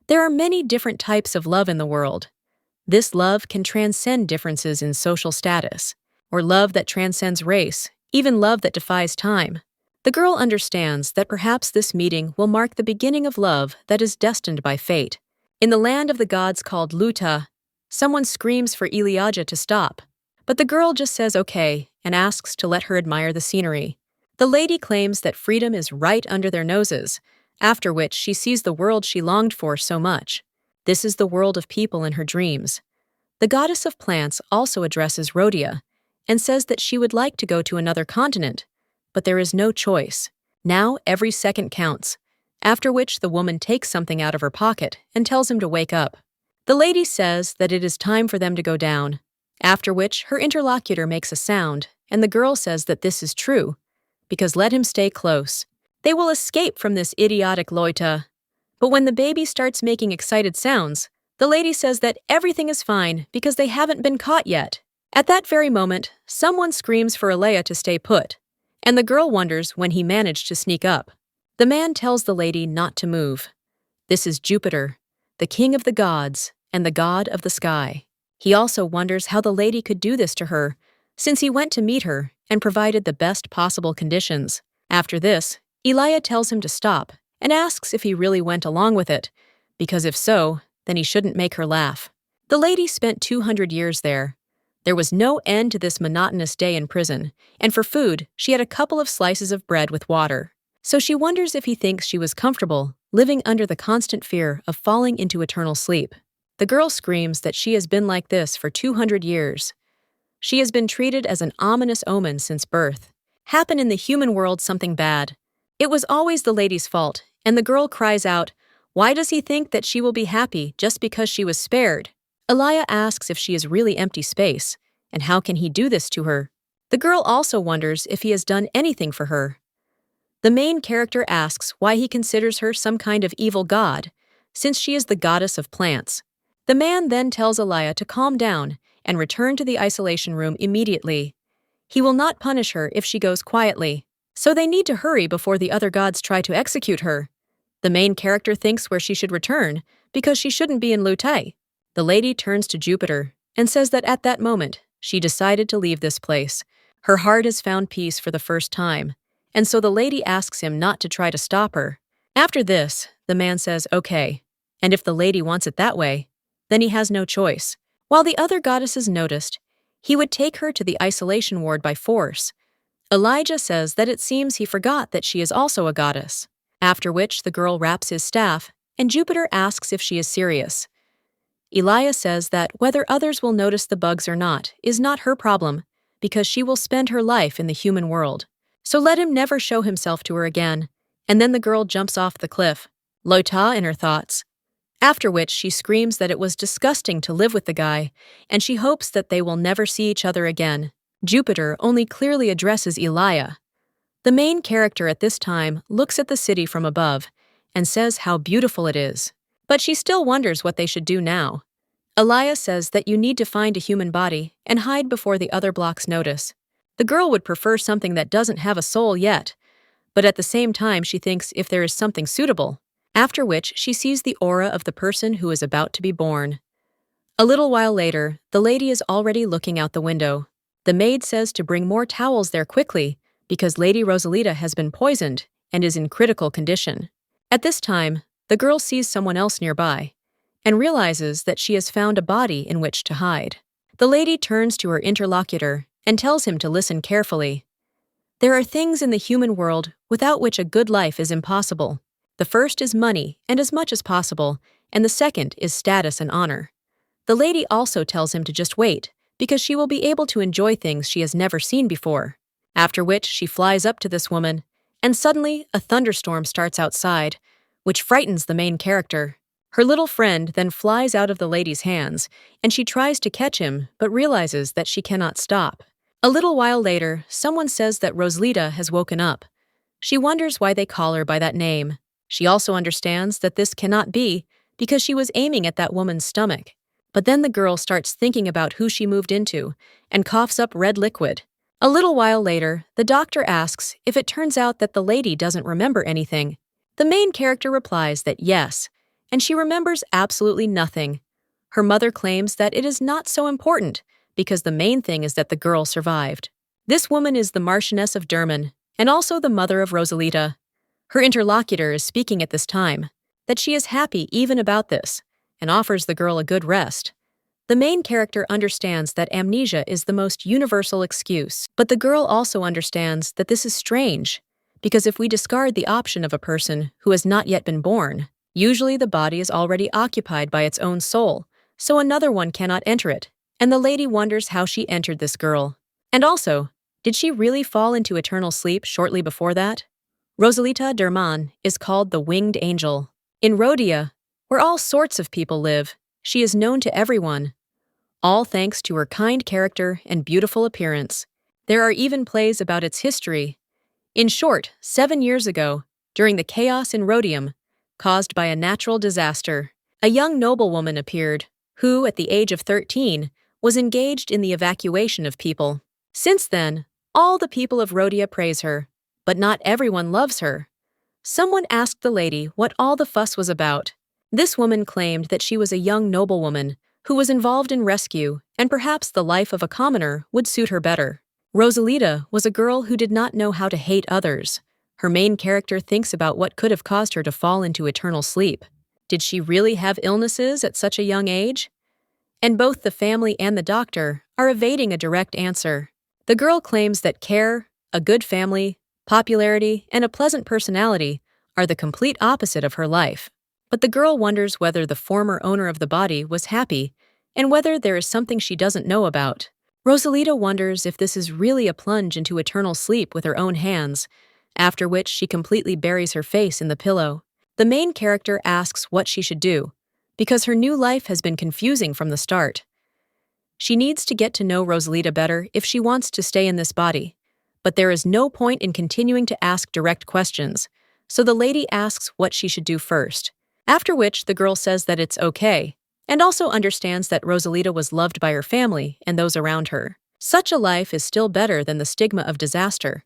There are many different types of love in the world. This love can transcend differences in social status, or love that transcends race, even love that defies time. The girl understands that perhaps this meeting will mark the beginning of love that is destined by fate. In the land of the gods called Luta, someone screams for Iliaja to stop, but the girl just says okay and asks to let her admire the scenery. The lady claims that freedom is right under their noses, after which she sees the world she longed for so much. This is the world of people in her dreams. The goddess of plants also addresses Rhodia and says that she would like to go to another continent, but there is no choice. Now every second counts, after which the woman takes something out of her pocket and tells him to wake up. The lady says that it is time for them to go down, after which her interlocutor makes a sound, and the girl says that this is true, because let him stay close. They will escape from this idiotic Leute. But when the baby starts making excited sounds, the lady says that everything is fine because they haven't been caught yet. At that very moment, someone screams for Leah to stay put, and the girl wonders when he managed to sneak up. The man tells the lady not to move. This is Jupiter, the king of the gods and the god of the sky. He also wonders how the lady could do this to her, since he went to meet her and provided the best possible conditions. After this, Leah tells him to stop and asks if he really went along with it, because if so, then he shouldn't make her laugh. The lady spent 200 years there. There was no end to this monotonous day in prison, and for food, she had a couple of slices of bread with water. So she wonders if he thinks she was comfortable, living under the constant fear of falling into eternal sleep. The girl screams that she has been like this for 200 years. She has been treated as an ominous omen since birth. Happen in the human world something bad. It was always the lady's fault, and the girl cries out, why does he think that she will be happy just because she was spared? Leah asks if she is really empty space, and how can he do this to her? The girl also wonders if he has done anything for her. The main character asks why he considers her some kind of evil god, since she is the goddess of plants. The man then tells Leah to calm down and return to the isolation room immediately. He will not punish her if she goes quietly, so they need to hurry before the other gods try to execute her. The main character thinks where she should return because she shouldn't be in Luta. The lady turns to Jupiter and says that at that moment, she decided to leave this place. Her heart has found peace for the first time, and so the lady asks him not to try to stop her. After this, the man says okay, and if the lady wants it that way, then he has no choice. While the other goddesses noticed, he would take her to the isolation ward by force. Elijah says that it seems he forgot that she is also a goddess, after which the girl wraps his staff, and Jupiter asks if she is serious. Leah says that whether others will notice the bugs or not is not her problem, because she will spend her life in the human world. So let him never show himself to her again, and then the girl jumps off the cliff, Luta in her thoughts. After which she screams that it was disgusting to live with the guy, and she hopes that they will never see each other again. Jupiter only clearly addresses Leah. The main character at this time looks at the city from above and says how beautiful it is, but she still wonders what they should do now. Leah says that you need to find a human body and hide before the other blocks notice. The girl would prefer something that doesn't have a soul yet, but at the same time she thinks if there is something suitable, after which she sees the aura of the person who is about to be born. A little while later, the lady is already looking out the window. The maid says to bring more towels there quickly because Lady Rosalita has been poisoned and is in critical condition. At this time, the girl sees someone else nearby and realizes that she has found a body in which to hide. The lady turns to her interlocutor and tells him to listen carefully. There are things in the human world without which a good life is impossible. The first is money and as much as possible, and the second is status and honor. The lady also tells him to just wait, because she will be able to enjoy things she has never seen before. After which she flies up to this woman, and suddenly a thunderstorm starts outside, which frightens the main character. Her little friend then flies out of the lady's hands, and she tries to catch him, but realizes that she cannot stop. A little while later, someone says that Rosalita has woken up. She wonders why they call her by that name. She also understands that this cannot be because she was aiming at that woman's stomach. But then the girl starts thinking about who she moved into and coughs up red liquid. A little while later, the doctor asks if it turns out that the lady doesn't remember anything. The main character replies that yes, and she remembers absolutely nothing. Her mother claims that it is not so important because the main thing is that the girl survived. This woman is the Marchioness of Derman and also the mother of Rosalita. Her interlocutor is speaking at this time, that she is happy even about this, and offers the girl a good rest. The main character understands that amnesia is the most universal excuse, but the girl also understands that this is strange, because if we discard the option of a person who has not yet been born, usually the body is already occupied by its own soul, so another one cannot enter it, and the lady wonders how she entered this girl. And also, did she really fall into eternal sleep shortly before that? Rosalita Derman is called the Winged Angel. In Rhodia, where all sorts of people live, she is known to everyone, all thanks to her kind character and beautiful appearance. There are even plays about its history. In short, 7 years ago, during the chaos in Rhodium, caused by a natural disaster, a young noblewoman appeared, who, at the age of 13, was engaged in the evacuation of people. Since then, all the people of Rhodia praise her, but not everyone loves her. Someone asked the lady what all the fuss was about. This woman claimed that she was a young noblewoman who was involved in rescue, and perhaps the life of a commoner would suit her better. Rosalita was a girl who did not know how to hate others. Her main character thinks about what could have caused her to fall into eternal sleep. Did she really have illnesses at such a young age? And both the family and the doctor are evading a direct answer. The girl claims that care, a good family, popularity, and a pleasant personality are the complete opposite of her life. But the girl wonders whether the former owner of the body was happy and whether there is something she doesn't know about. Rosalita wonders if this is really a plunge into eternal sleep with her own hands, after which she completely buries her face in the pillow. The main character asks what she should do, because her new life has been confusing from the start. She needs to get to know Rosalita better if she wants to stay in this body, but there is no point in continuing to ask direct questions, so the lady asks what she should do first, after which the girl says that it's okay, and also understands that Rosalita was loved by her family and those around her. Such a life is still better than the stigma of disaster.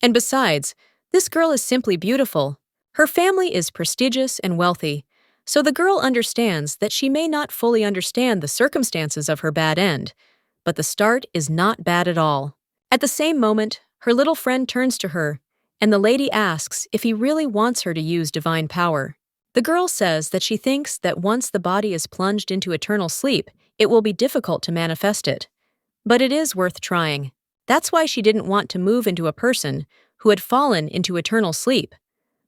And besides, this girl is simply beautiful. Her family is prestigious and wealthy, so the girl understands that she may not fully understand the circumstances of her bad end, but the start is not bad at all. At the same moment, her little friend turns to her, and the lady asks if he really wants her to use divine power. The girl says that she thinks that once the body is plunged into eternal sleep, it will be difficult to manifest it. But it is worth trying. That's why she didn't want to move into a person who had fallen into eternal sleep.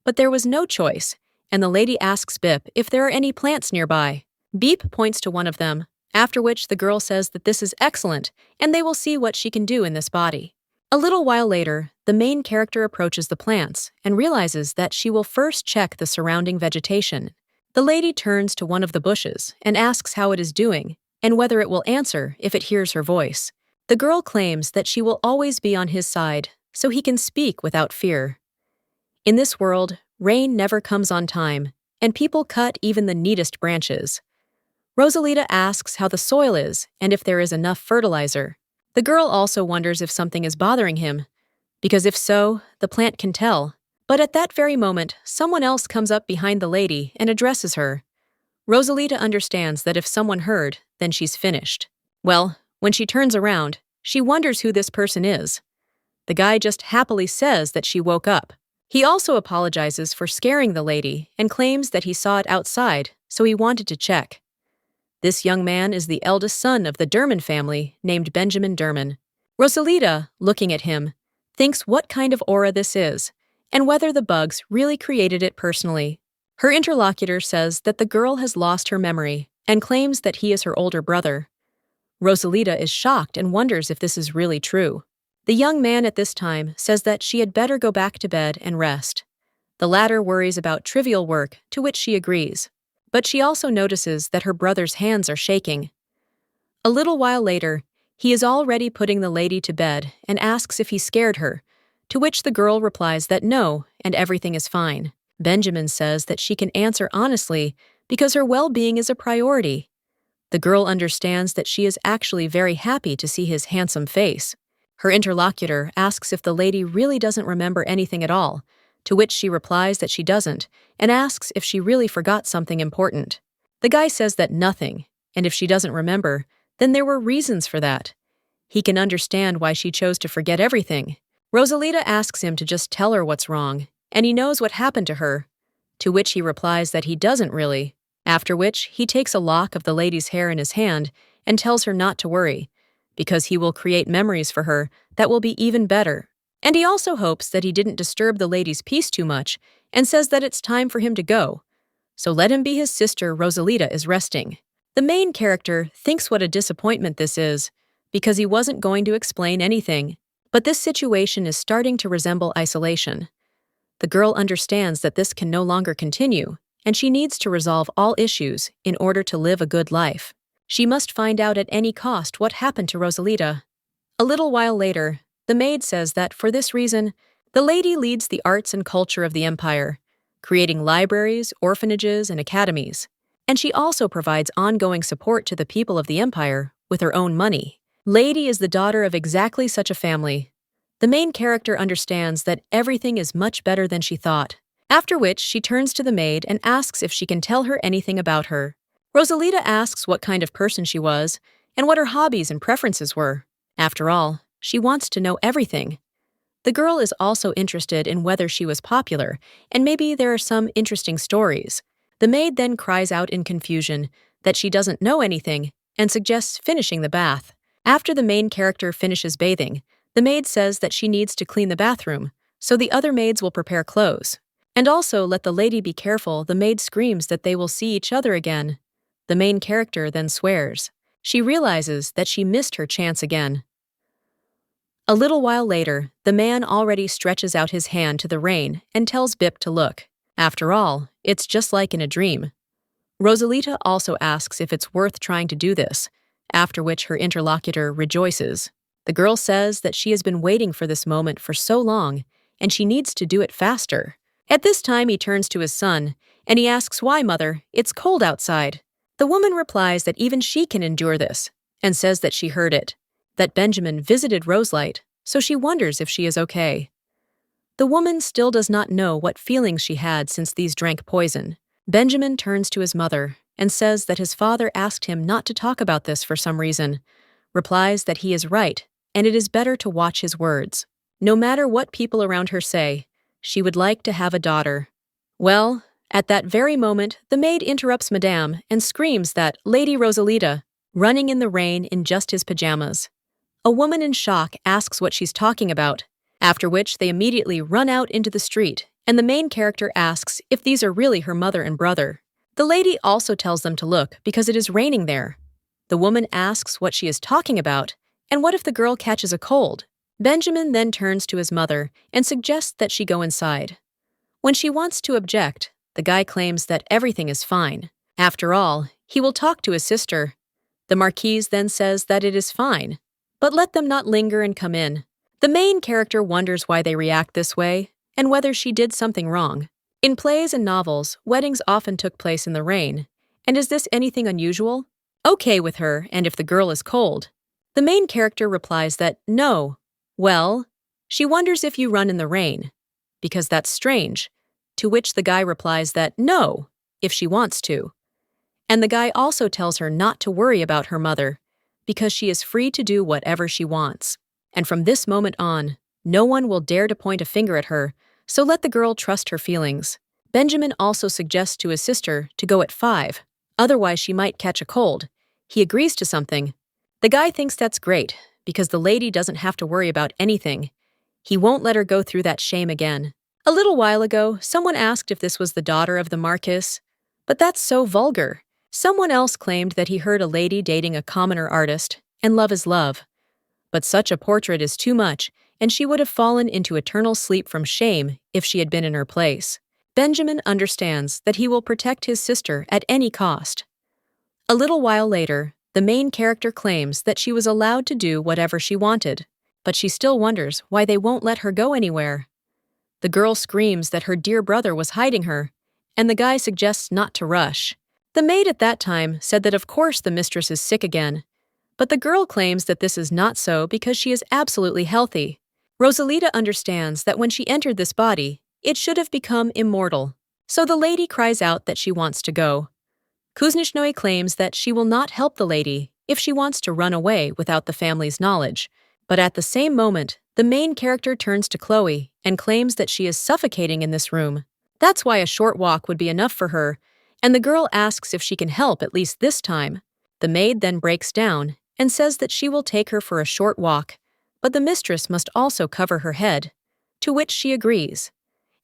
But there was no choice, and the lady asks Bip if there are any plants nearby. Beep points to one of them, after which the girl says that this is excellent, and they will see what she can do in this body. A little while later, the main character approaches the plants and realizes that she will first check the surrounding vegetation. The lady turns to one of the bushes and asks how it is doing, and whether it will answer if it hears her voice. The girl claims that she will always be on his side, so he can speak without fear. In this world, rain never comes on time, and people cut even the neatest branches. Rosalita asks how the soil is and if there is enough fertilizer. The girl also wonders if something is bothering him, because if so, the plant can tell. But at that very moment, someone else comes up behind the lady and addresses her. Rosalita understands that if someone heard, then she's finished. Well, when she turns around, she wonders who this person is. The guy just happily says that she woke up. He also apologizes for scaring the lady and claims that he saw it outside, so he wanted to check. This young man is the eldest son of the Derman family, named Benjamin Derman. Rosalita, looking at him, thinks what kind of aura this is, and whether the bugs really created it personally. Her interlocutor says that the girl has lost her memory and claims that he is her older brother. Rosalita is shocked and wonders if this is really true. The young man at this time says that she had better go back to bed and rest. The latter worries about trivial work, to which she agrees. But she also notices that her brother's hands are shaking. A little while later, he is already putting the lady to bed and asks if he scared her, to which the girl replies that no, and everything is fine. Benjamin says that she can answer honestly because her well-being is a priority. The girl understands that she is actually very happy to see his handsome face. Her interlocutor asks if the lady really doesn't remember anything at all, to which she replies that she doesn't, and asks if she really forgot something important. The guy says that nothing, and if she doesn't remember, then there were reasons for that. He can understand why she chose to forget everything. Rosalita asks him to just tell her what's wrong, and he knows what happened to her, to which he replies that he doesn't really, after which he takes a lock of the lady's hair in his hand and tells her not to worry, because he will create memories for her that will be even better. And he also hopes that he didn't disturb the lady's peace too much and says that it's time for him to go. So let him be his sister Rosalita is resting. The main character thinks what a disappointment this is, because he wasn't going to explain anything. But this situation is starting to resemble isolation. The girl understands that this can no longer continue, and she needs to resolve all issues in order to live a good life. She must find out at any cost what happened to Rosalita. A little while later, the maid says that for this reason, the lady leads the arts and culture of the empire, creating libraries, orphanages, and academies. And she also provides ongoing support to the people of the empire with her own money. Lady is the daughter of exactly such a family. The main character understands that everything is much better than she thought, after which she turns to the maid and asks if she can tell her anything about her. Rosalita asks what kind of person she was and what her hobbies and preferences were. After all, she wants to know everything. The girl is also interested in whether she was popular, and maybe there are some interesting stories. The maid then cries out in confusion that she doesn't know anything and suggests finishing the bath. After the main character finishes bathing, the maid says that she needs to clean the bathroom, so the other maids will prepare clothes. And also let the lady be careful. The maid screams that they will see each other again. The main character then swears. She realizes that she missed her chance again. A little while later, the man already stretches out his hand to the rain and tells Bip to look. After all, it's just like in a dream. Rosalita also asks if it's worth trying to do this, after which her interlocutor rejoices. The girl says that she has been waiting for this moment for so long, and she needs to do it faster. At this time, he turns to his son, and he asks, "Why, mother? It's cold outside." The woman replies that even she can endure this, and says that she heard it, that Benjamin visited Rosalita, so she wonders if she is okay. The woman still does not know what feelings she had since these drank poison. Benjamin turns to his mother and says that his father asked him not to talk about this for some reason, replies that he is right, and it is better to watch his words. No matter what people around her say, she would like to have a daughter. Well, at that very moment, the maid interrupts Madame and screams that Lady Rosalita, running in the rain in just his pajamas. A woman in shock asks what she's talking about, after which they immediately run out into the street, and the main character asks if these are really her mother and brother. The lady also tells them to look because it is raining there. The woman asks what she is talking about, and what if the girl catches a cold? Benjamin then turns to his mother and suggests that she go inside. When she wants to object, the guy claims that everything is fine. After all, he will talk to his sister. The Marquise then says that it is fine, but let them not linger and come in. The main character wonders why they react this way and whether she did something wrong. In plays and novels, weddings often took place in the rain. And is this anything unusual? Okay with her, and if the girl is cold. The main character replies that no. Well, she wonders if you run in the rain, because that's strange, to which the guy replies that no, if she wants to. And the guy also tells her not to worry about her mother, because she is free to do whatever she wants. And from this moment on, no one will dare to point a finger at her, so let the girl trust her feelings. Benjamin also suggests to his sister to go at 5, otherwise she might catch a cold. He agrees to something. The guy thinks that's great, because the lady doesn't have to worry about anything. He won't let her go through that shame again. A little while ago, someone asked if this was the daughter of the Marquis, but that's so vulgar. Someone else claimed that he heard a lady dating a commoner artist, and love is love. But such a portrait is too much, and she would have fallen into eternal sleep from shame if she had been in her place. Benjamin understands that he will protect his sister at any cost. A little while later, the main character claims that she was allowed to do whatever she wanted, but she still wonders why they won't let her go anywhere. The girl screams that her dear brother was hiding her, and the guy suggests not to rush. The maid at that time said that of course the mistress is sick again, but the girl claims that this is not so because she is absolutely healthy. Rosalita understands that when she entered this body, it should have become immortal. So the lady cries out that she wants to go. Kuznechnoi claims that she will not help the lady if she wants to run away without the family's knowledge. But at the same moment, the main character turns to Chloe and claims that she is suffocating in this room. That's why a short walk would be enough for her, and the girl asks if she can help at least this time. The maid then breaks down and says that she will take her for a short walk, but the mistress must also cover her head, to which she agrees.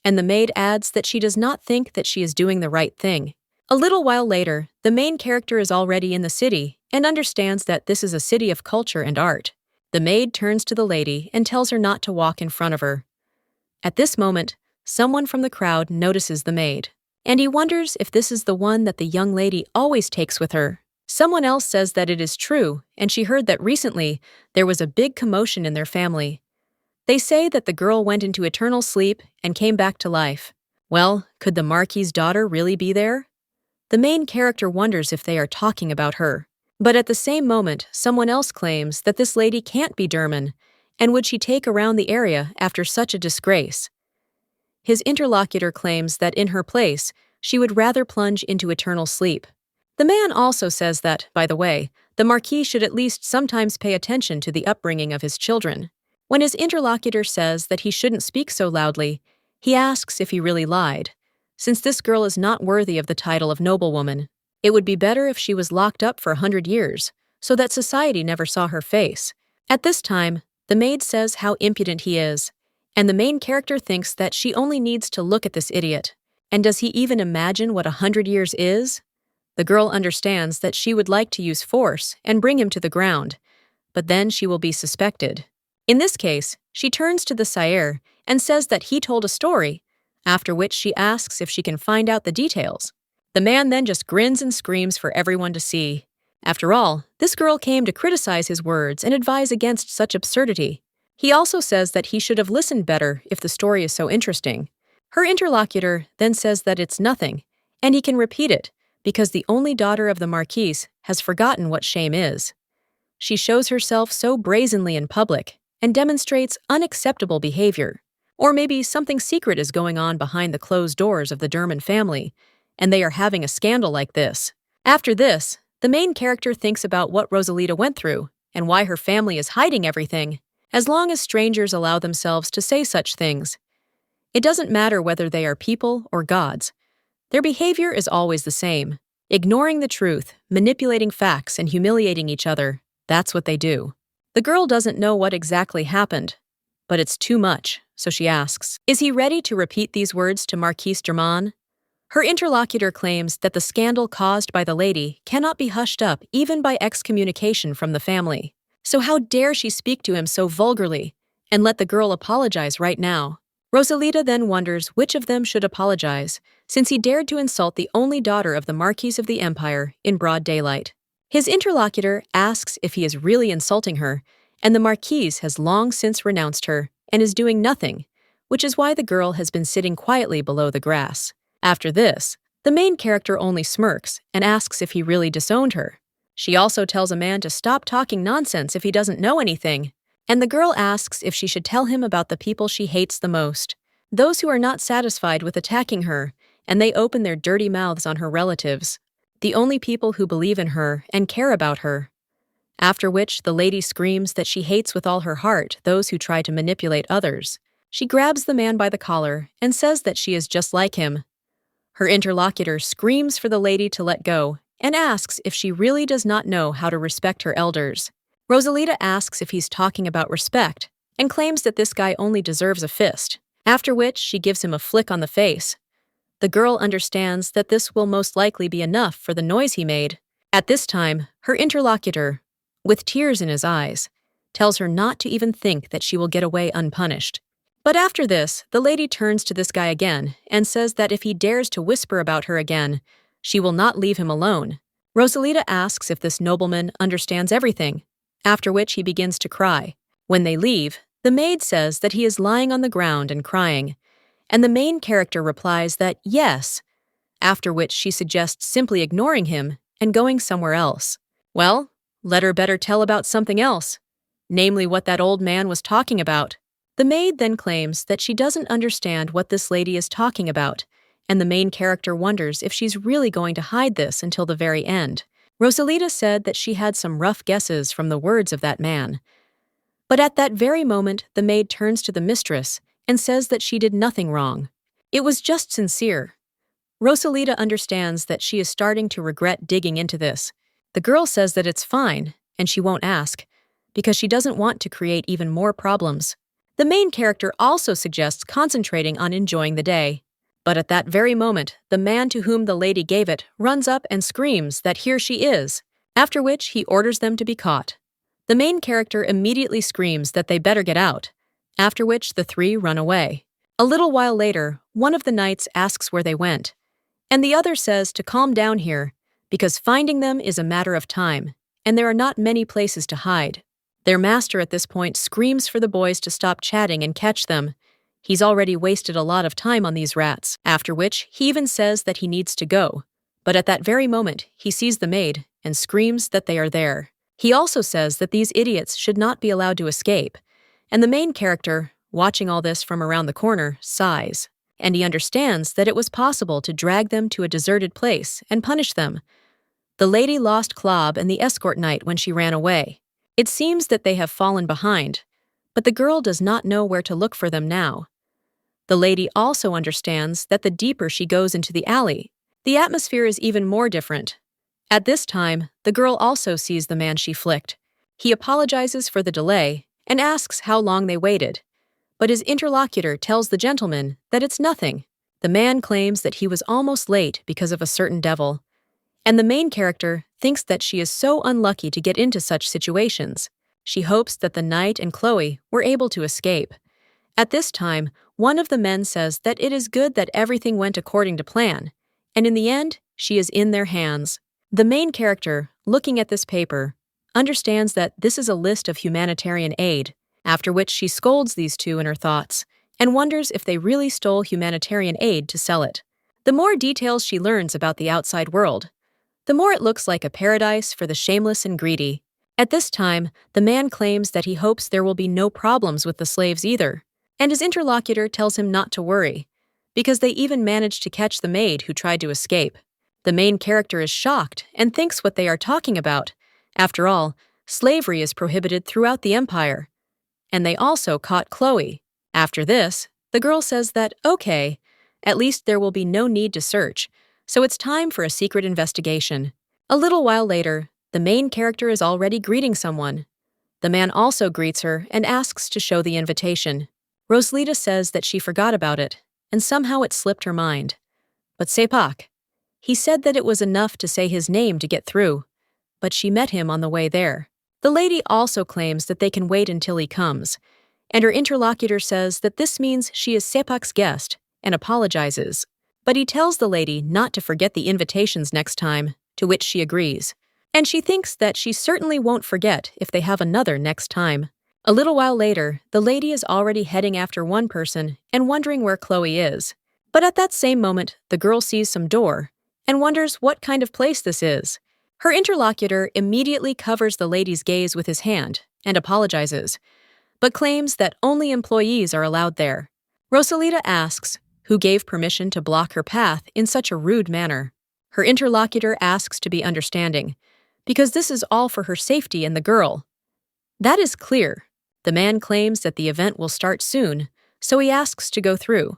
And the maid adds that she does not think that she is doing the right thing. A little while later, the main character is already in the city and understands that this is a city of culture and art. The maid turns to the lady and tells her not to walk in front of her. At this moment, someone from the crowd notices the maid, and he wonders if this is the one that the young lady always takes with her. Someone else says that it is true, and she heard that recently there was a big commotion in their family. They say that the girl went into eternal sleep and came back to life. Well, could the Marquis's daughter really be there? The main character wonders if they are talking about her. But at the same moment, someone else claims that this lady can't be Derman, and would she take around the area after such a disgrace? His interlocutor claims that in her place, she would rather plunge into eternal sleep. The man also says that, by the way, the Marquis should at least sometimes pay attention to the upbringing of his children. When his interlocutor says that he shouldn't speak so loudly, he asks if he really lied. Since this girl is not worthy of the title of noblewoman, it would be better if she was locked up for 100 years, so that society never saw her face. At this time, the maid says how impudent he is, and the main character thinks that she only needs to look at this idiot. And does he even imagine what 100 years is? The girl understands that she would like to use force and bring him to the ground, but then she will be suspected. In this case, she turns to the sire and says that he told a story, after which she asks if she can find out the details. The man then just grins and screams for everyone to see. After all, this girl came to criticize his words and advise against such absurdity. He also says that he should have listened better if the story is so interesting. Her interlocutor then says that it's nothing, and he can repeat it, because the only daughter of the Marquise has forgotten what shame is. She shows herself so brazenly in public and demonstrates unacceptable behavior. Or maybe something secret is going on behind the closed doors of the Derman family, and they are having a scandal like this. After this, the main character thinks about what Rosalita went through and why her family is hiding everything, as long as strangers allow themselves to say such things. It doesn't matter whether they are people or gods. Their behavior is always the same. Ignoring the truth, manipulating facts, and humiliating each other. That's what they do. The girl doesn't know what exactly happened, but it's too much, so she asks, is he ready to repeat these words to Marquise Derman? Her interlocutor claims that the scandal caused by the lady cannot be hushed up even by excommunication from the family. So how dare she speak to him so vulgarly, and let the girl apologize right now? Rosalita then wonders which of them should apologize, since he dared to insult the only daughter of the Marquis of the Empire in broad daylight. His interlocutor asks if he is really insulting her, and the Marquise has long since renounced her and is doing nothing, which is why the girl has been sitting quietly below the grass. After this, the main character only smirks and asks if he really disowned her. She also tells a man to stop talking nonsense if he doesn't know anything, and the girl asks if she should tell him about the people she hates the most, those who are not satisfied with attacking her, and they open their dirty mouths on her relatives, the only people who believe in her and care about her. After which, the lady screams that she hates with all her heart those who try to manipulate others. She grabs the man by the collar and says that she is just like him. Her interlocutor screams for the lady to let go and asks if she really does not know how to respect her elders. Rosalita asks if he's talking about respect and claims that this guy only deserves a fist, after which she gives him a flick on the face. The girl understands that this will most likely be enough for the noise he made. At this time, her interlocutor, with tears in his eyes, tells her not to even think that she will get away unpunished. But after this, the lady turns to this guy again and says that if he dares to whisper about her again, she will not leave him alone. Rosalita asks if this nobleman understands everything, after which he begins to cry. When they leave, the maid says that he is lying on the ground and crying, and the main character replies that yes, after which she suggests simply ignoring him and going somewhere else. Well, let her better tell about something else, namely what that old man was talking about. The maid then claims that she doesn't understand what this lady is talking about, and the main character wonders if she's really going to hide this until the very end. Rosalita said that she had some rough guesses from the words of that man. But at that very moment, the maid turns to the mistress and says that she did nothing wrong. It was just sincere. Rosalita understands that she is starting to regret digging into this. The girl says that it's fine, and she won't ask, because she doesn't want to create even more problems. The main character also suggests concentrating on enjoying the day. But at that very moment, the man to whom the lady gave it runs up and screams that here she is, after which he orders them to be caught. The main character immediately screams that they better get out, after which the three run away. A little while later, one of the knights asks where they went, and the other says to calm down here, because finding them is a matter of time, and there are not many places to hide. Their master at this point screams for the boys to stop chatting and catch them. He's already wasted a lot of time on these rats, after which he even says that he needs to go. But at that very moment, he sees the maid and screams that they are there. He also says that these idiots should not be allowed to escape, and the main character, watching all this from around the corner, sighs, and he understands that it was possible to drag them to a deserted place and punish them. The lady lost Klob and the escort knight when she ran away. It seems that they have fallen behind, but the girl does not know where to look for them now. The lady also understands that the deeper she goes into the alley, the atmosphere is even more different. At this time, the girl also sees the man she flicked. He apologizes for the delay and asks how long they waited, but his interlocutor tells the gentleman that it's nothing. The man claims that he was almost late because of a certain devil, and the main character thinks that she is so unlucky to get into such situations. She hopes that the knight and Chloe were able to escape. At this time, one of the men says that it is good that everything went according to plan, and in the end, she is in their hands. The main character, looking at this paper, understands that this is a list of humanitarian aid, after which she scolds these two in her thoughts, and wonders if they really stole humanitarian aid to sell it. The more details she learns about the outside world, the more it looks like a paradise for the shameless and greedy. At this time, the man claims that he hopes there will be no problems with the slaves either, and his interlocutor tells him not to worry, because they even managed to catch the maid who tried to escape. The main character is shocked and thinks what they are talking about. After all, slavery is prohibited throughout the empire. And they also caught Chloe. After this, the girl says that, okay, at least there will be no need to search, so it's time for a secret investigation. A little while later, the main character is already greeting someone. The man also greets her and asks to show the invitation. Rosalita says that she forgot about it, and somehow it slipped her mind. But Sepak, he said that it was enough to say his name to get through, but she met him on the way there. The lady also claims that they can wait until he comes, and her interlocutor says that this means she is Sepak's guest and apologizes. But he tells the lady not to forget the invitations next time, to which she agrees. And she thinks that she certainly won't forget if they have another next time. A little while later, the lady is already heading after one person and wondering where Chloe is. But at that same moment, the girl sees some door and wonders what kind of place this is. Her interlocutor immediately covers the lady's gaze with his hand and apologizes, but claims that only employees are allowed there. Rosalita asks who gave permission to block her path in such a rude manner. Her interlocutor asks to be understanding, because this is all for her safety and the girl. That is clear. The man claims that the event will start soon, so he asks to go through,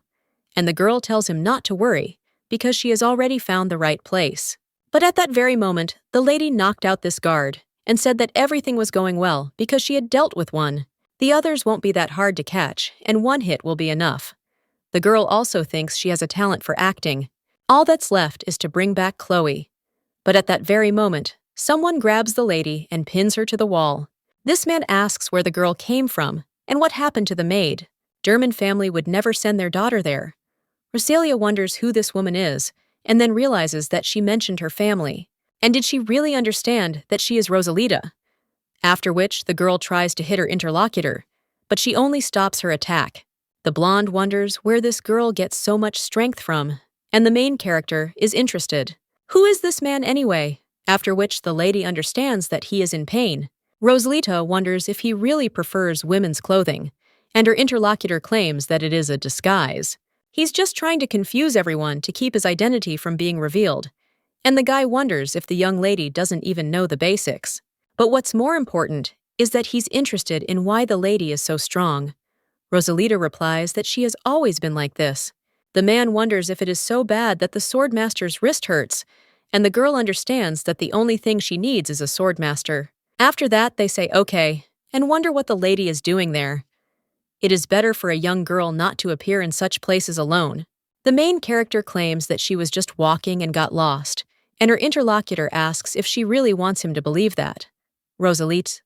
and the girl tells him not to worry, because she has already found the right place. But at that very moment, the lady knocked out this guard and said that everything was going well because she had dealt with one. The others won't be that hard to catch, and one hit will be enough. The girl also thinks she has a talent for acting. All that's left is to bring back Chloe. But at that very moment, someone grabs the lady and pins her to the wall. This man asks where the girl came from and what happened to the maid. German family would never send their daughter there. Rosalia wonders who this woman is, and then realizes that she mentioned her family. And did she really understand that she is Rosalita? After which, the girl tries to hit her interlocutor, but she only stops her attack. The blonde wonders where this girl gets so much strength from, and the main character is interested. Who is this man anyway? After which the lady understands that he is in pain. Rosalita wonders if he really prefers women's clothing, and her interlocutor claims that it is a disguise. He's just trying to confuse everyone to keep his identity from being revealed, and the guy wonders if the young lady doesn't even know the basics. But what's more important is that he's interested in why the lady is so strong. Rosalita replies that she has always been like this. The man wonders if it is so bad that the swordmaster's wrist hurts, and the girl understands that the only thing she needs is a swordmaster. After that, they say okay, and wonder what the lady is doing there. It is better for a young girl not to appear in such places alone. The main character claims that she was just walking and got lost, and her interlocutor asks if she really wants him to believe that. Rosalita.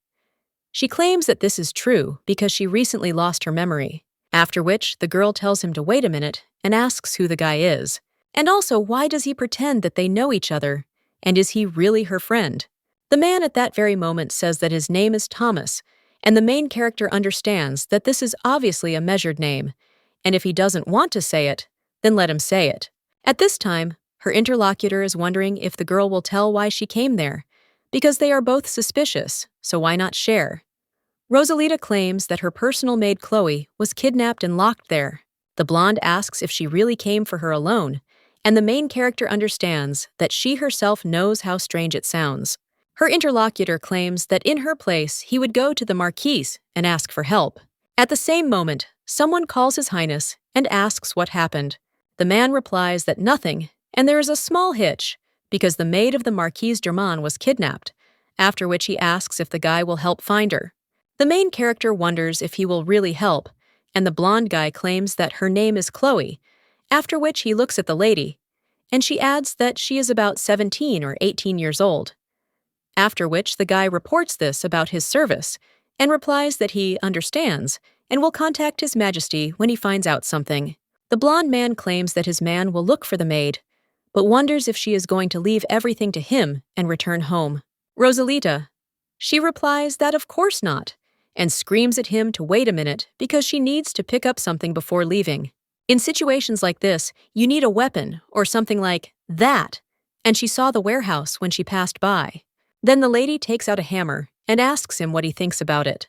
She claims that this is true because she recently lost her memory, after which the girl tells him to wait a minute and asks who the guy is. And also, why does he pretend that they know each other, and is he really her friend? The man at that very moment says that his name is Thomas, and the main character understands that this is obviously a measured name, and if he doesn't want to say it, then let him say it. At this time, her interlocutor is wondering if the girl will tell why she came there, because they are both suspicious, so why not share? Rosalita claims that her personal maid Chloe was kidnapped and locked there. The blonde asks if she really came for her alone, and the main character understands that she herself knows how strange it sounds. Her interlocutor claims that in her place he would go to the Marquise and ask for help. At the same moment, someone calls His Highness and asks what happened. The man replies that nothing, and there is a small hitch, because the maid of the Marquise Germain was kidnapped, after which he asks if the guy will help find her. The main character wonders if he will really help, and the blonde guy claims that her name is Chloe, after which he looks at the lady, and she adds that she is about 17 or 18 years old. After which the guy reports this about his service, and replies that he understands, and will contact His Majesty when he finds out something. The blonde man claims that his man will look for the maid, but wonders if she is going to leave everything to him and return home. Rosalita. She replies that of course not, and screams at him to wait a minute because she needs to pick up something before leaving. In situations like this, you need a weapon or something like that, and she saw the warehouse when she passed by. Then the lady takes out a hammer and asks him what he thinks about it.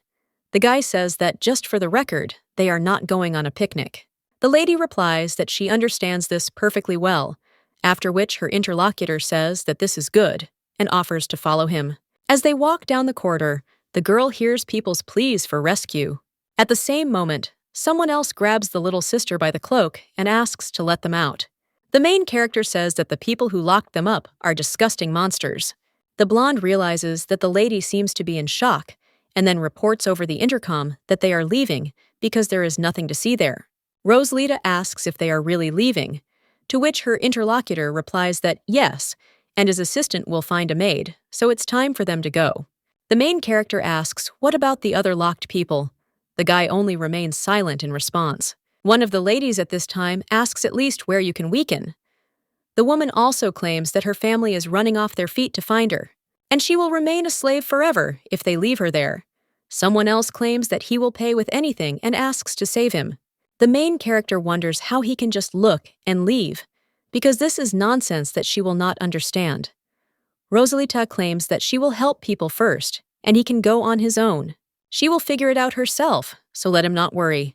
The guy says that just for the record, they are not going on a picnic. The lady replies that she understands this perfectly well, after which her interlocutor says that this is good and offers to follow him. As they walk down the corridor, the girl hears people's pleas for rescue. At the same moment, someone else grabs the little sister by the cloak and asks to let them out. The main character says that the people who locked them up are disgusting monsters. The blonde realizes that the lady seems to be in shock and then reports over the intercom that they are leaving because there is nothing to see there. Rosalita asks if they are really leaving, to which her interlocutor replies that yes, and his assistant will find a maid, so it's time for them to go. The main character asks, what about the other locked people? The guy only remains silent in response. One of the ladies at this time asks at least where you can weaken. The woman also claims that her family is running off their feet to find her, and she will remain a slave forever if they leave her there. Someone else claims that he will pay with anything and asks to save him. The main character wonders how he can just look and leave, because this is nonsense that she will not understand. Rosalita claims that she will help people first, and he can go on his own. She will figure it out herself, so let him not worry.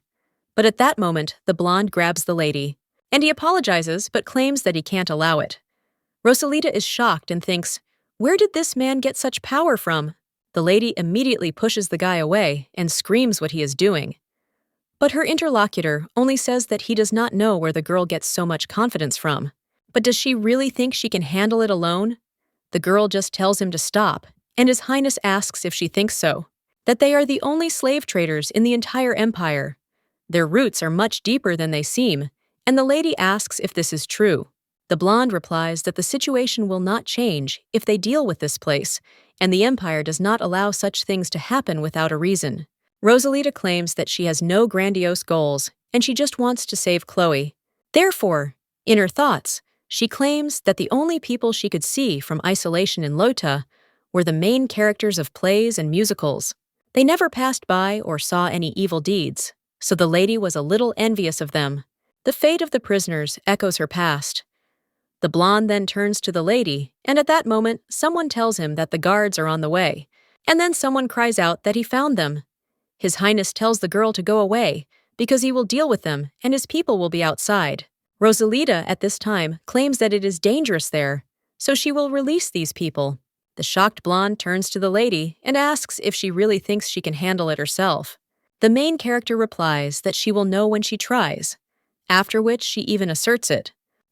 But at that moment, the blonde grabs the lady, and he apologizes but claims that he can't allow it. Rosalita is shocked and thinks, where did this man get such power from? The lady immediately pushes the guy away and screams what he is doing. But her interlocutor only says that he does not know where the girl gets so much confidence from. But does she really think she can handle it alone? The girl just tells him to stop, and His Highness asks if she thinks so, that they are the only slave traders in the entire empire. Their roots are much deeper than they seem, and the lady asks if this is true. The blonde replies that the situation will not change if they deal with this place, and the empire does not allow such things to happen without a reason. Rosalita claims that she has no grandiose goals, and she just wants to save Chloe. Therefore, in her thoughts, she claims that the only people she could see from isolation in Luta were the main characters of plays and musicals. They never passed by or saw any evil deeds, so the lady was a little envious of them. The fate of the prisoners echoes her past. The blonde then turns to the lady, and at that moment, someone tells him that the guards are on the way, and then someone cries out that he found them. His Highness tells the girl to go away because he will deal with them and his people will be outside. Rosalita, at this time, claims that it is dangerous there, so she will release these people. The shocked blonde turns to the lady and asks if she really thinks she can handle it herself. The main character replies that she will know when she tries, after which she even asserts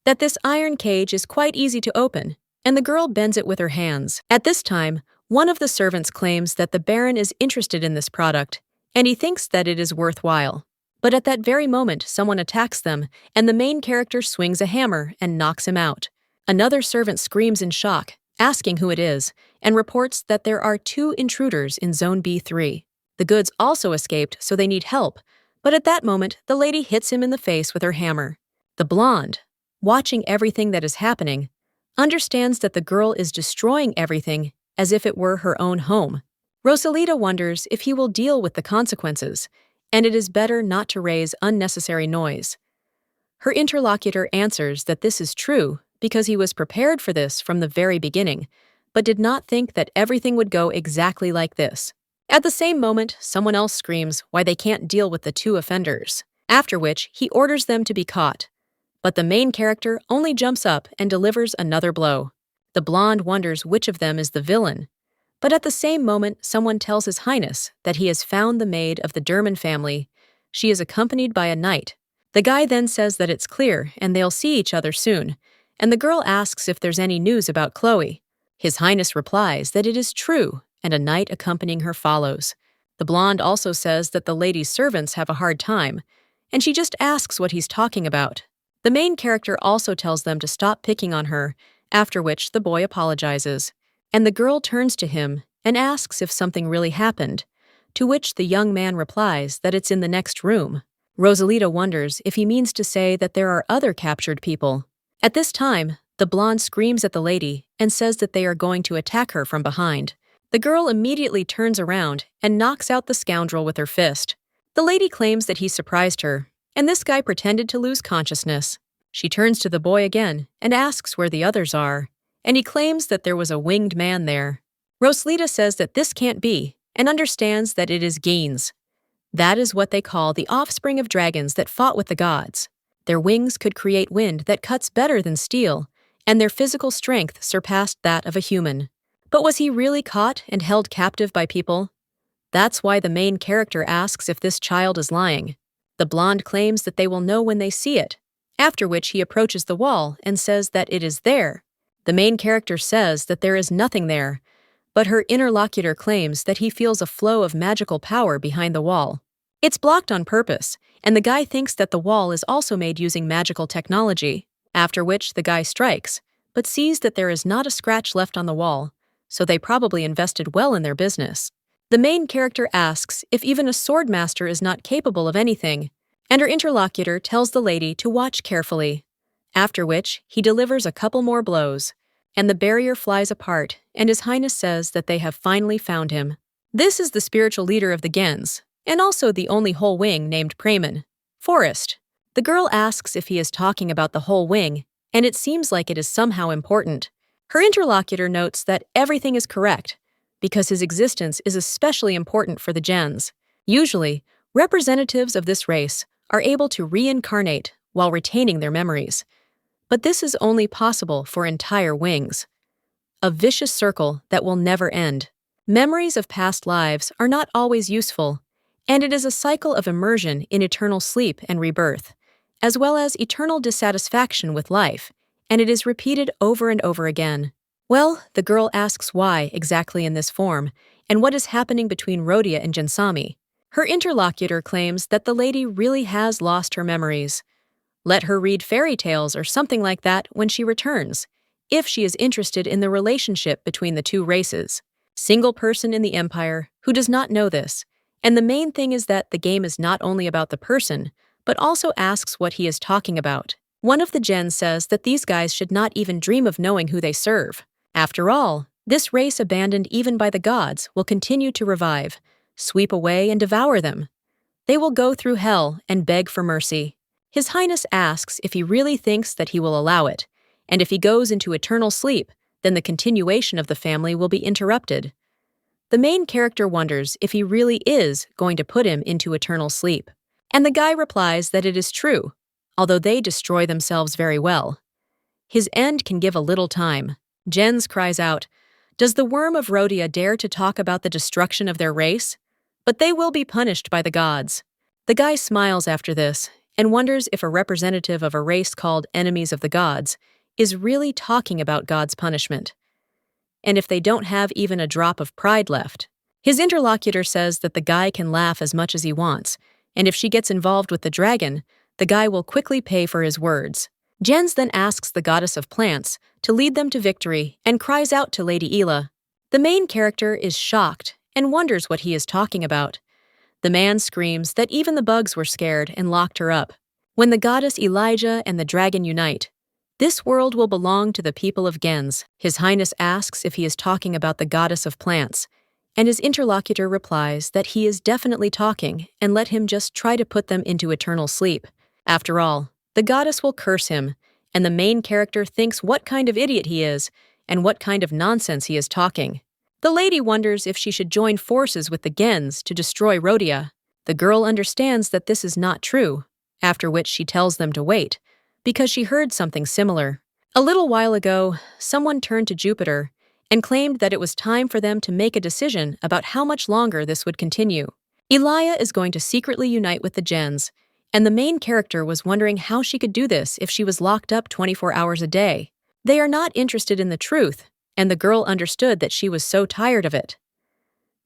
that this iron cage is quite easy to open, and the girl bends it with her hands. At this time, one of the servants claims that the Baron is interested in this product, and he thinks that it is worthwhile. But at that very moment, someone attacks them, and the main character swings a hammer and knocks him out. Another servant screams in shock, asking who it is, and reports that there are 2 intruders in Zone B3. The goods also escaped, so they need help, but at that moment, the lady hits him in the face with her hammer. The blonde, watching everything that is happening, understands that the girl is destroying everything as if it were her own home. Rosalita wonders if he will deal with the consequences, and it is better not to raise unnecessary noise. Her interlocutor answers that this is true because he was prepared for this from the very beginning, but did not think that everything would go exactly like this. At the same moment, someone else screams why they can't deal with the 2 offenders, after which he orders them to be caught. But the main character only jumps up and delivers another blow. The blonde wonders which of them is the villain. But at the same moment, someone tells His Highness that he has found the maid of the Derman family. She is accompanied by a knight. The guy then says that it's clear and they'll see each other soon, and the girl asks if there's any news about Chloe. His Highness replies that it is true, and a knight accompanying her follows. The blonde also says that the lady's servants have a hard time, and she just asks what he's talking about. The main character also tells them to stop picking on her, after which the boy apologizes, and the girl turns to him and asks if something really happened, to which the young man replies that it's in the next room. Rosalita wonders if he means to say that there are other captured people. At this time, the blonde screams at the lady and says that they are going to attack her from behind. The girl immediately turns around and knocks out the scoundrel with her fist. The lady claims that he surprised her, and this guy pretended to lose consciousness. She turns to the boy again and asks where the others are, and he claims that there was a winged man there. Rosalita says that this can't be, and understands that it is Geins. That is what they call the offspring of dragons that fought with the gods. Their wings could create wind that cuts better than steel, and their physical strength surpassed that of a human. But was he really caught and held captive by people? That's why the main character asks if this child is lying. The blonde claims that they will know when they see it, after which he approaches the wall and says that it is there. The main character says that there is nothing there, but her interlocutor claims that he feels a flow of magical power behind the wall. It's blocked on purpose, and the guy thinks that the wall is also made using magical technology, after which the guy strikes, but sees that there is not a scratch left on the wall, so they probably invested well in their business. The main character asks if even a swordmaster is not capable of anything, and her interlocutor tells the lady to watch carefully, after which he delivers a couple more blows, and the barrier flies apart, and His Highness says that they have finally found him. This is the spiritual leader of the Gens, and also the only whole wing named Praeman, Forest. The girl asks if he is talking about the whole wing, and it seems like it is somehow important. Her interlocutor notes that everything is correct, because his existence is especially important for the Gens. Usually, representatives of this race are able to reincarnate while retaining their memories. But this is only possible for entire wings. A vicious circle that will never end. Memories of past lives are not always useful, and it is a cycle of immersion in eternal sleep and rebirth, as well as eternal dissatisfaction with life, and it is repeated over and over again. Well, the girl asks why exactly in this form, and what is happening between Rhodia and Gensami. Her interlocutor claims that the lady really has lost her memories. Let her read fairy tales or something like that when she returns, if she is interested in the relationship between the 2 races. Single person in the Empire who does not know this, and the main thing is that the game is not only about the person, but also asks what he is talking about. One of the Gens says that these guys should not even dream of knowing who they serve. After all, this race abandoned even by the gods will continue to revive, sweep away and devour them. They will go through hell and beg for mercy. His Highness asks if he really thinks that he will allow it, and if he goes into eternal sleep, then the continuation of the family will be interrupted. The main character wonders if he really is going to put him into eternal sleep. And the guy replies that it is true, although they destroy themselves very well. His end can give a little time. Jens cries out, "Does the worm of Rhodia dare to talk about the destruction of their race? But they will be punished by the gods." The guy smiles after this and wonders if a representative of a race called enemies of the gods is really talking about God's punishment, and if they don't have even a drop of pride left. His interlocutor says that the guy can laugh as much as he wants, and if she gets involved with the dragon, the guy will quickly pay for his words. Jens then asks the goddess of plants to lead them to victory and cries out to Lady Leah. The main character is shocked and wonders what he is talking about. The man screams that even the bugs were scared and locked her up. When the goddess Elijah and the dragon unite, "This world will belong to the people of Gens." His Highness asks if he is talking about the goddess of plants, and his interlocutor replies that he is definitely talking and let him just try to put them into eternal sleep. After all, the goddess will curse him, and the main character thinks what kind of idiot he is and what kind of nonsense he is talking. The lady wonders if she should join forces with the Gens to destroy Rhodia. The girl understands that this is not true, after which she tells them to wait, because she heard something similar. A little while ago, someone turned to Jupiter and claimed that it was time for them to make a decision about how much longer this would continue. Elia is going to secretly unite with the Gens, and the main character was wondering how she could do this if she was locked up 24 hours a day. They are not interested in the truth, and the girl understood that she was so tired of it.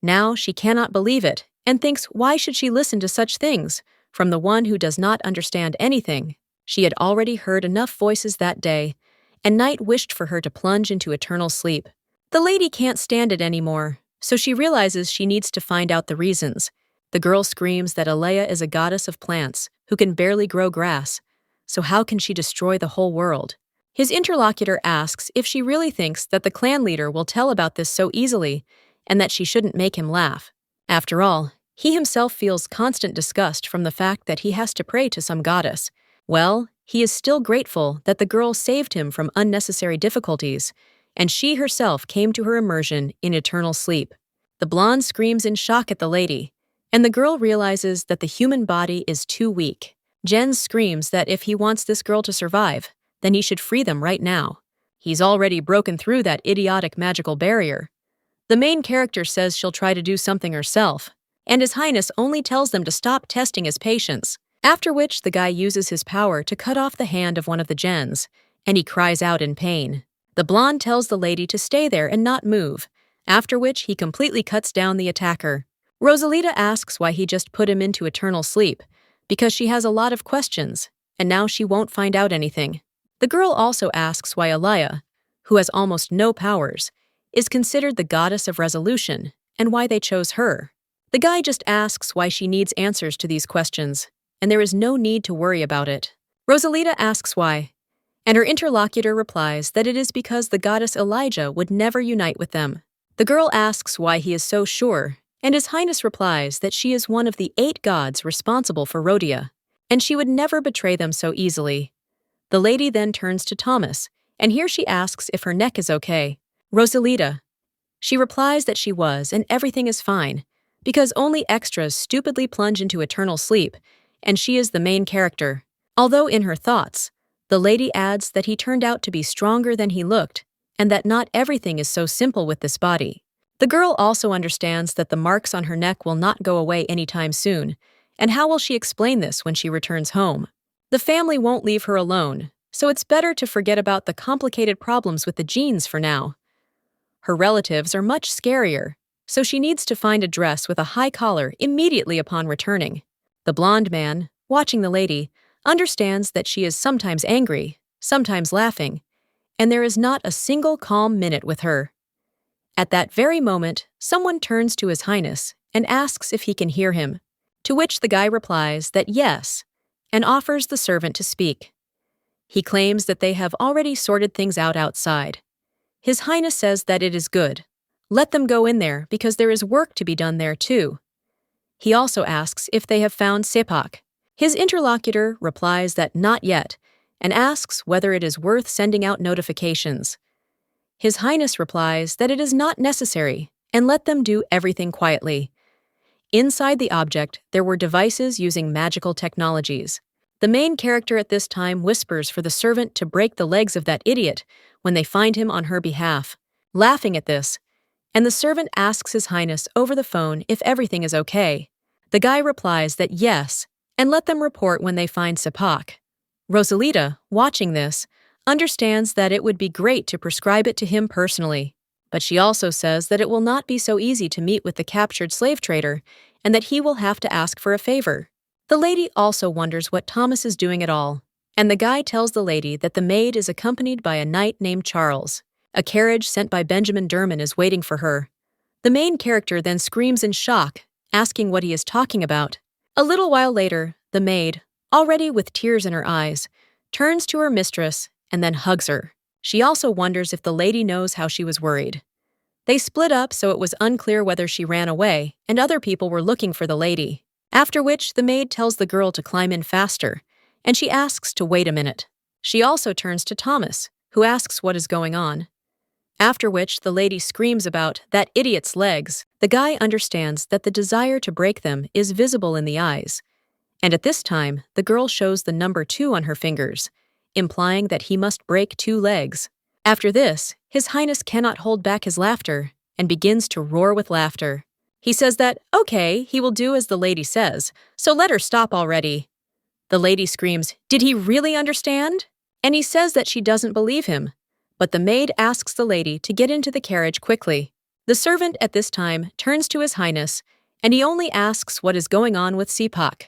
Now she cannot believe it and thinks, why should she listen to such things from the one who does not understand anything? She had already heard enough voices that day, and night wished for her to plunge into eternal sleep. The lady can't stand it anymore, so she realizes she needs to find out the reasons. The girl screams that Leah is a goddess of plants who can barely grow grass, so how can she destroy the whole world? His interlocutor asks if she really thinks that the clan leader will tell about this so easily and that she shouldn't make him laugh. After all, he himself feels constant disgust from the fact that he has to pray to some goddess. Well, he is still grateful that the girl saved him from unnecessary difficulties, and she herself came to her immersion in eternal sleep. The blonde screams in shock at the lady, and the girl realizes that the human body is too weak. Jens screams that if he wants this girl to survive, then he should free them right now. He's already broken through that idiotic magical barrier. The main character says she'll try to do something herself, and His Highness only tells them to stop testing his patience, after which the guy uses his power to cut off the hand of one of the Gens, and he cries out in pain. The blonde tells the lady to stay there and not move, after which he completely cuts down the attacker. Rosalita asks why he just put him into eternal sleep, because she has a lot of questions, and now she won't find out anything. The girl also asks why Leah, who has almost no powers, is considered the goddess of resolution, and why they chose her. The guy just asks why she needs answers to these questions, and there is no need to worry about it. Rosalita asks why, and her interlocutor replies that it is because the goddess Elijah would never unite with them. The girl asks why he is so sure, and His Highness replies that she is one of the 8 gods responsible for Rhodia, and she would never betray them so easily. The lady then turns to Thomas, and here she asks if her neck is okay. Rosalita. She replies that she was, and everything is fine, because only extras stupidly plunge into eternal sleep, and she is the main character. Although in her thoughts, the lady adds that he turned out to be stronger than he looked, and that not everything is so simple with this body. The girl also understands that the marks on her neck will not go away anytime soon, and how will she explain this when she returns home? The family won't leave her alone, so it's better to forget about the complicated problems with the genes for now. Her relatives are much scarier, so she needs to find a dress with a high collar immediately upon returning. The blonde man, watching the lady, understands that she is sometimes angry, sometimes laughing, and there is not a single calm minute with her. At that very moment, someone turns to His Highness and asks if he can hear him, to which the guy replies that yes, and offers the servant to speak. He claims that they have already sorted things out outside. His Highness says that it is good. Let them go in there because there is work to be done there too. He also asks if they have found Sepak. His interlocutor replies that not yet, and asks whether it is worth sending out notifications. His Highness replies that it is not necessary, and let them do everything quietly. Inside the object, there were devices using magical technologies. The main character at this time whispers for the servant to break the legs of that idiot when they find him on her behalf, laughing at this, and the servant asks His Highness over the phone if everything is okay. The guy replies that yes, and let them report when they find Sipak. Rosalita, watching this, understands that it would be great to prescribe it to him personally, but she also says that it will not be so easy to meet with the captured slave trader and that he will have to ask for a favor. The lady also wonders what Thomas is doing at all, and the guy tells the lady that the maid is accompanied by a knight named Charles. A carriage sent by Benjamin Derman is waiting for her. The main character then screams in shock, asking what he is talking about. A little while later, the maid, already with tears in her eyes, turns to her mistress and then hugs her. She also wonders if the lady knows how she was worried. They split up, so it was unclear whether she ran away and other people were looking for the lady. After which, the maid tells the girl to climb in faster, and she asks to wait a minute. She also turns to Thomas, who asks what is going on. After which, the lady screams about that idiot's legs. The guy understands that the desire to break them is visible in the eyes, and at this time, the girl shows the number 2 on her fingers, implying that he must break 2 legs. After this, His Highness cannot hold back his laughter and begins to roar with laughter. He says that, okay, he will do as the lady says, so let her stop already. The lady screams, did he really understand? And he says that she doesn't believe him, but the maid asks the lady to get into the carriage quickly. The servant at this time turns to His Highness, and he only asks what is going on with Sipak.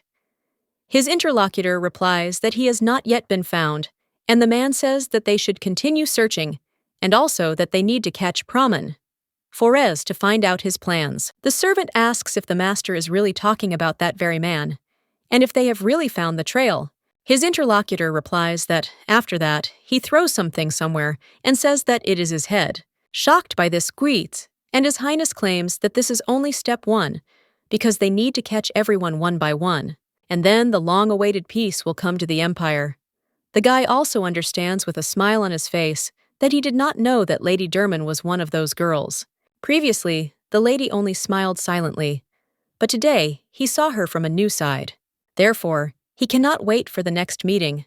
His interlocutor replies that he has not yet been found, and the man says that they should continue searching, and also that they need to catch Praman Forez to find out his plans. The servant asks if the master is really talking about that very man, and if they have really found the trail. His interlocutor replies that, after that, he throws something somewhere and says that it is his head. Shocked by this squeeze, and His Highness claims that this is only step 1, because they need to catch everyone one by one, and then the long-awaited peace will come to the Empire. The guy also understands with a smile on his face that he did not know that Lady Derman was one of those girls. Previously, the lady only smiled silently, but today he saw her from a new side. Therefore, he cannot wait for the next meeting.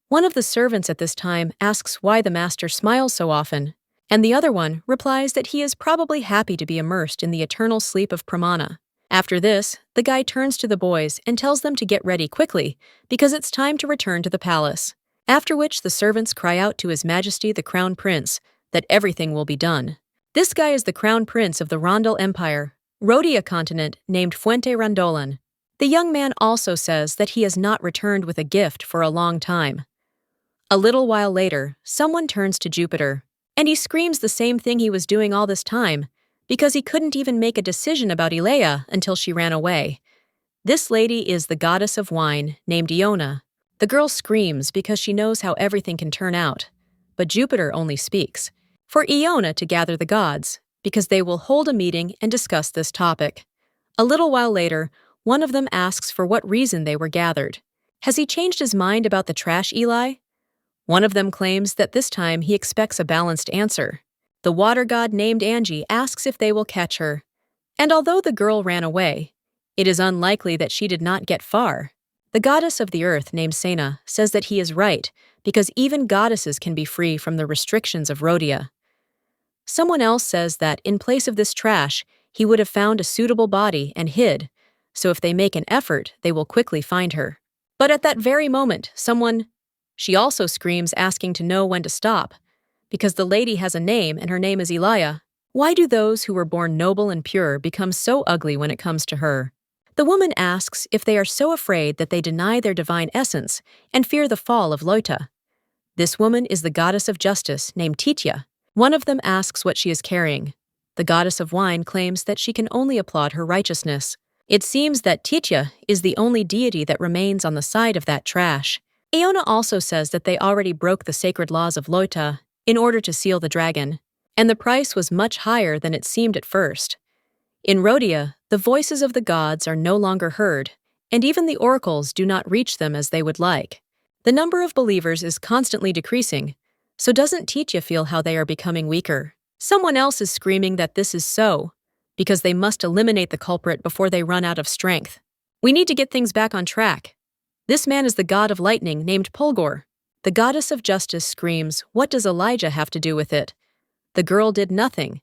One of the servants at this time asks why the master smiles so often, and the other one replies that he is probably happy to be immersed in the eternal sleep of Pramana. After this, the guy turns to the boys and tells them to get ready quickly because it's time to return to the palace, after which the servants cry out to His Majesty the Crown Prince that everything will be done. This guy is the Crown Prince of the Rondel Empire, Rhodia continent named Fuente Randolan. The young man also says that he has not returned with a gift for a long time. A little while later, someone turns to Jupiter, and he screams the same thing he was doing all this time, because he couldn't even make a decision about Leah until she ran away. This lady is the goddess of wine, named Iona. The girl screams because she knows how everything can turn out, but Jupiter only speaks for Iona to gather the gods, because they will hold a meeting and discuss this topic. A little while later, one of them asks for what reason they were gathered. Has he changed his mind about the trash, Eli? One of them claims that this time he expects a balanced answer. The water god named Angie asks if they will catch her, and although the girl ran away, it is unlikely that she did not get far. The goddess of the earth named Sena says that he is right, because even goddesses can be free from the restrictions of Rhodia. Someone else says that in place of this trash, he would have found a suitable body and hid, so if they make an effort, they will quickly find her. But at that very moment, she also screams asking to know when to stop, because the lady has a name and her name is Elia. Why do those who were born noble and pure become so ugly when it comes to her? The woman asks if they are so afraid that they deny their divine essence and fear the fall of Luta. This woman is the goddess of justice named Titya. One of them asks what she is carrying. The goddess of wine claims that she can only applaud her righteousness. It seems that Titya is the only deity that remains on the side of that trash. Iona also says that they already broke the sacred laws of Luta in order to seal the dragon, and the price was much higher than it seemed at first. In Rhodia, the voices of the gods are no longer heard, and even the oracles do not reach them as they would like. The number of believers is constantly decreasing, so doesn't Titya feel how they are becoming weaker? Someone else is screaming that this is so, because they must eliminate the culprit before they run out of strength. We need to get things back on track. This man is the god of lightning named Polgor. The goddess of justice screams, "What does Elijah have to do with it?" The girl did nothing.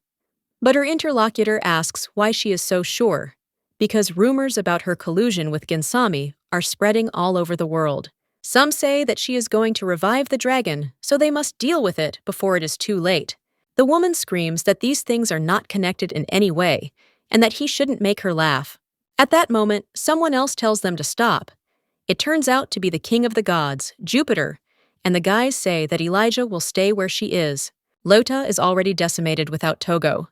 But her interlocutor asks why she is so sure. Because rumors about her collusion with Ginsami are spreading all over the world. Some say that she is going to revive the dragon, so they must deal with it before it is too late. The woman screams that these things are not connected in any way, and that he shouldn't make her laugh. At that moment, someone else tells them to stop. It turns out to be the king of the gods, Jupiter, and the guys say that Elijah will stay where she is. Luta is already decimated without Togo.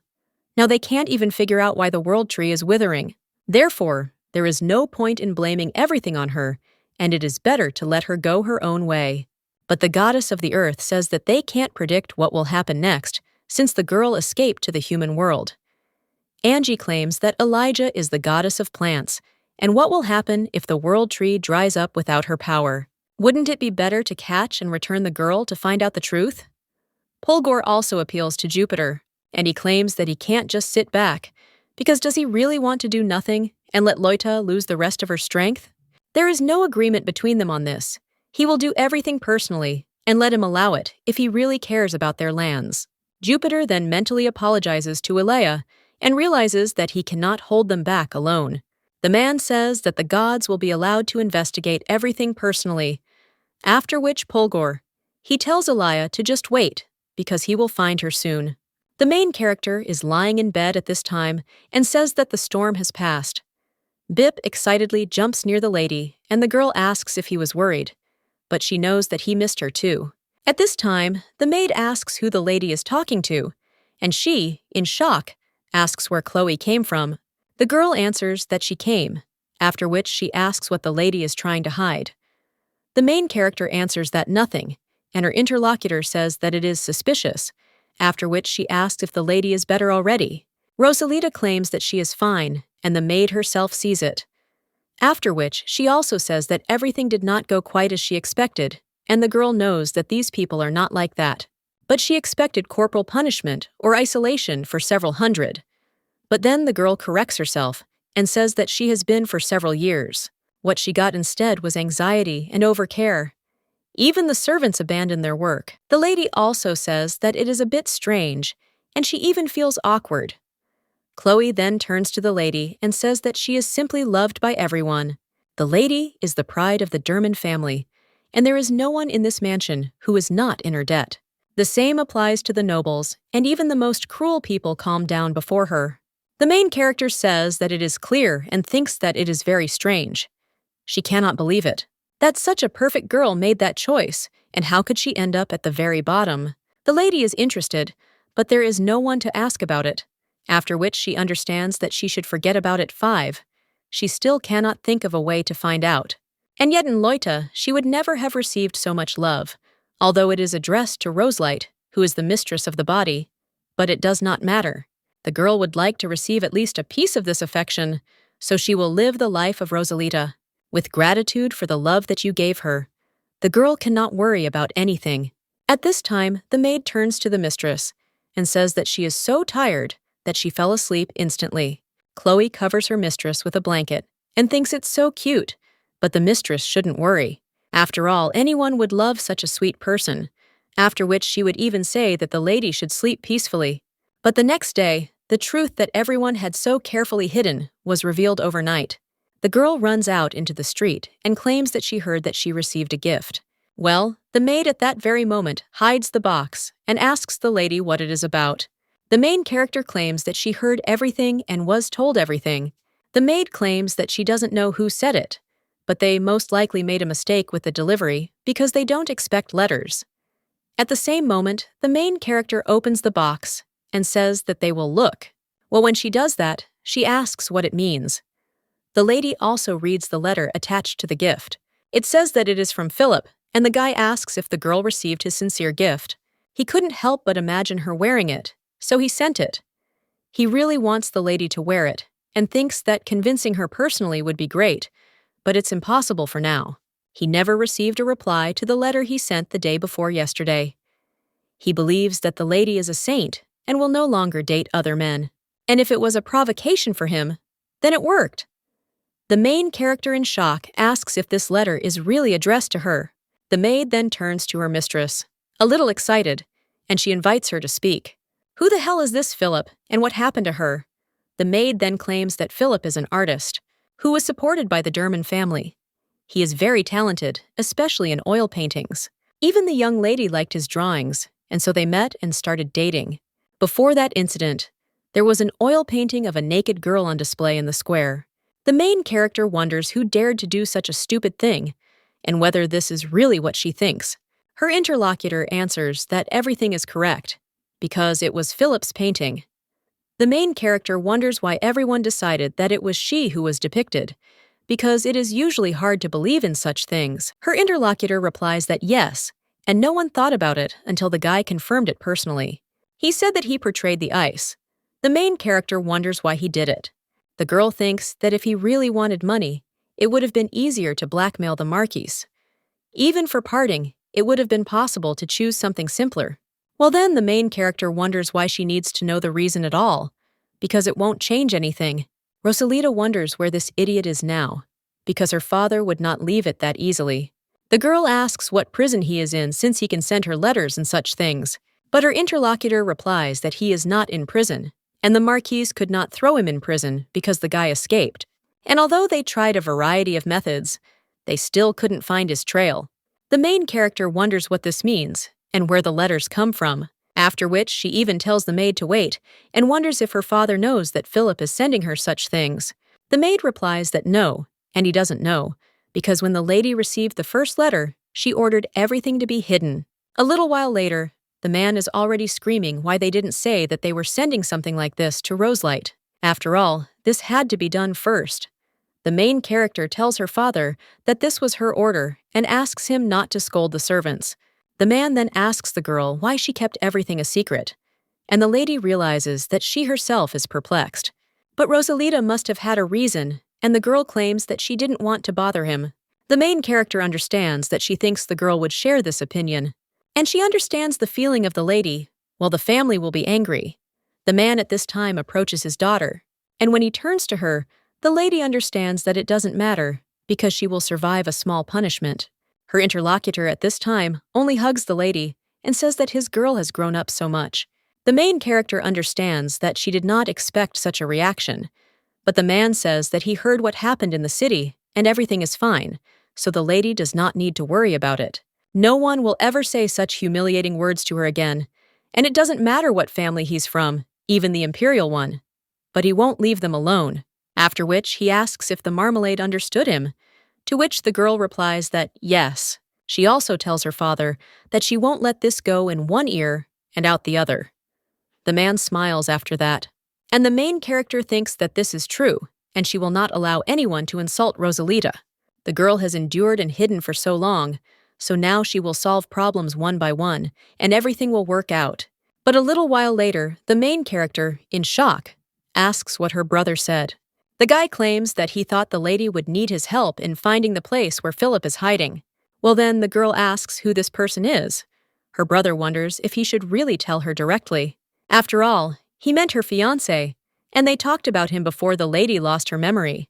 Now they can't even figure out why the world tree is withering. Therefore, there is no point in blaming everything on her, and it is better to let her go her own way. But the goddess of the earth says that they can't predict what will happen next, since the girl escaped to the human world. Angie claims that Elijah is the goddess of plants, and what will happen if the world tree dries up without her power? Wouldn't it be better to catch and return the girl to find out the truth? Polgor also appeals to Jupiter, and he claims that he can't just sit back, because does he really want to do nothing and let Luta lose the rest of her strength? There is no agreement between them on this. He will do everything personally, and let him allow it if he really cares about their lands. Jupiter then mentally apologizes to Leah and realizes that he cannot hold them back alone. The man says that the gods will be allowed to investigate everything personally, after which he tells Leah to just wait, because he will find her soon. The main character is lying in bed at this time and says that the storm has passed. Bip excitedly jumps near the lady, and the girl asks if he was worried, but she knows that he missed her too. At this time, the maid asks who the lady is talking to, and she, in shock, asks where Chloe came from. The girl answers that she came, after which she asks what the lady is trying to hide. The main character answers that nothing, and her interlocutor says that it is suspicious, after which she asks if the lady is better already. Rosalita claims that she is fine, and the maid herself sees it. After which she also says that everything did not go quite as she expected, and the girl knows that these people are not like that. But she expected corporal punishment or isolation for several hundred. But then the girl corrects herself and says that she has been for several years. What she got instead was anxiety and overcare. Even the servants abandon their work. The lady also says that it is a bit strange, and she even feels awkward. Chloe then turns to the lady and says that she is simply loved by everyone. The lady is the pride of the Derman family, and there is no one in this mansion who is not in her debt. The same applies to the nobles, and even the most cruel people calm down before her. The main character says that it is clear and thinks that it is very strange. She cannot believe it. That such a perfect girl made that choice, and how could she end up at the very bottom? The lady is interested, but there is no one to ask about it, after which she understands that she should forget about it 5. She still cannot think of a way to find out. And yet in Luta, she would never have received so much love, although it is addressed to Rosalita, who is the mistress of the body. But it does not matter. The girl would like to receive at least a piece of this affection, so she will live the life of Rosalita. With gratitude for the love that you gave her, the girl cannot worry about anything. At this time, the maid turns to the mistress and says that she is so tired that she fell asleep instantly. Chloe covers her mistress with a blanket and thinks it's so cute, but the mistress shouldn't worry. After all, anyone would love such a sweet person, after which she would even say that the lady should sleep peacefully. But the next day, the truth that everyone had so carefully hidden was revealed overnight. The girl runs out into the street and claims that she heard that she received a gift. Well, the maid at that very moment hides the box and asks the lady what it is about. The main character claims that she heard everything and was told everything. The maid claims that she doesn't know who said it, but they most likely made a mistake with the delivery because they don't expect letters. At the same moment, the main character opens the box and says that they will look. Well, when she does that, she asks what it means. The lady also reads the letter attached to the gift. It says that it is from Philip, and the guy asks if the girl received his sincere gift. He couldn't help but imagine her wearing it, so he sent it. He really wants the lady to wear it, and thinks that convincing her personally would be great, but it's impossible for now. He never received a reply to the letter he sent the day before yesterday. He believes that the lady is a saint and will no longer date other men. And if it was a provocation for him, then it worked. The main character in shock asks if this letter is really addressed to her. The maid then turns to her mistress, a little excited, and she invites her to speak. Who the hell is this Philip, and what happened to her? The maid then claims that Philip is an artist, who was supported by the Derman family. He is very talented, especially in oil paintings. Even the young lady liked his drawings, and so they met and started dating. Before that incident, there was an oil painting of a naked girl on display in the square. The main character wonders who dared to do such a stupid thing, and whether this is really what she thinks. Her interlocutor answers that everything is correct, because it was Philip's painting. The main character wonders why everyone decided that it was she who was depicted, because it is usually hard to believe in such things. Her interlocutor replies that yes, and no one thought about it until the guy confirmed it personally. He said that he portrayed the ice. The main character wonders why he did it. The girl thinks that if he really wanted money, it would have been easier to blackmail the Marquis. Even for parting, it would have been possible to choose something simpler. Well then, the main character wonders why she needs to know the reason at all, because it won't change anything. Rosalita wonders where this idiot is now, because her father would not leave it that easily. The girl asks what prison he is in since he can send her letters and such things, but her interlocutor replies that he is not in prison, and the Marquis could not throw him in prison because the guy escaped. And although they tried a variety of methods, they still couldn't find his trail. The main character wonders what this means and where the letters come from, after which she even tells the maid to wait and wonders if her father knows that Philip is sending her such things. The maid replies that no, and he doesn't know, because when the lady received the first letter, she ordered everything to be hidden. A little while later, the man is already screaming why they didn't say that they were sending something like this to Rosalita. After all, this had to be done first. The main character tells her father that this was her order and asks him not to scold the servants. The man then asks the girl why she kept everything a secret, and the lady realizes that she herself is perplexed. But Rosalita must have had a reason, and the girl claims that she didn't want to bother him. The main character understands that she thinks the girl would share this opinion, and she understands the feeling of the lady, while the family will be angry. The man at this time approaches his daughter, and when he turns to her, the lady understands that it doesn't matter because she will survive a small punishment. Her interlocutor at this time only hugs the lady and says that his girl has grown up so much. The main character understands that she did not expect such a reaction, but the man says that he heard what happened in the city and everything is fine, so the lady does not need to worry about it. No one will ever say such humiliating words to her again, and it doesn't matter what family he's from, even the imperial one. But he won't leave them alone, after which he asks if the marmalade understood him, to which the girl replies that yes. She also tells her father that she won't let this go in one ear and out the other. The man smiles after that, and the main character thinks that this is true, and she will not allow anyone to insult Rosalita. The girl has endured and hidden for so long, so now she will solve problems one by one, and everything will work out. But a little while later, the main character, in shock, asks what her brother said. The guy claims that he thought the lady would need his help in finding the place where Philip is hiding. Well then, the girl asks who this person is. Her brother wonders if he should really tell her directly. After all, he meant her fiancé, and they talked about him before the lady lost her memory.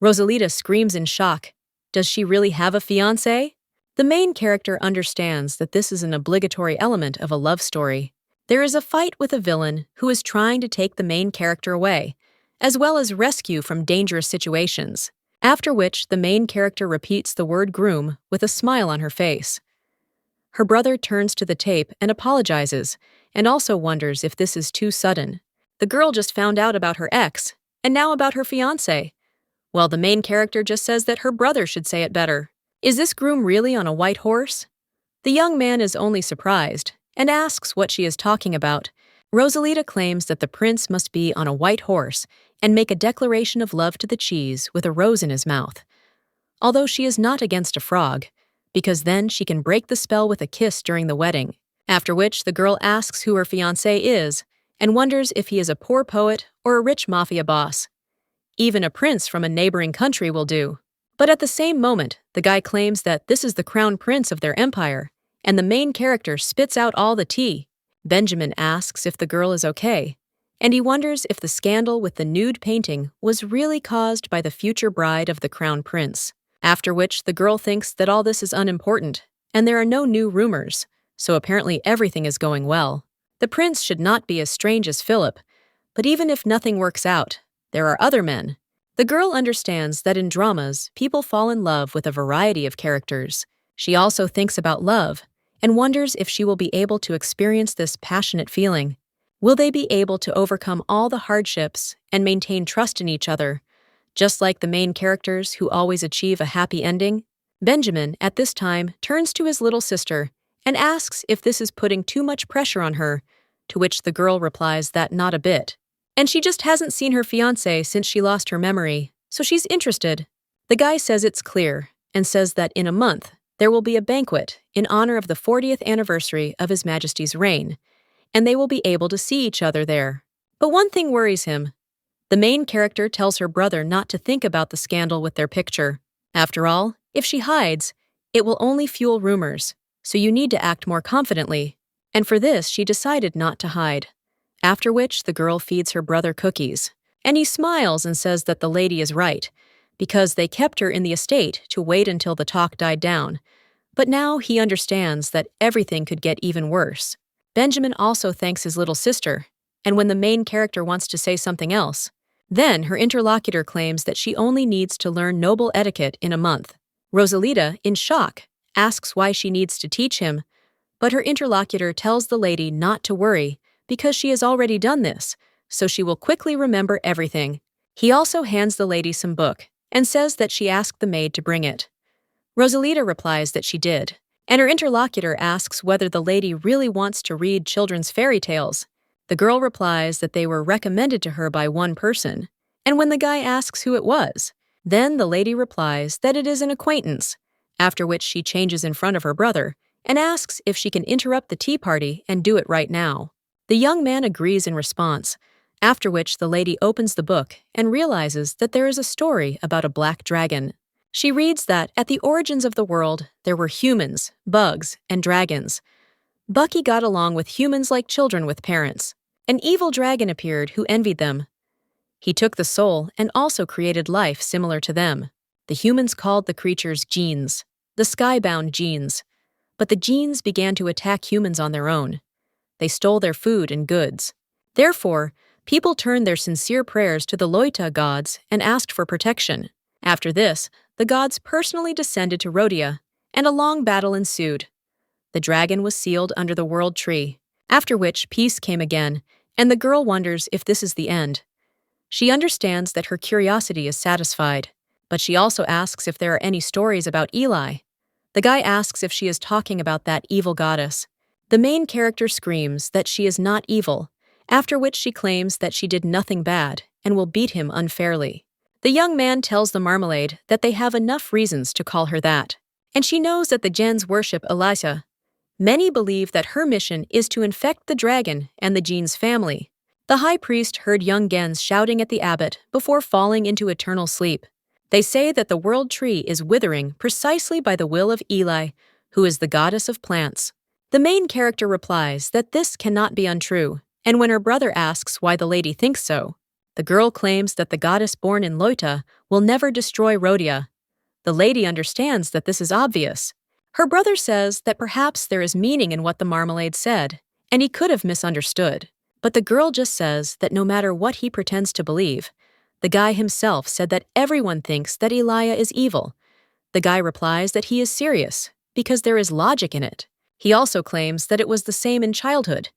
Rosalita screams in shock. Does she really have a fiancé? The main character understands that this is an obligatory element of a love story. There is a fight with a villain who is trying to take the main character away, as well as rescue from dangerous situations, after which the main character repeats the word groom with a smile on her face. Her brother turns to the tape and apologizes, and also wonders if this is too sudden. The girl just found out about her ex, and now about her fiancé. Well, the main character just says that her brother should say it better. Is this groom really on a white horse? The young man is only surprised, and asks what she is talking about. Rosalita claims that the prince must be on a white horse and make a declaration of love to the cheese with a rose in his mouth. Although she is not against a frog, because then she can break the spell with a kiss during the wedding, after which the girl asks who her fiancé is and wonders if he is a poor poet or a rich mafia boss. Even a prince from a neighboring country will do. But at the same moment, the guy claims that this is the crown prince of their empire, and the main character spits out all the tea. Benjamin asks if the girl is okay, and he wonders if the scandal with the nude painting was really caused by the future bride of the crown prince. After which, the girl thinks that all this is unimportant, and there are no new rumors, so apparently everything is going well. The prince should not be as strange as Philip, but even if nothing works out, there are other men. The girl understands that in dramas, people fall in love with a variety of characters. She also thinks about love, and wonders if she will be able to experience this passionate feeling. Will they be able to overcome all the hardships and maintain trust in each other, just like the main characters who always achieve a happy ending? Benjamin, at this time, turns to his little sister and asks if this is putting too much pressure on her, to which the girl replies that not a bit. And she just hasn't seen her fiancé since she lost her memory, so she's interested. The guy says it's clear, and says that in a month, there will be a banquet in honor of the 40th anniversary of His Majesty's reign, and they will be able to see each other there. But one thing worries him. The main character tells her brother not to think about the scandal with their picture. After all, if she hides, it will only fuel rumors, so you need to act more confidently. And for this, she decided not to hide. After which, the girl feeds her brother cookies, and he smiles and says that the lady is right, because they kept her in the estate to wait until the talk died down. But now he understands that everything could get even worse. Benjamin also thanks his little sister, and when the main character wants to say something else, then her interlocutor claims that she only needs to learn noble etiquette in a month. Rosalita, in shock, asks why she needs to teach him, but her interlocutor tells the lady not to worry because she has already done this, so she will quickly remember everything. He also hands the lady some book and says that she asked the maid to bring it. Rosalita replies that she did, and her interlocutor asks whether the lady really wants to read children's fairy tales. The girl replies that they were recommended to her by one person, and when the guy asks who it was, then the lady replies that it is an acquaintance, after which she changes in front of her brother and asks if she can interrupt the tea party and do it right now. The young man agrees in response, after which the lady opens the book and realizes that there is a story about a black dragon. She reads that at the origins of the world, there were humans, bugs, and dragons. Bucky got along with humans like children with parents. An evil dragon appeared who envied them. He took the soul and also created life similar to them. The humans called the creatures genes, the skybound genes. But the genes began to attack humans on their own. They stole their food and goods. Therefore, people turned their sincere prayers to the Luta gods and asked for protection. After this, the gods personally descended to Rhodia, and a long battle ensued. The dragon was sealed under the world tree, after which peace came again, and the girl wonders if this is the end. She understands that her curiosity is satisfied, but she also asks if there are any stories about Eli. The guy asks if she is talking about that evil goddess. The main character screams that she is not evil, after which she claims that she did nothing bad and will beat him unfairly. The young man tells the Marmalade that they have enough reasons to call her that, and she knows that the gens worship Eliza. Many believe that her mission is to infect the dragon and the Gene's family. The high priest heard young gens shouting at the abbot before falling into eternal sleep. They say that the world tree is withering precisely by the will of Eli, who is the goddess of plants. The main character replies that this cannot be untrue, and when her brother asks why the lady thinks so, the girl claims that the goddess born in Luta will never destroy Rhodia. The lady understands that this is obvious. Her brother says that perhaps there is meaning in what the Marmalade said, and he could have misunderstood. But the girl just says that no matter what he pretends to believe, the guy himself said that everyone thinks that Elia is evil. The guy replies that he is serious, because there is logic in it. He also claims that it was the same in childhood,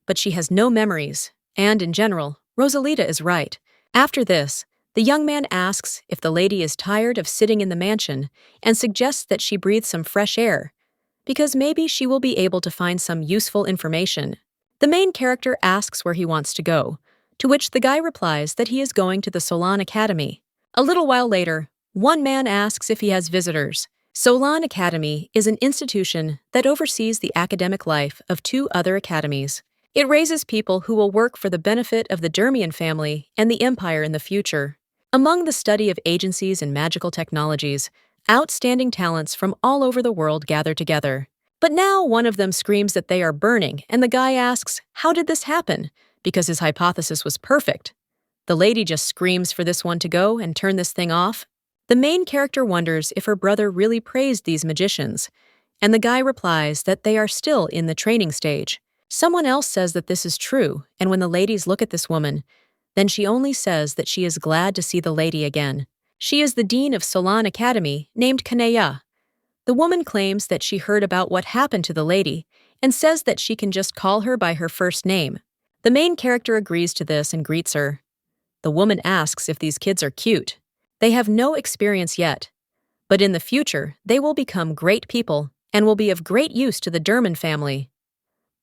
but she has no memories, and in general, Rosalita is right. After this, the young man asks if the lady is tired of sitting in the mansion and suggests that she breathe some fresh air, because maybe she will be able to find some useful information. The main character asks where he wants to go, to which the guy replies that he is going to the Solon Academy. A little while later, one man asks if he has visitors. Solon Academy is an institution that oversees the academic life of 2 other academies. It raises people who will work for the benefit of the Dermian family and the Empire in the future. Among the study of agencies and magical technologies, outstanding talents from all over the world gather together. But now one of them screams that they are burning, and the guy asks, "How did this happen?" because his hypothesis was perfect. The lady just screams for this one to go and turn this thing off. The main character wonders if her brother really praised these magicians, and the guy replies that they are still in the training stage. Someone else says that this is true, and when the ladies look at this woman, then she only says that she is glad to see the lady again. She is the dean of Solon Academy, named Kanaya. The woman claims that she heard about what happened to the lady and says that she can just call her by her first name. The main character agrees to this and greets her. The woman asks if these kids are cute. They have no experience yet, but in the future, they will become great people and will be of great use to the Derman family.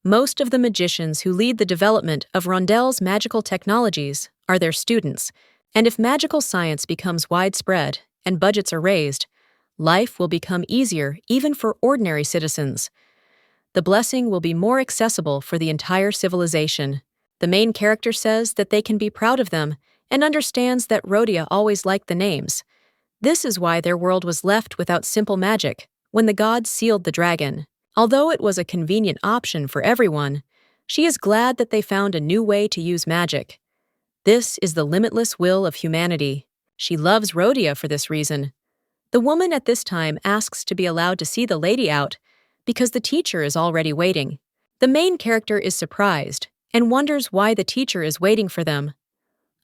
Most of the magicians who lead the development of Rondel's magical technologies are their students, and if magical science becomes widespread and budgets are raised, life will become easier even for ordinary citizens. The blessing will be more accessible for the entire civilization. The main character says that they can be proud of them and understands that Rhodia always liked the names. This is why their world was left without simple magic when the gods sealed the dragon. Although it was a convenient option for everyone, she is glad that they found a new way to use magic. This is the limitless will of humanity. She loves Rhodia for this reason. The woman at this time asks to be allowed to see the lady out because the teacher is already waiting. The main character is surprised and wonders why the teacher is waiting for them.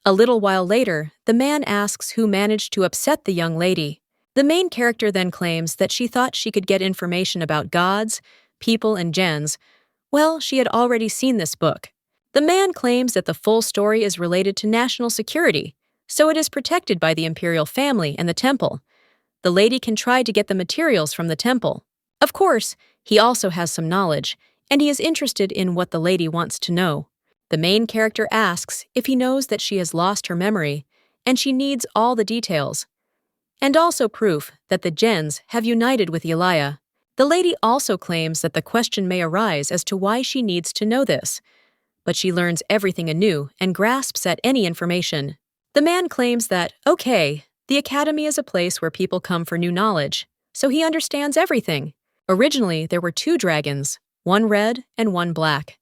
A little while later, the man asks who managed to upset the young lady. The main character then claims that she thought she could get information about gods, people, and gens. Well, she had already seen this book. The man claims that the full story is related to national security, so it is protected by the imperial family and the temple. The lady can try to get the materials from the temple. Of course, he also has some knowledge, and he is interested in what the lady wants to know. The main character asks if he knows that she has lost her memory, and she needs all the details, and also proof that the gens have united with Elia. The lady also claims that the question may arise as to why she needs to know this, but she learns everything anew and grasps at any information. The man claims that, okay, the academy is a place where people come for new knowledge, so he understands everything. Originally, there were 2 dragons, one red and one black.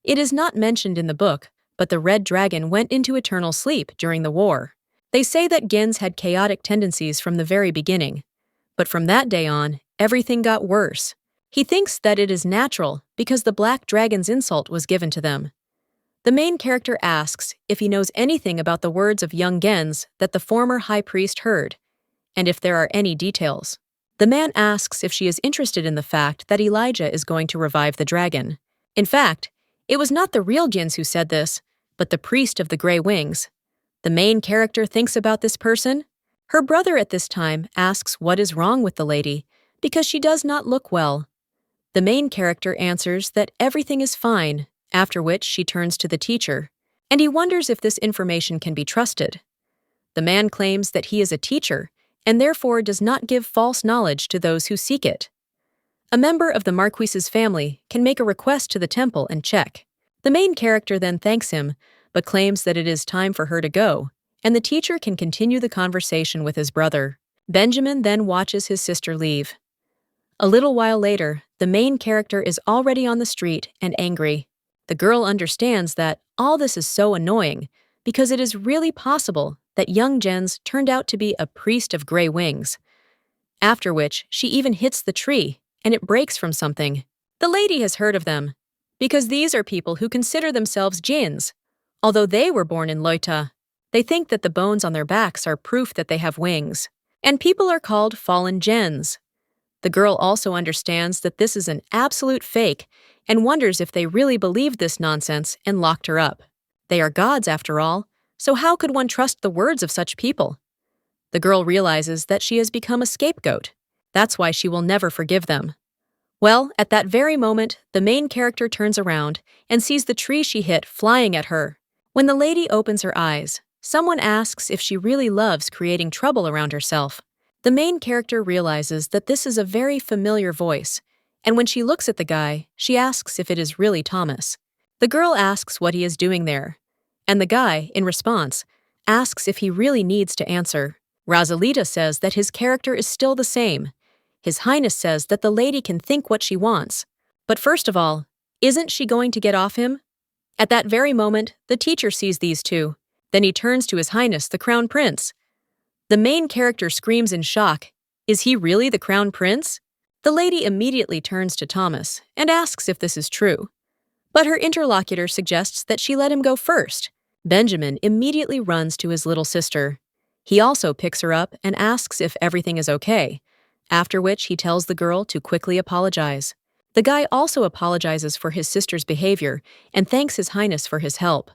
It is not mentioned in the book, but the red dragon went into eternal sleep during the war. They say that gens had chaotic tendencies from the very beginning, but from that day on, everything got worse. He thinks that it is natural because the black dragon's insult was given to them. The main character asks if he knows anything about the words of young gens that the former high priest heard, and if there are any details. The man asks if she is interested in the fact that Elijah is going to revive the dragon. In fact, it was not the real gens who said this, but the priest of the Grey Wings. The main character thinks about this person. Her brother at this time asks what is wrong with the lady, because she does not look well. The main character answers that everything is fine, after which she turns to the teacher, and he wonders if this information can be trusted. The man claims that he is a teacher, and therefore does not give false knowledge to those who seek it. A member of the Marquis's family can make a request to the temple and check. The main character then thanks him, but claims that it is time for her to go, and the teacher can continue the conversation with his brother. Benjamin then watches his sister leave. A little while later, the main character is already on the street and angry. The girl understands that all this is so annoying because it is really possible that young gens turned out to be a priest of Grey Wings. After which, she even hits the tree, and it breaks from something. The lady has heard of them, because these are people who consider themselves gens. Although they were born in Luta, they think that the bones on their backs are proof that they have wings, and people are called fallen gens. The girl also understands that this is an absolute fake and wonders if they really believed this nonsense and locked her up. They are gods after all, so how could one trust the words of such people? The girl realizes that she has become a scapegoat. That's why she will never forgive them. Well, at that very moment, the main character turns around and sees the tree she hit flying at her. When the lady opens her eyes, someone asks if she really loves creating trouble around herself. The main character realizes that this is a very familiar voice, and when she looks at the guy, she asks if it is really Thomas. The girl asks what he is doing there, and the guy, in response, asks if he really needs to answer. Rosalita says that his character is still the same. His Highness says that the lady can think what she wants. But first of all, isn't she going to get off him? At that very moment, the teacher sees these two. Then he turns to His Highness, the Crown Prince. The main character screams in shock. Is he really the Crown Prince? The lady immediately turns to Thomas and asks if this is true. But her interlocutor suggests that she let him go first. Benjamin immediately runs to his little sister. He also picks her up and asks if everything is okay, after which he tells the girl to quickly apologize. The guy also apologizes for his sister's behavior and thanks His Highness for his help.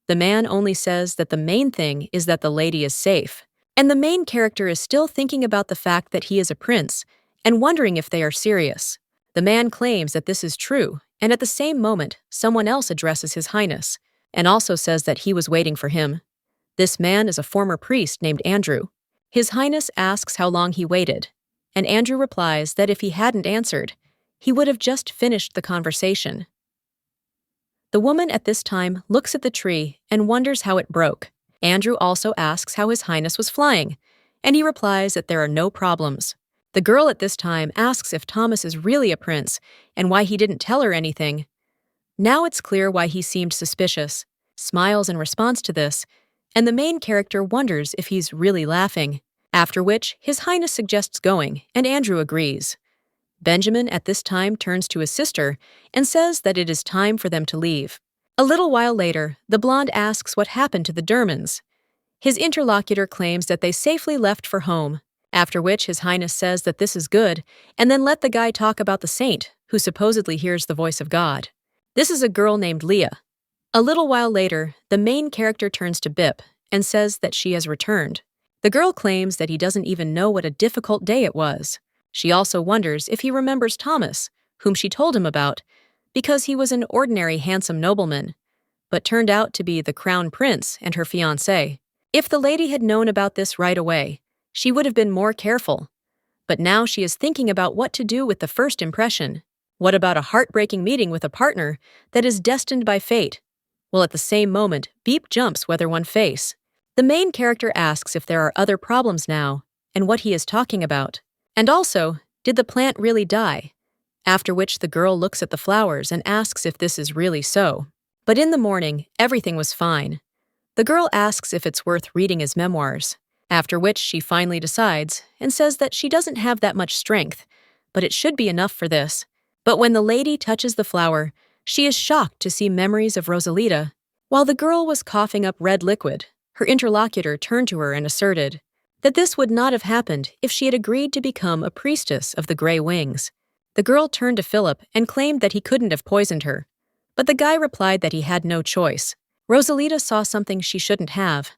The man only says that the main thing is that the lady is safe, and the main character is still thinking about the fact that he is a prince and wondering if they are serious. The man claims that this is true, and at the same moment, someone else addresses His Highness and also says that he was waiting for him. This man is a former priest named Andrew. His Highness asks how long he waited, and Andrew replies that if he hadn't answered, he would have just finished the conversation. The woman at this time looks at the tree and wonders how it broke. Andrew also asks how His Highness was flying, and he replies that there are no problems. The girl at this time asks if Thomas is really a prince and why he didn't tell her anything. Now it's clear why he seemed suspicious, smiles in response to this, and the main character wonders if he's really laughing, after which His Highness suggests going, and Andrew agrees. Benjamin at this time turns to his sister and says that it is time for them to leave. A little while later, the blonde asks what happened to the Dermans. His interlocutor claims that they safely left for home, after which His Highness says that this is good, and then let the guy talk about the saint, who supposedly hears the voice of God. This is a girl named Leah. A little while later, the main character turns to Bip and says that she has returned. The girl claims that he doesn't even know what a difficult day it was. She also wonders if he remembers Thomas, whom she told him about, because he was an ordinary handsome nobleman, but turned out to be the Crown Prince and her fiancé. If the lady had known about this right away, she would have been more careful. But now she is thinking about what to do with the first impression. What about a heartbreaking meeting with a partner that is destined by fate? Well, at the same moment, Beep jumps whether one face. The main character asks if there are other problems now, and what he is talking about. And also, did the plant really die? After which the girl looks at the flowers and asks if this is really so. But in the morning, everything was fine. The girl asks if it's worth reading his memoirs, after which she finally decides and says that she doesn't have that much strength, but it should be enough for this. But when the lady touches the flower, she is shocked to see memories of Rosalita. While the girl was coughing up red liquid, her interlocutor turned to her and asserted that this would not have happened if she had agreed to become a priestess of the Grey Wings. The girl turned to Philip and claimed that he couldn't have poisoned her, but the guy replied that he had no choice. Rosalita saw something she shouldn't have.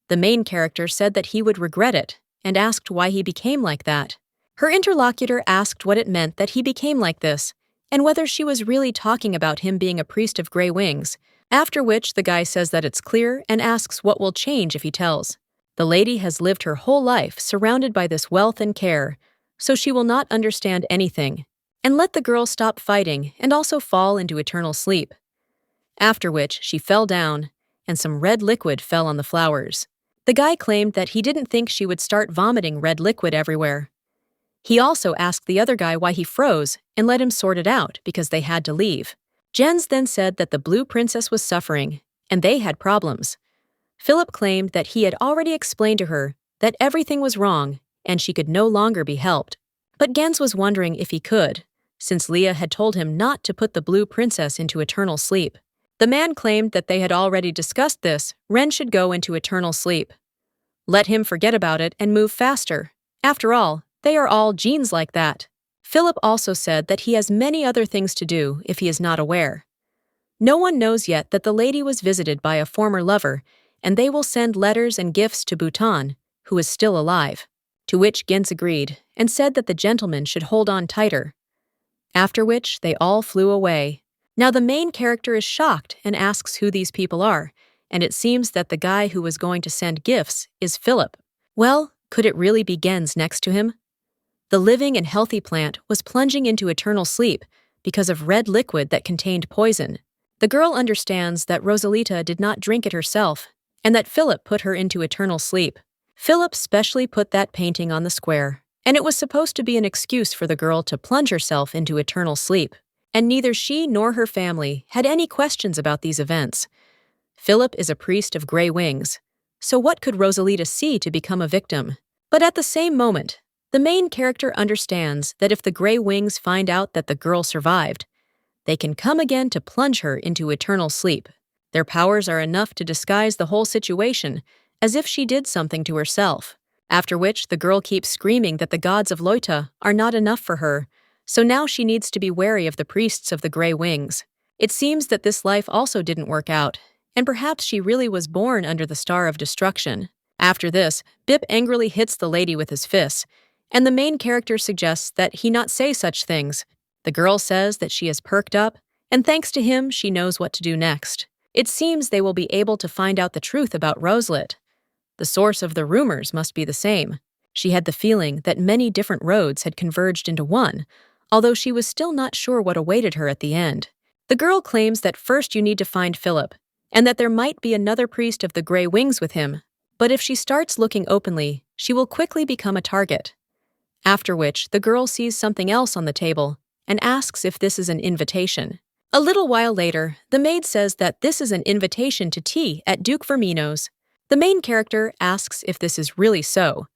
The main character said that he would regret it and asked why he became like that. Her interlocutor asked what it meant that he became like this and whether she was really talking about him being a priest of Grey Wings, after which the guy says that it's clear and asks what will change if he tells. The lady has lived her whole life surrounded by this wealth and care, so she will not understand anything, and let the girl stop fighting and also fall into eternal sleep. After which she fell down, and some red liquid fell on the flowers. The guy claimed that he didn't think she would start vomiting red liquid everywhere. He also asked the other guy why he froze and let him sort it out because they had to leave. Jens then said that the Blue Princess was suffering, and they had problems. Philip claimed that he had already explained to her that everything was wrong and she could no longer be helped. But Gens was wondering if he could, since Leah had told him not to put the Blue Princess into eternal sleep. The man claimed that they had already discussed this. Ren should go into eternal sleep. Let him forget about it and move faster. After all, they are all genes like that. Philip also said that he has many other things to do if he is not aware. No one knows yet that the lady was visited by a former lover, and they will send letters and gifts to Bhutan, who is still alive. To which Gens agreed and said that the gentleman should hold on tighter. After which they all flew away. Now the main character is shocked and asks who these people are, and it seems that the guy who was going to send gifts is Philip. Well, could it really be Gens next to him? The living and healthy plant was plunging into eternal sleep because of red liquid that contained poison. The girl understands that Rosalita did not drink it herself, and that Philip put her into eternal sleep. Philip specially put that painting on the square, and it was supposed to be an excuse for the girl to plunge herself into eternal sleep. and neither she nor her family had any questions about these events. Philip is a priest of gray wings, so what could Rosalita see to become a victim? But at the same moment, the main character understands that if the gray wings find out that the girl survived, they can come again to plunge her into eternal sleep. Their powers are enough to disguise the whole situation as if she did something to herself, after which the girl keeps screaming that the gods of Luta are not enough for her, so now she needs to be wary of the priests of the gray wings. It seems that this life also didn't work out, and perhaps she really was born under the star of destruction. After this, Bip angrily hits the lady with his fists, and the main character suggests that he not say such things. The girl says that she has perked up, and thanks to him, she knows what to do next. It seems they will be able to find out the truth about Rosalita. The source of the rumors must be the same. She had the feeling that many different roads had converged into one, although she was still not sure what awaited her at the end. The girl claims that first you need to find Philip, and that there might be another priest of the gray wings with him, but if she starts looking openly, she will quickly become a target. After which, the girl sees something else on the table and asks if this is an invitation. A little while later, the maid says that this is an invitation to tea at Duke Vermino's. The main character asks if this is really so,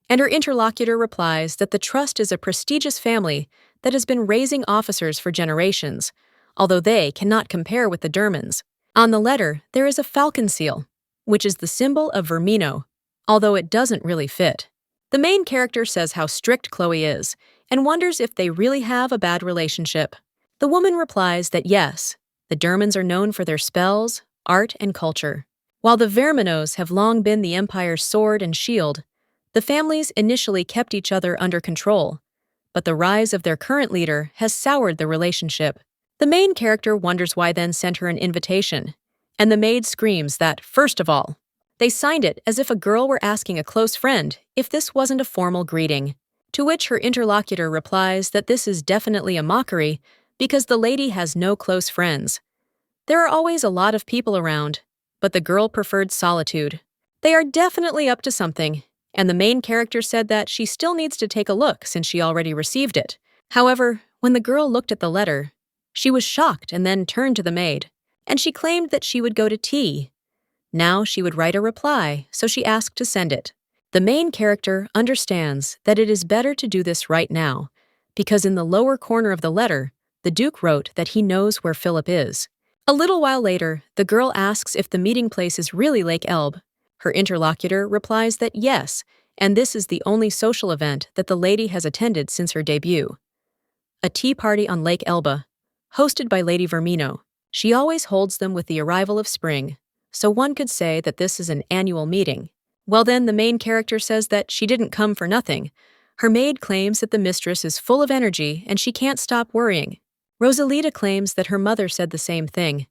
and her interlocutor replies that the Trust is a prestigious family that has been raising officers for generations, although they cannot compare with the Dermans. On the letter, there is a falcon seal, which is the symbol of Vermino, although it doesn't really fit. The main character says how strict Chloe is, and wonders if they really have a bad relationship. The woman replies that yes, the Dermans are known for their spells, art, and culture. While the Verminos have long been the Empire's sword and shield, the families initially kept each other under control, but the rise of their current leader has soured the relationship. The main character wonders why then sent her an invitation, and the maid screams that, first of all, they signed it as if a girl were asking a close friend if this wasn't a formal greeting, to which her interlocutor replies that this is definitely a mockery because the lady has no close friends. There are always a lot of people around, but the girl preferred solitude. They are definitely up to something, and the main character said that she still needs to take a look since she already received it. However, when the girl looked at the letter, she was shocked and then turned to the maid, and she claimed that she would go to tea. Now she would write a reply, so she asked to send it. The main character understands that it is better to do this right now, because in the lower corner of the letter, the Duke wrote that he knows where Philip is. A little while later, the girl asks if the meeting place is really Lake Elbe. Her interlocutor replies that yes, and this is the only social event that the lady has attended since her debut. A tea party on Lake Elbe, hosted by Lady Vermino. She always holds them with the arrival of spring, so one could say that this is an annual meeting. Well then, the main character says that she didn't come for nothing. Her maid claims that the mistress is full of energy and she can't stop worrying. Rosalita claims that her mother said the same thing.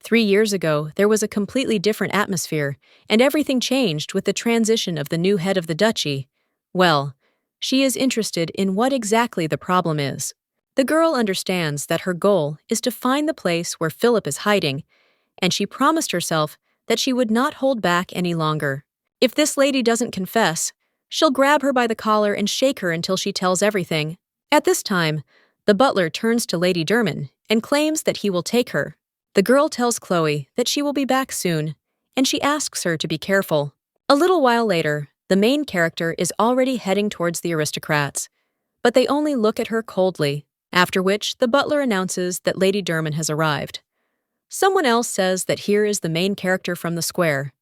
3 years ago, there was a completely different atmosphere, and everything changed with the transition of the new head of the duchy. Well, she is interested in what exactly the problem is. The girl understands that her goal is to find the place where Philip is hiding, and she promised herself that she would not hold back any longer. If this lady doesn't confess, she'll grab her by the collar and shake her until she tells everything. At this time, the butler turns to Lady Derman and claims that he will take her. The girl tells Chloe that she will be back soon, and she asks her to be careful. A little while later, the main character is already heading towards the aristocrats, but they only look at her coldly, after which the butler announces that Lady Derman has arrived. Someone else says that here is the main character from the square,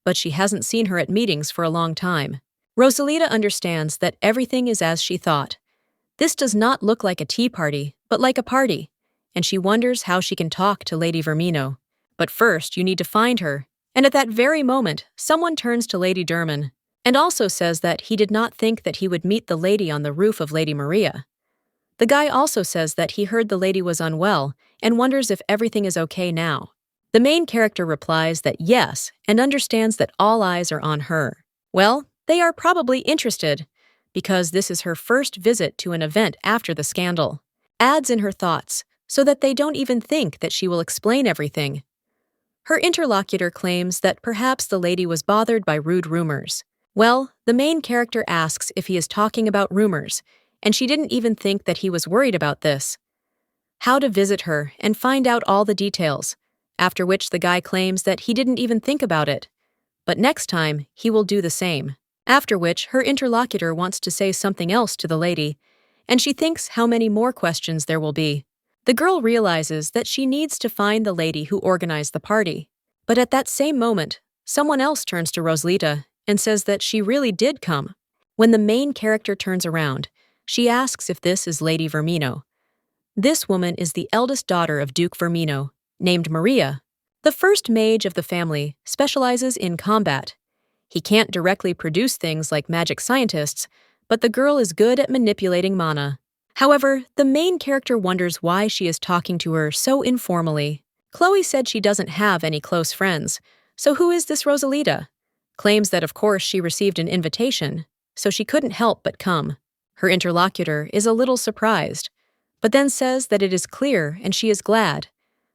but she hasn't seen her at meetings for a long time. Rosalita understands that everything is as she thought. This does not look like a tea party, but like a party, and she wonders how she can talk to Lady Vermino. But first, you need to find her, and at that very moment, someone turns to Lady Derman, and also says that he did not think that he would meet the lady on the roof of Lady Maria. The guy also says that he heard the lady was unwell, and wonders if everything is okay now. The main character replies that yes, and understands that all eyes are on her. Well, they are probably interested, because this is her first visit to an event after the scandal. Adds in her thoughts, so that they don't even think that she will explain everything. Her interlocutor claims that perhaps the lady was bothered by rude rumors. Well, the main character asks if he is talking about rumors, and she didn't even think that he was worried about this. how to visit her and find out all the details, after which the guy claims that he didn't even think about it. But next time, he will do the same. After which, her interlocutor wants to say something else to the lady, and she thinks how many more questions there will be. The girl realizes that she needs to find the lady who organized the party. But at that same moment, someone else turns to Rosalita and says that she really did come. When the main character turns around, she asks if this is Lady Vermino. This woman is the eldest daughter of Duke Vermino, named Maria. The first mage of the family specializes in combat. He can't directly produce things like magic scientists, but the girl is good at manipulating mana. However, the main character wonders why she is talking to her so informally. Chloe said she doesn't have any close friends, so who is this Rosalita? Claims that of course she received an invitation, so she couldn't help but come. Her interlocutor is a little surprised, but then says that it is clear and she is glad,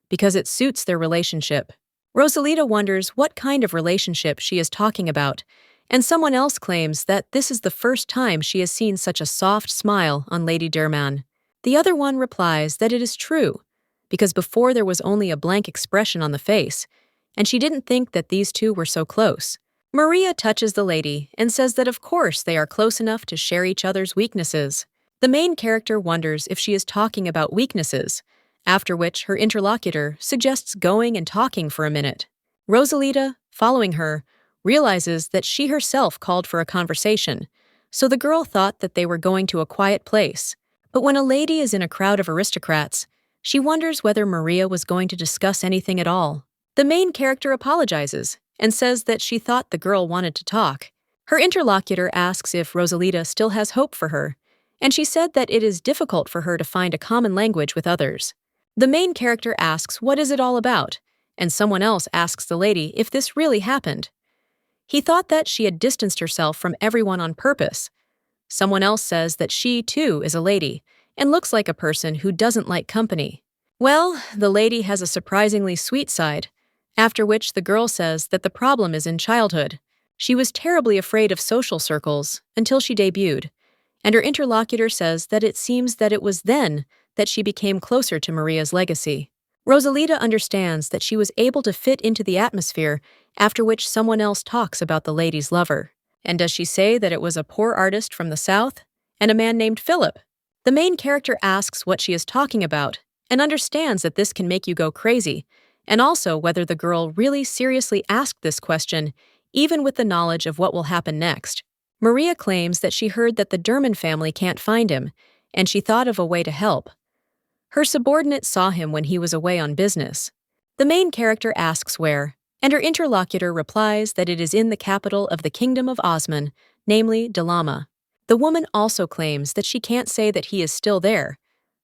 because it suits their relationship. Rosalita wonders what kind of relationship she is talking about, and someone else claims that this is the first time she has seen such a soft smile on Lady Derman. The other one replies that it is true, because before there was only a blank expression on the face, and she didn't think that these two were so close. Maria touches the lady and says that of course they are close enough to share each other's weaknesses. The main character wonders if she is talking about weaknesses, after which her interlocutor suggests going and talking for a minute. Rosalita, following her, realizes that she herself called for a conversation, so the girl thought that they were going to a quiet place. But when a lady is in a crowd of aristocrats, she wonders whether Maria was going to discuss anything at all. The main character apologizes and says that she thought the girl wanted to talk. Her interlocutor asks if Rosalita still has hope for her, and she said that it is difficult for her to find a common language with others. The main character asks what is it all about, and someone else asks the lady if this really happened. He thought that she had distanced herself from everyone on purpose. Someone else says that she, too, is a lady, and looks like a person who doesn't like company. Well, the lady has a surprisingly sweet side, after which the girl says that the problem is in childhood. She was terribly afraid of social circles until she debuted, and her interlocutor says that it seems that it was then that she became closer to Maria's legacy. Rosalita understands that she was able to fit into the atmosphere, after which someone else talks about the lady's lover. And does she say that it was a poor artist from the south and a man named Philip? The main character asks what she is talking about and understands that this can make you go crazy, and also whether the girl really seriously asked this question, even with the knowledge of what will happen next. Maria claims that she heard that the Derman family can't find him, and she thought of a way to help. Her subordinate saw him when he was away on business. The main character asks where, and her interlocutor replies that it is in the capital of the Kingdom of Osman, namely Dalama. The woman also claims that she can't say that he is still there,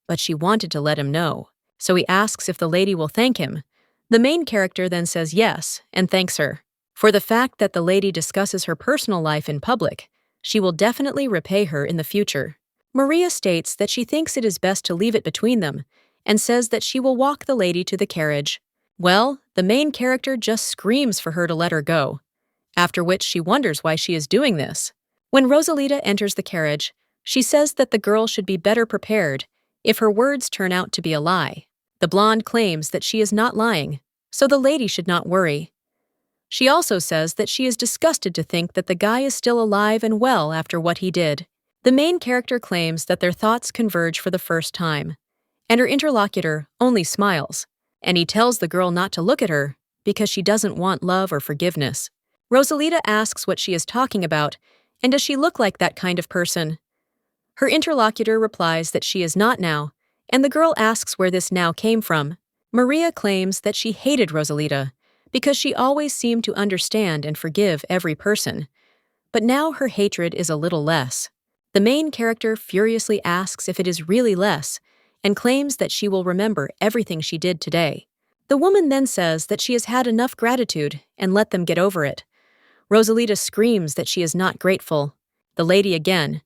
but she wanted to let him know, so he asks if the lady will thank him. The main character then says yes and thanks her. For the fact that the lady discusses her personal life in public, she will definitely repay her in the future. Maria states that she thinks it is best to leave it between them, and says that she will walk the lady to the carriage. Well, the main character just screams for her to let her go, after which she wonders why she is doing this. When Rosalita enters the carriage, she says that the girl should be better prepared if her words turn out to be a lie. The blonde claims that she is not lying, so the lady should not worry. She also says that she is disgusted to think that the guy is still alive and well after what he did. The main character claims that their thoughts converge for the first time, and her interlocutor only smiles, and he tells the girl not to look at her because she doesn't want love or forgiveness. Rosalita asks what she is talking about, and does she look like that kind of person? Her interlocutor replies that she is not now, and the girl asks where this now came from. Maria claims that she hated Rosalita because she always seemed to understand and forgive every person, but now her hatred is a little less. The main character furiously asks if it is really less, and claims that she will remember everything she did today. The woman then says that she has had enough gratitude and let them get over it. Rosalita screams that she is not grateful. The lady again,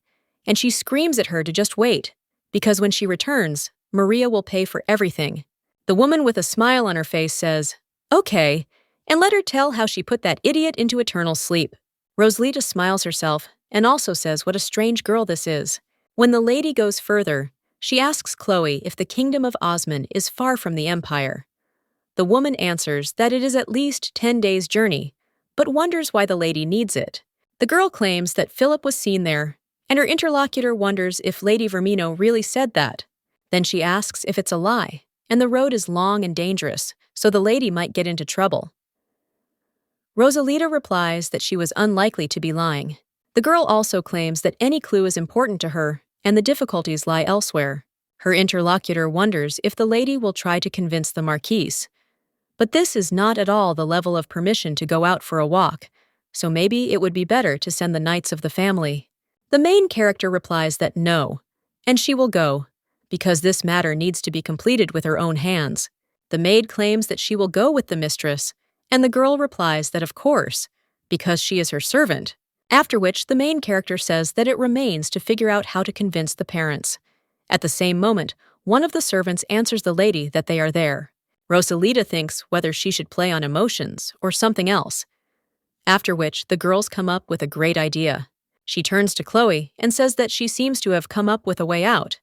and she screams at her to just wait, because when she returns, Maria will pay for everything. The woman with a smile on her face says, "Okay," and let her tell how she put that idiot into eternal sleep. Rosalita smiles herself and also says what a strange girl this is. When the lady goes further, She asks Chloe if the kingdom of Osman is far from the empire. The woman answers that it is at least 10 days' journey, but wonders why the lady needs it. The girl claims that Philip was seen there, and her interlocutor wonders if Lady Vermino really said that. Then she asks if it's a lie, and the road is long and dangerous, so the lady might get into trouble. Rosalita replies that she was unlikely to be lying. The girl also claims that any clue is important to her, and the difficulties lie elsewhere. Her interlocutor wonders if the lady will try to convince the Marquise. But this is not at all the level of permission to go out for a walk, so maybe it would be better to send the knights of the family. The main character replies that no, and she will go, because this matter needs to be completed with her own hands. The maid claims that she will go with the mistress, and the girl replies that of course, because she is her servant, after which the main character says that it remains to figure out how to convince the parents. At the same moment, one of the servants answers the lady that they are there. Rosalita thinks whether she should play on emotions or something else. After which, the girls come up with a great idea. She turns to Chloe and says that she seems to have come up with a way out.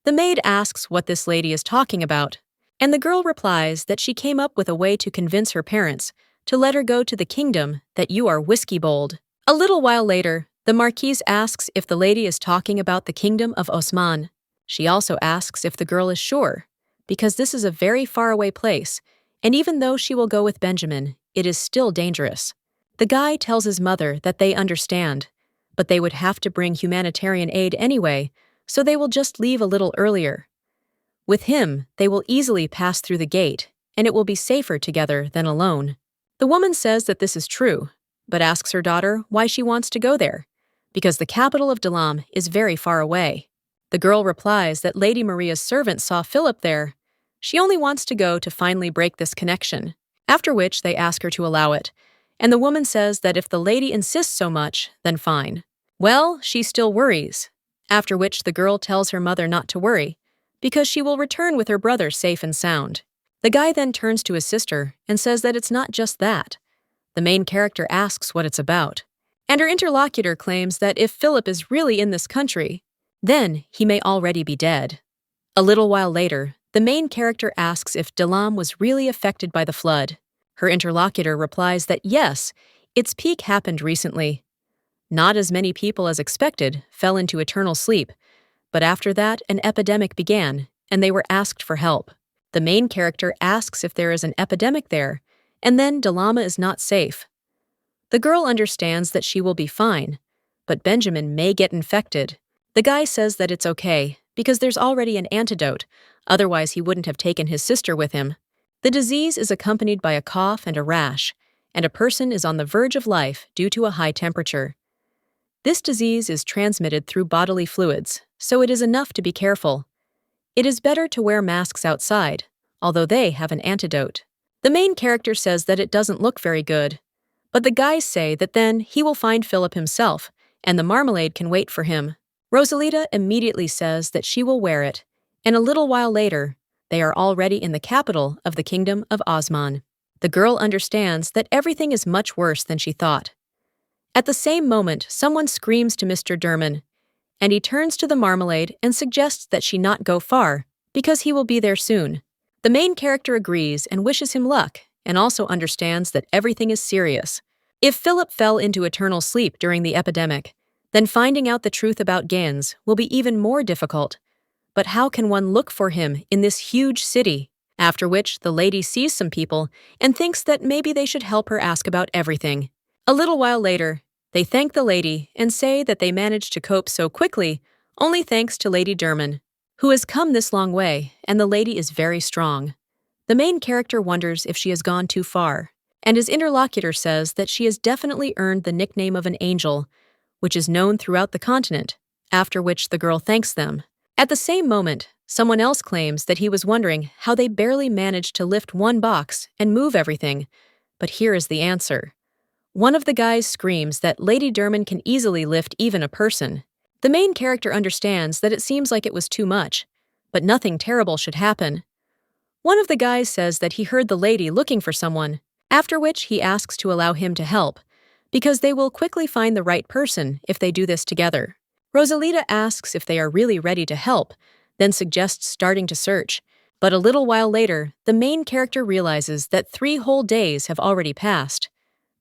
The maid asks what this lady is talking about, and the girl replies that she came up with a way to convince her parents to let her go to the kingdom that you are whiskey bold. A little while later, the Marquise asks if the lady is talking about the kingdom of Osman. She also asks if the girl is sure, because this is a very faraway place, and even though she will go with Benjamin, it is still dangerous. The guy tells his mother that they understand, but they would have to bring humanitarian aid anyway, so they will just leave a little earlier. With him, they will easily pass through the gate, and it will be safer together than alone. The woman says that this is true, but asks her daughter why she wants to go there, because the capital of Dalam is very far away. The girl replies that Lady Maria's servant saw Philip there. She only wants to go to finally break this connection, after which they ask her to allow it, and the woman says that if the lady insists so much, then fine. Well, she still worries, after which the girl tells her mother not to worry, because she will return with her brother safe and sound. The guy then turns to his sister and says that it's not just that. The main character asks what it's about, and her interlocutor claims that if Philip is really in this country, then he may already be dead. A little while later, the main character asks if Dalam was really affected by the flood. Her interlocutor replies that yes, its peak happened recently. Not as many people as expected fell into eternal sleep, but after that an epidemic began, and they were asked for help. The main character asks if there is an epidemic there, and then Dalama is not safe. The girl understands that she will be fine, but Benjamin may get infected. The guy says that it's okay, because there's already an antidote, otherwise he wouldn't have taken his sister with him. The disease is accompanied by a cough and a rash, and a person is on the verge of life due to a high temperature. This disease is transmitted through bodily fluids, so it is enough to be careful. It is better to wear masks outside, although they have an antidote. The main character says that it doesn't look very good, but the guys say that then he will find Philip himself, and the marmalade can wait for him. Rosalita immediately says that she will wear it, and a little while later, they are already in the capital of the kingdom of Osman. The girl understands that everything is much worse than she thought. At the same moment, someone screams to Mr. Derman, and he turns to the marmalade and suggests that she not go far, because he will be there soon. The main character agrees and wishes him luck, and also understands that everything is serious. If Philip fell into eternal sleep during the epidemic, then finding out the truth about Gens will be even more difficult. But how can one look for him in this huge city? After which, the lady sees some people and thinks that maybe they should help her ask about everything. A little while later, they thank the lady and say that they managed to cope so quickly only thanks to Lady Derman, who has come this long way, and the lady is very strong. The main character wonders if she has gone too far, and his interlocutor says that she has definitely earned the nickname of an angel, which is known throughout the continent, after which the girl thanks them. At the same moment, someone else claims that he was wondering how they barely managed to lift one box and move everything, but here is the answer. One of the guys screams that Lady Derman can easily lift even a person. The main character understands that it seems like it was too much, but nothing terrible should happen. One of the guys says that he heard the lady looking for someone, after which he asks to allow him to help, because they will quickly find the right person if they do this together. Rosalita asks if they are really ready to help, then suggests starting to search. But a little while later, the main character realizes that 3 whole days have already passed.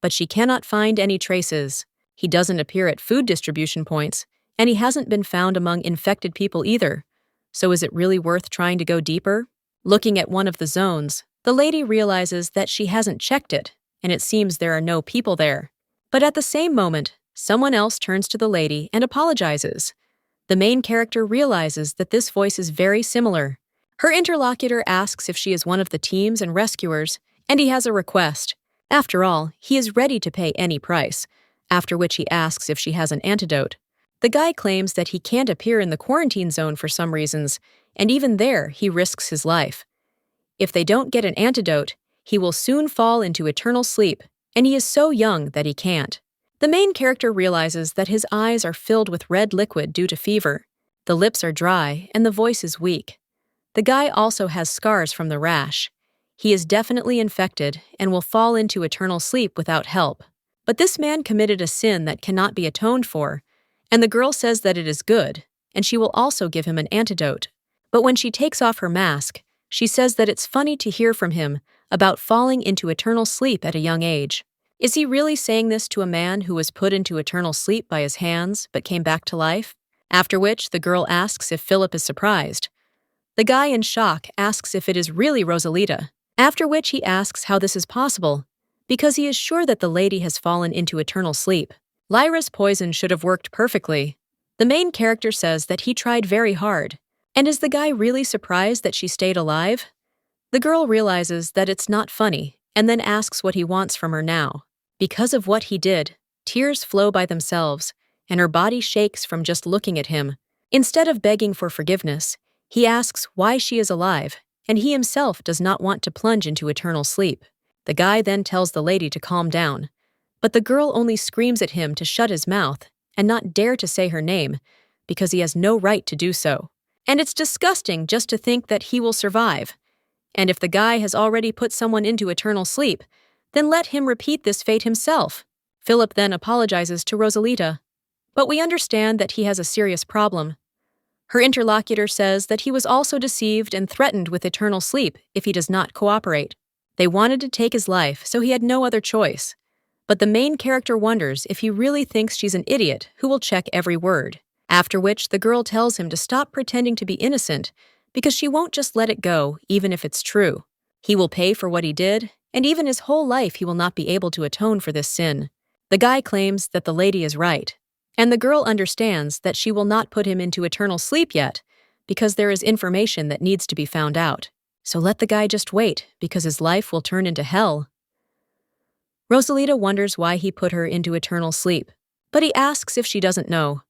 But she cannot find any traces. He doesn't appear at food distribution points, and he hasn't been found among infected people either. So is it really worth trying to go deeper? Looking at one of the zones, the lady realizes that she hasn't checked it, and it seems there are no people there. But at the same moment, someone else turns to the lady and apologizes. The main character realizes that this voice is very similar. Her interlocutor asks if she is one of the teams and rescuers, and he has a request. After all, he is ready to pay any price, after which he asks if she has an antidote. The guy claims that he can't appear in the quarantine zone for some reasons, and even there he risks his life. If they don't get an antidote, he will soon fall into eternal sleep, and he is so young that he can't. The main character realizes that his eyes are filled with red liquid due to fever. The lips are dry, and the voice is weak. The guy also has scars from the rash. He is definitely infected and will fall into eternal sleep without help. But this man committed a sin that cannot be atoned for, and the girl says that it is good, and she will also give him an antidote. But when she takes off her mask, she says that it's funny to hear from him about falling into eternal sleep at a young age. Is he really saying this to a man who was put into eternal sleep by his hands but came back to life? After which, the girl asks if Philip is surprised. The guy in shock asks if it is really Rosalita, after which he asks how this is possible, because he is sure that the lady has fallen into eternal sleep. Lyra's poison should have worked perfectly. The main character says that he tried very hard. And is the guy really surprised that she stayed alive? The girl realizes that it's not funny, and then asks what he wants from her now. Because of what he did, tears flow by themselves, and her body shakes from just looking at him. Instead of begging for forgiveness, he asks why she is alive, and he himself does not want to plunge into eternal sleep. The guy then tells the lady to calm down, but the girl only screams at him to shut his mouth and not dare to say her name, because he has no right to do so. And it's disgusting just to think that he will survive. And if the guy has already put someone into eternal sleep, then let him repeat this fate himself. Philip then apologizes to Rosalita, but we understand that he has a serious problem. Her interlocutor says that he was also deceived and threatened with eternal sleep if he does not cooperate. They wanted to take his life, so he had no other choice. But the main character wonders if he really thinks she's an idiot who will check every word. After which, the girl tells him to stop pretending to be innocent because she won't just let it go, even if it's true. He will pay for what he did, and even his whole life he will not be able to atone for this sin. The guy claims that the lady is right, and the girl understands that she will not put him into eternal sleep yet because there is information that needs to be found out. So let the guy just wait, because his life will turn into hell. Rosalita wonders why he put her into eternal sleep, but he asks if she doesn't know.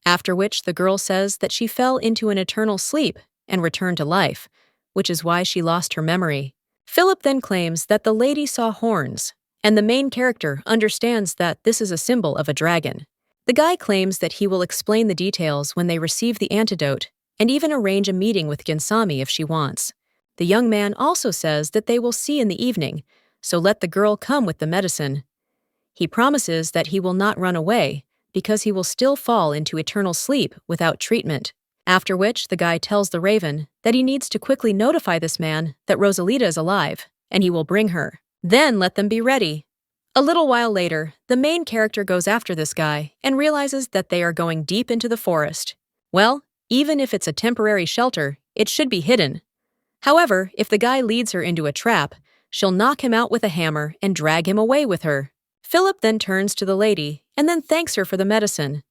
After which, the girl says that she fell into an eternal sleep and returned to life, which is why she lost her memory. Philip then claims that the lady saw horns, and the main character understands that this is a symbol of a dragon. The guy claims that he will explain the details when they receive the antidote, and even arrange a meeting with Ginsami if she wants. The young man also says that they will see in the evening, so let the girl come with the medicine. He promises that he will not run away, because he will still fall into eternal sleep without treatment. After which, the guy tells the raven that he needs to quickly notify this man that Rosalita is alive, and he will bring her. Then let them be ready. A little while later, the main character goes after this guy and realizes that they are going deep into the forest. Well, even if it's a temporary shelter, it should be hidden. However, if the guy leads her into a trap, she'll knock him out with a hammer and drag him away with her. Philip then turns to the lady and then thanks her for the medicine.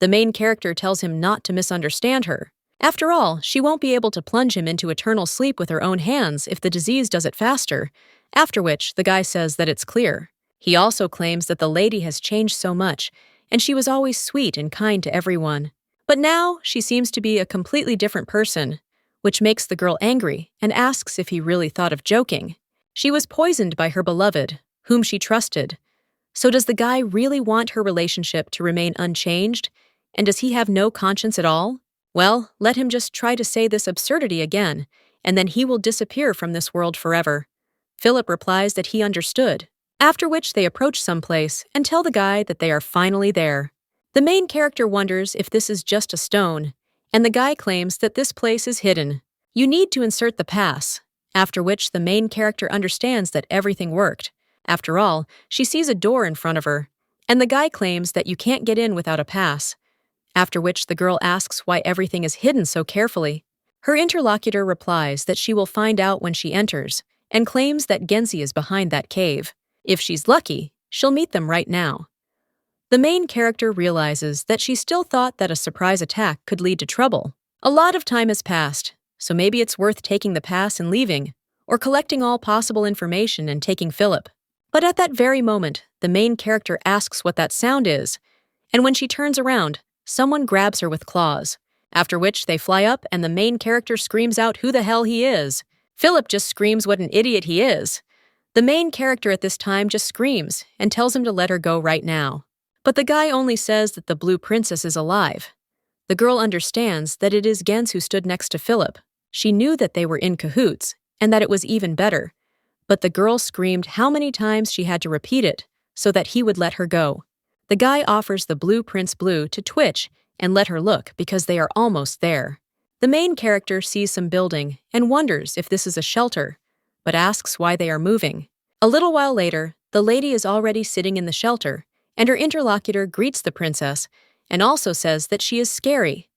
The main character tells him not to misunderstand her. After all, she won't be able to plunge him into eternal sleep with her own hands if the disease does it faster, after which the guy says that it's clear. He also claims that the lady has changed so much, and she was always sweet and kind to everyone. But now, she seems to be a completely different person, which makes the girl angry and asks if he really thought of joking. She was poisoned by her beloved, whom she trusted. So does the guy really want her relationship to remain unchanged? And does he have no conscience at all? Well, let him just try to say this absurdity again, and then he will disappear from this world forever. Philip replies that he understood, after which they approach someplace and tell the guy that they are finally there. The main character wonders if this is just a stone, and the guy claims that this place is hidden. You need to insert the pass, after which the main character understands that everything worked. After all, she sees a door in front of her, and the guy claims that you can't get in without a pass, after which the girl asks why everything is hidden so carefully. Her interlocutor replies that she will find out when she enters, and claims that Genzi is behind that cave. If she's lucky, she'll meet them right now. The main character realizes that she still thought that a surprise attack could lead to trouble. A lot of time has passed, so maybe it's worth taking the pass and leaving, or collecting all possible information and taking Philip. But at that very moment, the main character asks what that sound is, and when she turns around, someone grabs her with claws, after which they fly up and the main character screams out who the hell he is. Philip just screams what an idiot he is. The main character at this time just screams and tells him to let her go right now. But the guy only says that the blue princess is alive. The girl understands that it is Gens who stood next to Philip. She knew that they were in cahoots, and that it was even better. But the girl screamed how many times she had to repeat it, so that he would let her go. The guy offers the blue Prince Blue to twitch and let her look because they are almost there. The main character sees some building and wonders if this is a shelter, but asks why they are moving. A little while later, the lady is already sitting in the shelter, and her interlocutor greets the princess and also says that she is scary.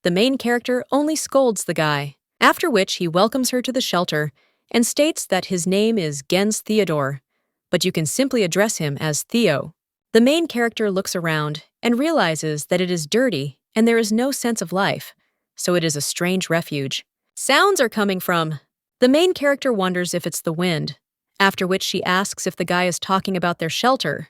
The main character only scolds the guy, after which he welcomes her to the shelter and states that his name is Gens Theodore, but you can simply address him as Theo. The main character looks around and realizes that it is dirty and there is no sense of life, so it is a strange refuge. Sounds are coming from. The main character wonders if it's the wind, after which she asks if the guy is talking about their shelter,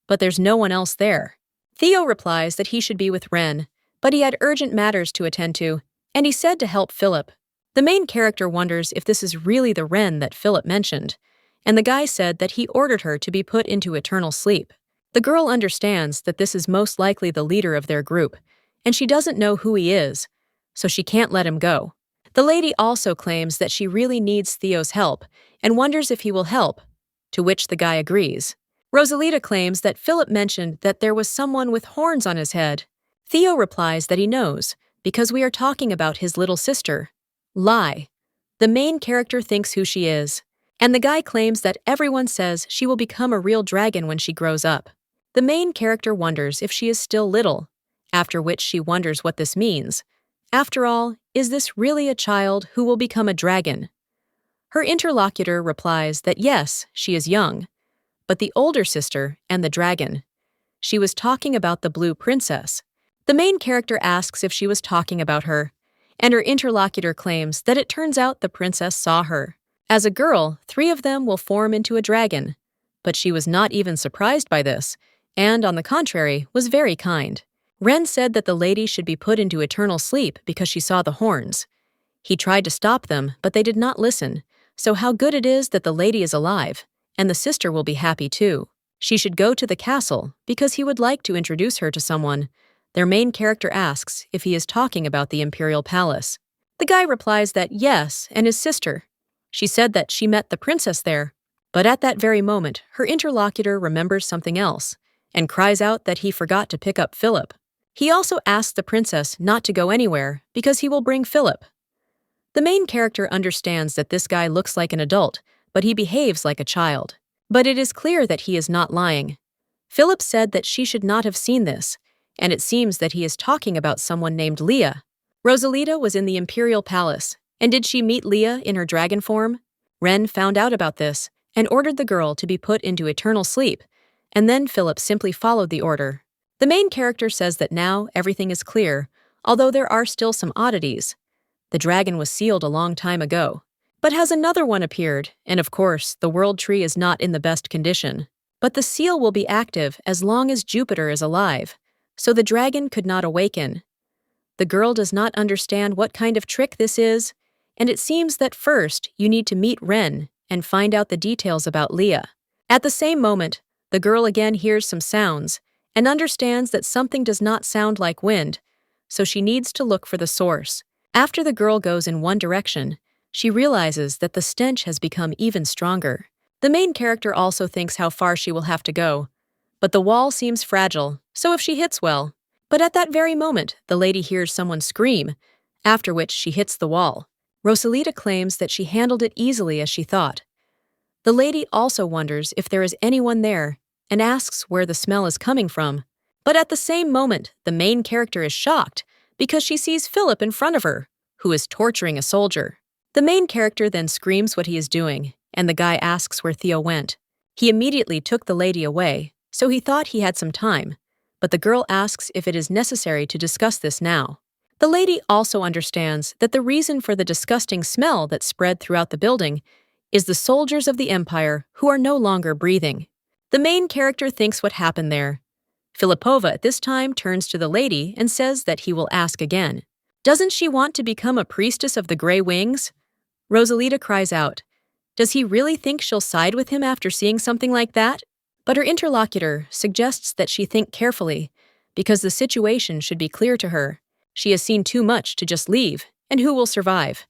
but there's no one else there. Theo replies that he should be with Ren, but he had urgent matters to attend to, and he said to help Philip. The main character wonders if this is really the Ren that Philip mentioned, and the guy said that he ordered her to be put into eternal sleep. The girl understands that this is most likely the leader of their group, and she doesn't know who he is, so she can't let him go. The lady also claims that she really needs Theo's help and wonders if he will help, to which the guy agrees. Rosalita claims that Philip mentioned that there was someone with horns on his head. Theo replies that he knows, because we are talking about his little sister. Lie. The main character thinks who she is, and the guy claims that everyone says she will become a real dragon when she grows up. The main character wonders if she is still little, after which she wonders what this means. After all, is this really a child who will become a dragon? Her interlocutor replies that yes, she is young, but the older sister and the dragon. She was talking about the blue princess. The main character asks if she was talking about her, and her interlocutor claims that it turns out the princess saw her. As a girl, 3 of them will form into a dragon, but she was not even surprised by this, and on the contrary, was very kind. Ren said that the lady should be put into eternal sleep because she saw the horns. He tried to stop them, but they did not listen, so how good it is that the lady is alive, and the sister will be happy too. She should go to the castle because he would like to introduce her to someone. Their main character asks if he is talking about the imperial palace. The guy replies that yes, and his sister. She said that she met the princess there, but at that very moment, her interlocutor remembers something else and cries out that he forgot to pick up Philip. He also asks the princess not to go anywhere because he will bring Philip. The main character understands that this guy looks like an adult, but he behaves like a child. But it is clear that he is not lying. Philip said that she should not have seen this, and it seems that he is talking about someone named Leah. Rosalita was in the imperial palace, and did she meet Leah in her dragon form? Ren found out about this and ordered the girl to be put into eternal sleep, and then Philip simply followed the order. The main character says that now everything is clear, although there are still some oddities. The dragon was sealed a long time ago, but has another one appeared, and of course, the world tree is not in the best condition. But the seal will be active as long as Jupiter is alive, so the dragon could not awaken. The girl does not understand what kind of trick this is, and it seems that first you need to meet Ren and find out the details about Leah. At the same moment, the girl again hears some sounds and understands that something does not sound like wind, so she needs to look for the source. After the girl goes in one direction, she realizes that the stench has become even stronger. The main character also thinks how far she will have to go, but the wall seems fragile, so if she hits well. But at that very moment, the lady hears someone scream, after which she hits the wall. Rosalita claims that she handled it easily as she thought. The lady also wonders if there is anyone there and asks where the smell is coming from. But at the same moment, the main character is shocked because she sees Philip in front of her, who is torturing a soldier. The main character then screams what he is doing, and the guy asks where Theo went. He immediately took the lady away, so he thought he had some time, but the girl asks if it is necessary to discuss this now. The lady also understands that the reason for the disgusting smell that spread throughout the building is the soldiers of the Empire who are no longer breathing. The main character thinks what happened there. Filipova at this time turns to the lady and says that he will ask again. Doesn't she want to become a priestess of the Grey Wings? Rosalita cries out. Does he really think she'll side with him after seeing something like that? But her interlocutor suggests that she think carefully, because the situation should be clear to her. She has seen too much to just leave, and who will survive?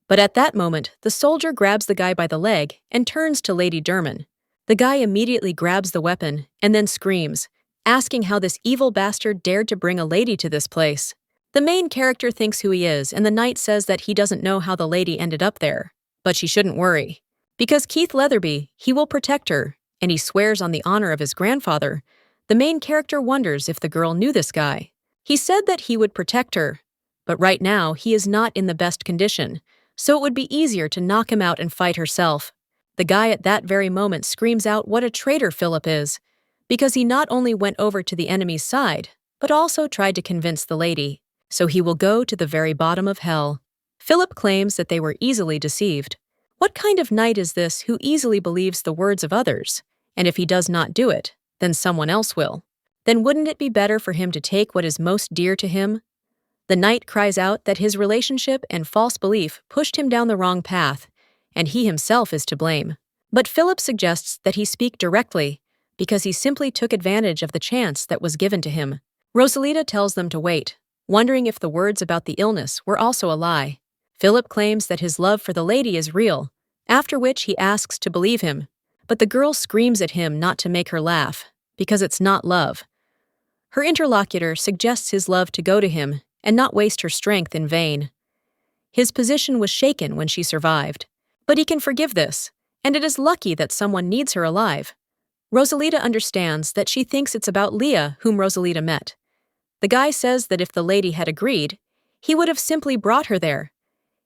But at that moment, the soldier grabs the guy by the leg and turns to Lady Derman. The guy immediately grabs the weapon and then screams, asking how this evil bastard dared to bring a lady to this place. The main character thinks who he is, and the knight says that he doesn't know how the lady ended up there. But she shouldn't worry. Because Keith Leatherby, he will protect her, and he swears on the honor of his grandfather. The main character wonders if the girl knew this guy. He said that he would protect her, but right now he is not in the best condition, so it would be easier to knock him out and fight herself. The guy at that very moment screams out what a traitor Philip is, because he not only went over to the enemy's side, but also tried to convince the lady. So he will go to the very bottom of hell. Philip claims that they were easily deceived. What kind of knight is this who easily believes the words of others? And if he does not do it, then someone else will. Then wouldn't it be better for him to take what is most dear to him? The knight cries out that his relationship and false belief pushed him down the wrong path, and he himself is to blame. But Philip suggests that he speak directly, because he simply took advantage of the chance that was given to him. Rosalita tells them to wait, wondering if the words about the illness were also a lie. Philip claims that his love for the lady is real, after which he asks to believe him. But the girl screams at him not to make her laugh, because it's not love. Her interlocutor suggests his love to go to him and not waste her strength in vain. His position was shaken when she survived, but he can forgive this, and it is lucky that someone needs her alive. Rosalita understands that she thinks it's about Leah whom Rosalita met. The guy says that if the lady had agreed, he would have simply brought her there.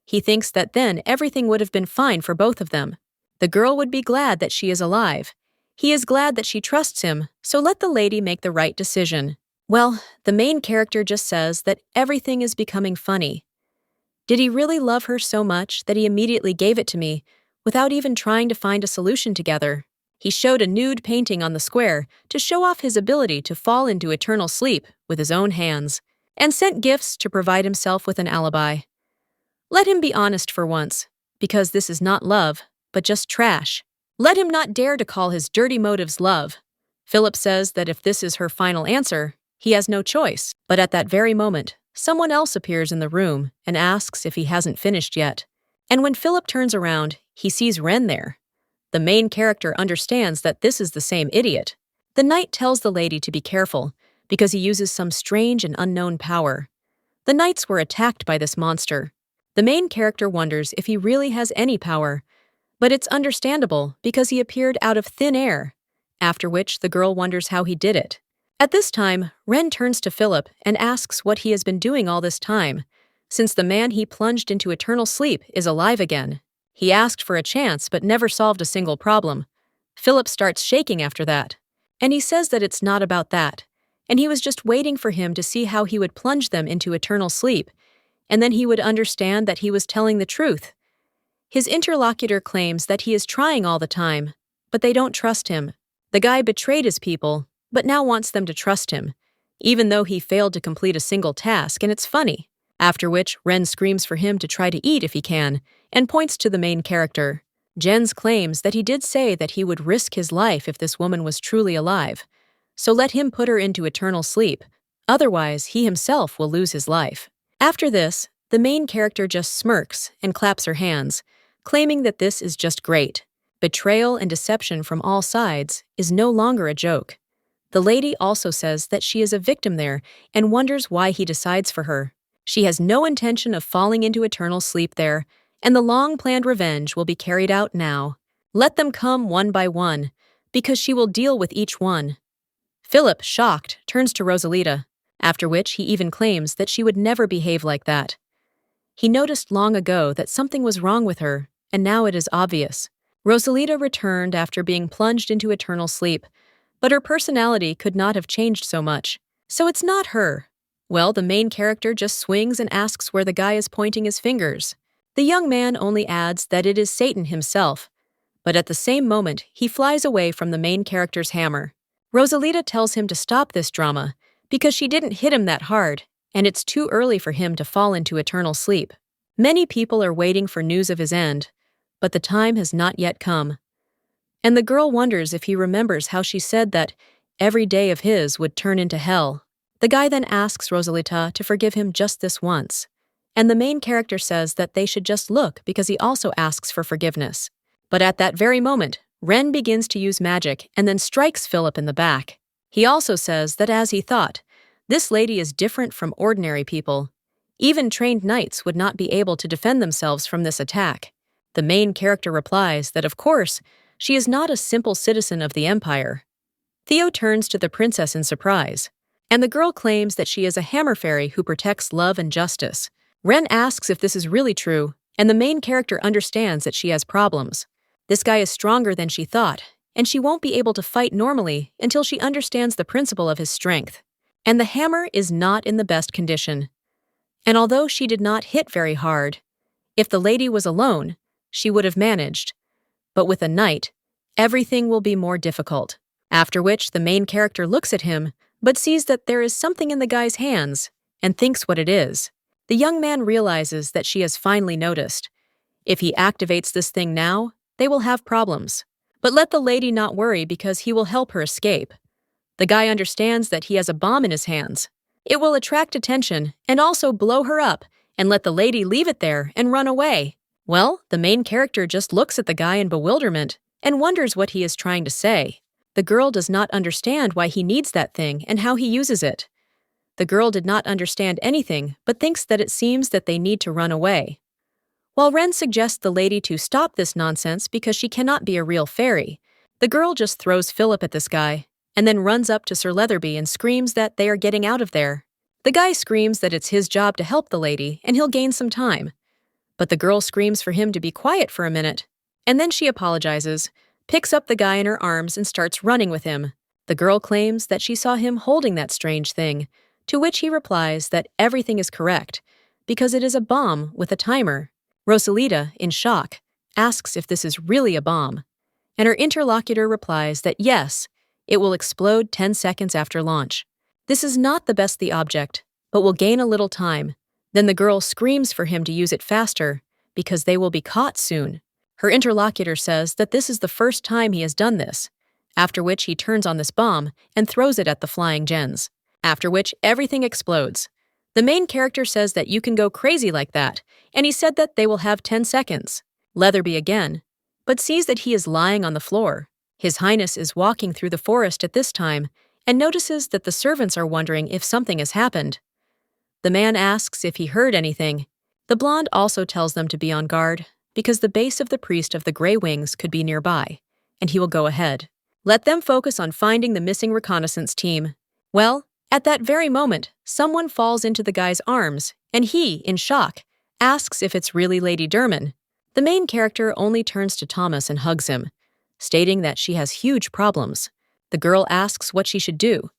He thinks that then everything would have been fine for both of them. The girl would be glad that she is alive. He is glad that she trusts him, so let the lady make the right decision. Well, the main character just says that everything is becoming funny. Did he really love her so much that he immediately gave it to me, without even trying to find a solution together? He showed a nude painting on the square to show off his ability to fall into eternal sleep with his own hands, and sent gifts to provide himself with an alibi. Let him be honest for once, because this is not love, but just trash. Let him not dare to call his dirty motives love. Philip says that if this is her final answer, he has no choice. But at that very moment, someone else appears in the room and asks if he hasn't finished yet. And when Philip turns around, he sees Ren there. The main character understands that this is the same idiot. The knight tells the lady to be careful, because he uses some strange and unknown power. The knights were attacked by this monster. The main character wonders if he really has any power, but it's understandable because he appeared out of thin air, after which the girl wonders how he did it. At this time, Ren turns to Philip and asks what he has been doing all this time, since the man he plunged into eternal sleep is alive again. He asked for a chance but never solved a single problem. Philip starts shaking after that, and he says that it's not about that, and he was just waiting for him to see how he would plunge them into eternal sleep, and then he would understand that he was telling the truth. His interlocutor claims that he is trying all the time, but they don't trust him. The guy betrayed his people, but now wants them to trust him, even though he failed to complete a single task, and it's funny. After which, Ren screams for him to try to eat if he can, and points to the main character. Jens claims that he did say that he would risk his life if this woman was truly alive, so let him put her into eternal sleep, otherwise he himself will lose his life. After this, the main character just smirks and claps her hands, claiming that this is just great. Betrayal and deception from all sides is no longer a joke. The lady also says that she is a victim there and wonders why he decides for her. She has no intention of falling into eternal sleep there, and the long-planned revenge will be carried out now. Let them come one by one, because she will deal with each one. Philip, shocked, turns to Rosalita, after which he even claims that she would never behave like that. He noticed long ago that something was wrong with her, and now it is obvious. Rosalita returned after being plunged into eternal sleep, but her personality could not have changed so much. So it's not her. Well, the main character just swings and asks where the guy is pointing his fingers. The young man only adds that it is Satan himself, but at the same moment, he flies away from the main character's hammer. Rosalita tells him to stop this drama because she didn't hit him that hard, and it's too early for him to fall into eternal sleep. Many people are waiting for news of his end, but the time has not yet come. And the girl wonders if he remembers how she said that every day of his would turn into hell. The guy then asks Rosalita to forgive him just this once, and the main character says that they should just look because he also asks for forgiveness. But at that very moment, Ren begins to use magic and then strikes Philip in the back. He also says that as he thought, this lady is different from ordinary people. Even trained knights would not be able to defend themselves from this attack. The main character replies that of course, she is not a simple citizen of the Empire. Theo turns to the princess in surprise, and the girl claims that she is a hammer fairy who protects love and justice. Ren asks if this is really true, and the main character understands that she has problems. This guy is stronger than she thought, and she won't be able to fight normally until she understands the principle of his strength. And the hammer is not in the best condition. And although she did not hit very hard, if the lady was alone, she would have managed. But with a knight, everything will be more difficult. After which the main character looks at him, but sees that there is something in the guy's hands, and thinks what it is. The young man realizes that she has finally noticed. If he activates this thing now, they will have problems. But let the lady not worry because he will help her escape. The guy understands that he has a bomb in his hands. It will attract attention and also blow her up and let the lady leave it there and run away. Well, the main character just looks at the guy in bewilderment and wonders what he is trying to say. The girl does not understand why he needs that thing and how he uses it. The girl did not understand anything but thinks that it seems that they need to run away. While Ren suggests the lady to stop this nonsense because she cannot be a real fairy, the girl just throws Philip at this guy and then runs up to Sir Leatherby and screams that they are getting out of there. The guy screams that it's his job to help the lady and he'll gain some time. But the girl screams for him to be quiet for a minute, and then she apologizes, picks up the guy in her arms and starts running with him. The girl claims that she saw him holding that strange thing, to which he replies that everything is correct, because it is a bomb with a timer. Rosalita, in shock, asks if this is really a bomb, and her interlocutor replies that yes, it will explode 10 seconds after launch. This is not the best the object, but will gain a little time. Then the girl screams for him to use it faster, because they will be caught soon. Her interlocutor says that this is the first time he has done this, after which he turns on this bomb and throws it at the flying gens, after which everything explodes. The main character says that you can go crazy like that, and he said that they will have 10 seconds. Leatherby again, but sees that he is lying on the floor. His Highness is walking through the forest at this time and notices that the servants are wondering if something has happened. The man asks if he heard anything. The blonde also tells them to be on guard because the base of the priest of the Grey Wings could be nearby, and he will go ahead. Let them focus on finding the missing reconnaissance team. Well, at that very moment, someone falls into the guy's arms, and he, in shock, asks if it's really Lady Derman. The main character only turns to Thomas and hugs him, stating that she has huge problems. The girl asks what she should do,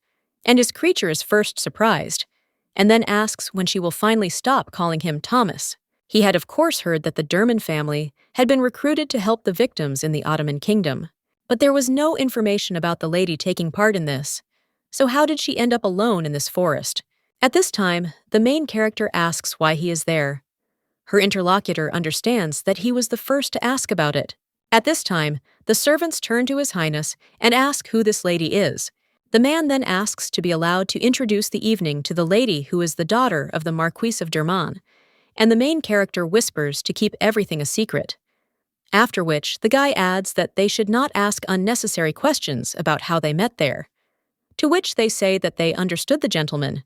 and his creature is first surprised, and then asks when she will finally stop calling him Thomas. He had of course heard that the Derman family had been recruited to help the victims in the Ottoman kingdom, but there was no information about the lady taking part in this. So how did she end up alone in this forest? At this time, the main character asks why he is there. Her interlocutor understands that he was the first to ask about it. At this time, the servants turn to His Highness and ask who this lady is. The man then asks to be allowed to introduce the evening to the lady who is the daughter of the Marquis of Derman, and the main character whispers to keep everything a secret. After which, the guy adds that they should not ask unnecessary questions about how they met there. To which they say that they understood the gentleman,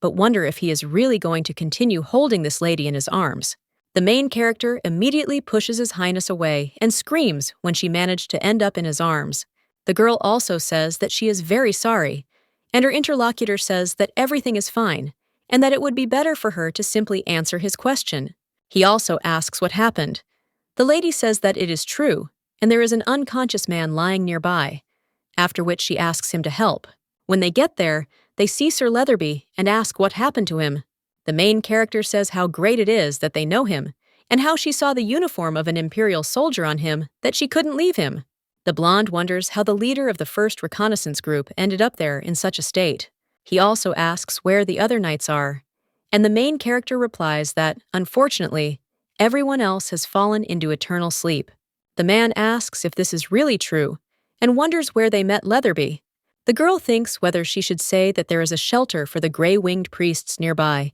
but wonder if he is really going to continue holding this lady in his arms. The main character immediately pushes His Highness away and screams when she managed to end up in his arms. The girl also says that she is very sorry, and her interlocutor says that everything is fine, and that it would be better for her to simply answer his question. He also asks what happened. The lady says that it is true, and there is an unconscious man lying nearby, after which she asks him to help. When they get there, they see Sir Leatherby and ask what happened to him. The main character says how great it is that they know him, and how she saw the uniform of an imperial soldier on him that she couldn't leave him. The blonde wonders how the leader of the first reconnaissance group ended up there in such a state. He also asks where the other knights are, and the main character replies that, unfortunately, everyone else has fallen into eternal sleep. The man asks if this is really true, and wonders where they met Leatherby. The girl thinks whether she should say that there is a shelter for the gray-winged priests nearby,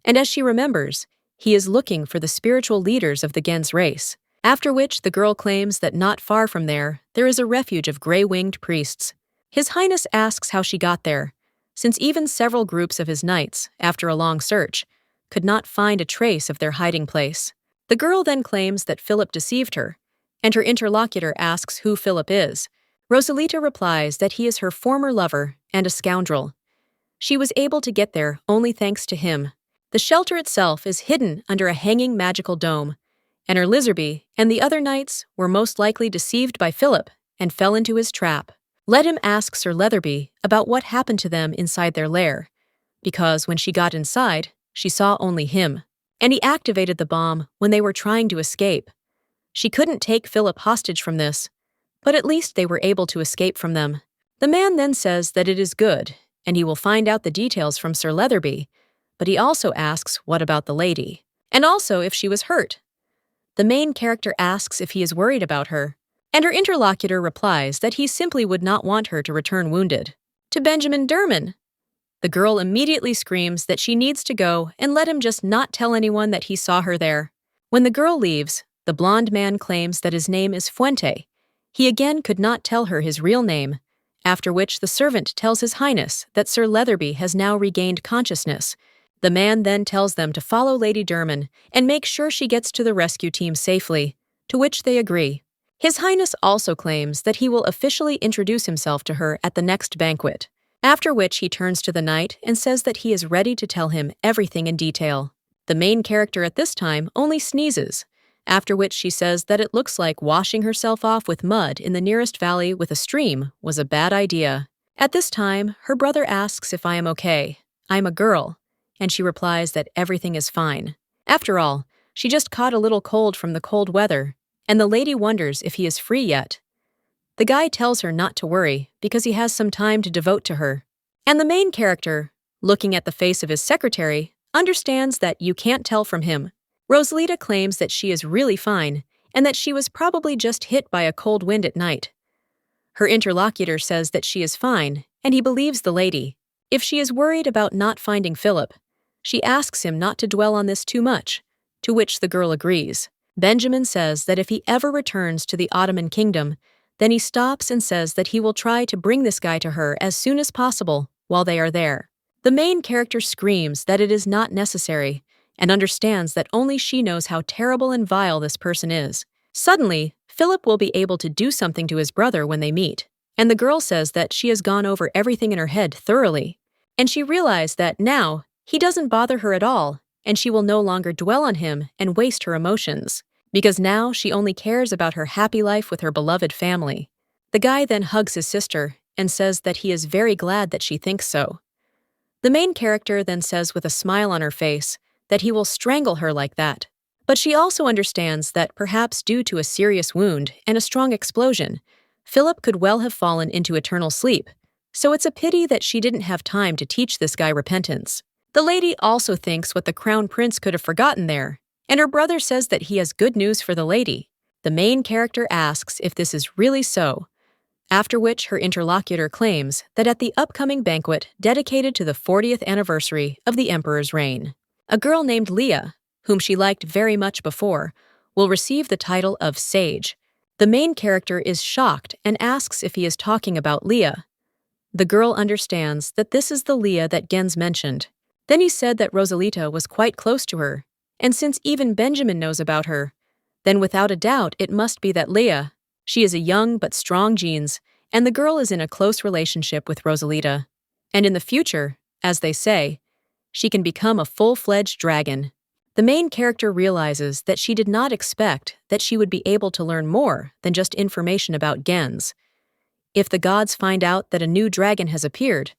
and as she remembers, he is looking for the spiritual leaders of the Gens race, after which the girl claims that not far from there is a refuge of gray-winged priests. His Highness asks how she got there, since even several groups of his knights, after a long search, could not find a trace of their hiding place. The girl then claims that Philip deceived her, and her interlocutor asks who Philip is. Rosalita replies that he is her former lover and a scoundrel. She was able to get there only thanks to him. The shelter itself is hidden under a hanging magical dome, and her Lizarby and the other knights were most likely deceived by Philip and fell into his trap. Let him ask Sir Leatherby about what happened to them inside their lair, because when she got inside, she saw only him, and he activated the bomb when they were trying to escape. She couldn't take Philip hostage from this, but at least they were able to escape from them. The man then says that it is good, and he will find out the details from Sir Leatherby, but he also asks what about the lady, and also if she was hurt. The main character asks if he is worried about her, and her interlocutor replies that he simply would not want her to return wounded. To Benjamin Derman, the girl immediately screams that she needs to go and let him just not tell anyone that he saw her there. When the girl leaves, the blonde man claims that his name is Fuente. He again could not tell her his real name, after which the servant tells His Highness that Sir Leatherby has now regained consciousness. The man then tells them to follow Lady Derman and make sure she gets to the rescue team safely, to which they agree. His Highness also claims that he will officially introduce himself to her at the next banquet, after which he turns to the knight and says that he is ready to tell him everything in detail. The main character at this time only sneezes, after which she says that it looks like washing herself off with mud in the nearest valley with a stream was a bad idea. At this time, her brother asks if I am okay. I'm a girl, and she replies that everything is fine. After all, she just caught a little cold from the cold weather, and the lady wonders if he is free yet. The guy tells her not to worry because he has some time to devote to her. And the main character, looking at the face of his secretary, understands that you can't tell from him. Rosalita claims that she is really fine and that she was probably just hit by a cold wind at night. Her interlocutor says that she is fine, and he believes the lady. If she is worried about not finding Philip, she asks him not to dwell on this too much, to which the girl agrees. Benjamin says that if he ever returns to the Ottoman kingdom, then he stops and says that he will try to bring this guy to her as soon as possible while they are there. The main character screams that it is not necessary and understands that only she knows how terrible and vile this person is. Suddenly, Philip will be able to do something to his brother when they meet, and the girl says that she has gone over everything in her head thoroughly, and she realized that now he doesn't bother her at all, and she will no longer dwell on him and waste her emotions, because now she only cares about her happy life with her beloved family. The guy then hugs his sister and says that he is very glad that she thinks so. The main character then says with a smile on her face that he will strangle her like that. But she also understands that perhaps due to a serious wound and a strong explosion, Philip could well have fallen into eternal sleep, so it's a pity that she didn't have time to teach this guy repentance. The lady also thinks what the crown prince could have forgotten there, and her brother says that he has good news for the lady. The main character asks if this is really so, after which her interlocutor claims that at the upcoming banquet dedicated to the 40th anniversary of the emperor's reign, a girl named Leah, whom she liked very much before, will receive the title of Sage. The main character is shocked and asks if he is talking about Leah. The girl understands that this is the Leah that Gens mentioned. Then he said that Rosalita was quite close to her, and since even Benjamin knows about her, then without a doubt it must be that Leah. She is a young but strong genes, and the girl is in a close relationship with Rosalita. And in the future, as they say, she can become a full-fledged dragon. The main character realizes that she did not expect that she would be able to learn more than just information about gens. If the gods find out that a new dragon has appeared,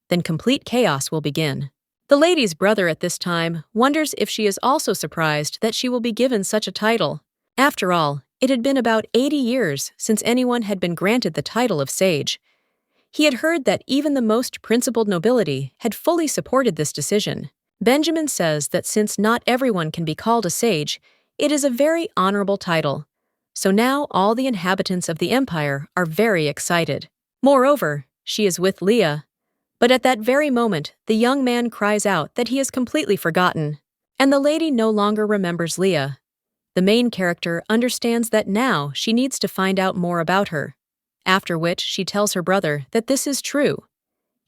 then complete chaos will begin. The lady's brother at this time wonders if she is also surprised that she will be given such a title. After all, it had been about 80 years since anyone had been granted the title of sage. He had heard that even the most principled nobility had fully supported this decision. Benjamin says that since not everyone can be called a sage, it is a very honorable title. So now all the inhabitants of the empire are very excited. Moreover, she is with Leah. But at that very moment, the young man cries out that he is completely forgotten, and the lady no longer remembers Leah. The main character understands that now she needs to find out more about her, after which she tells her brother that this is true,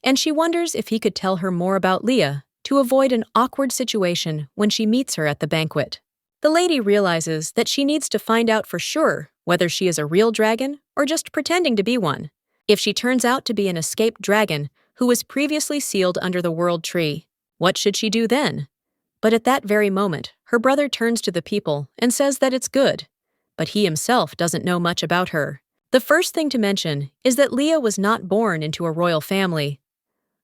and she wonders if he could tell her more about Leah to avoid an awkward situation when she meets her at the banquet. The lady realizes that she needs to find out for sure whether she is a real dragon or just pretending to be one. If she turns out to be an escaped dragon who was previously sealed under the world tree, what should she do then? But at that very moment, her brother turns to the people and says that it's good, but he himself doesn't know much about her. The first thing to mention is that Leah was not born into a royal family.